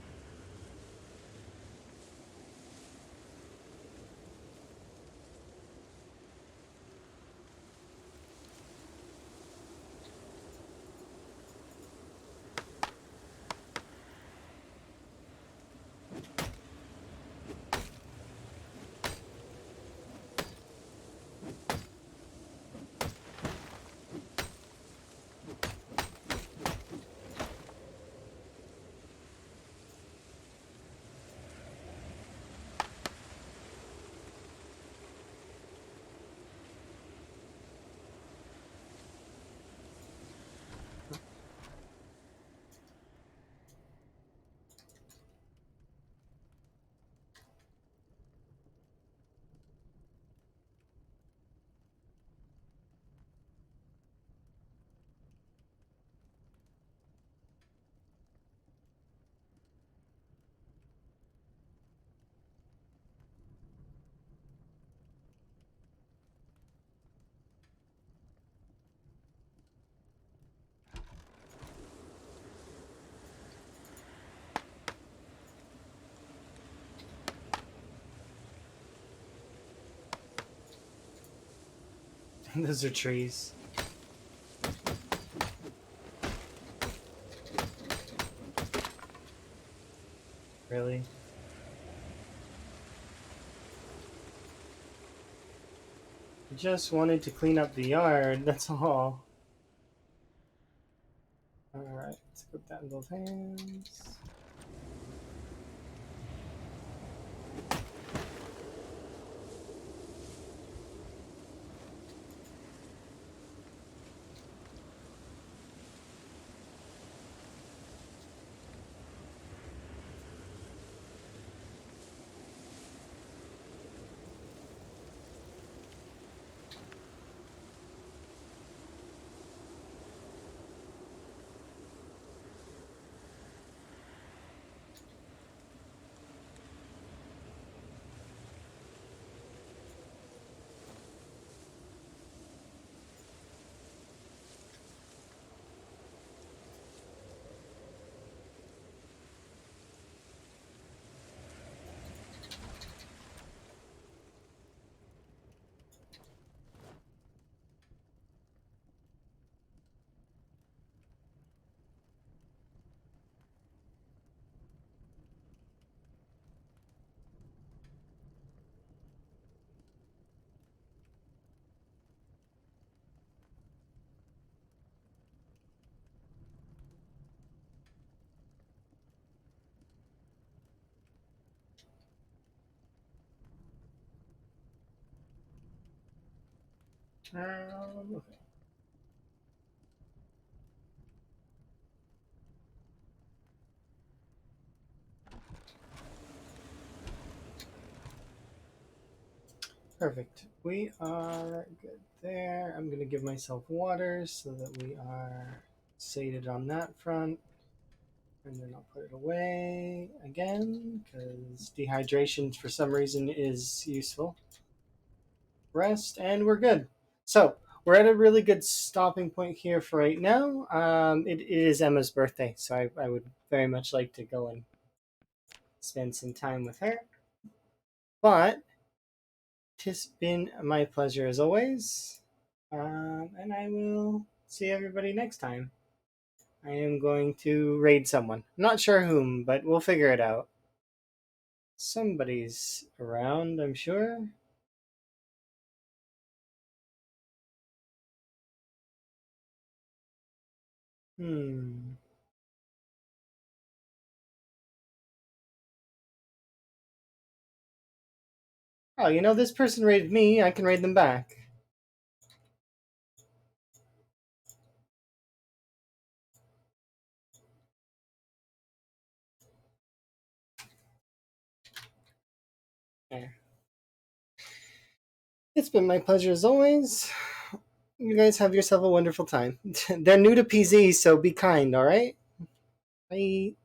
S1: Those are trees. Really? I just wanted to clean up the yard, that's all. Alright, let's put that in both hands. Okay. Perfect. We are good there. I'm going to give myself water so that we are sated on that front. And then I'll put it away again because dehydration for some reason is useful. Rest, and we're good. So we're at a really good stopping point here for right now. It is Emma's birthday, so I would very much like to go and spend some time with her. But tis been my pleasure as always, and I will see everybody next time. I am going to raid someone. I'm not sure whom, but we'll figure it out. Somebody's around, I'm sure. Hmm. Oh, this person raided me. I can raid them back. Okay. It's been my pleasure as always. You guys have yourself a wonderful time. They're new to PZ, so be kind, alright? Bye.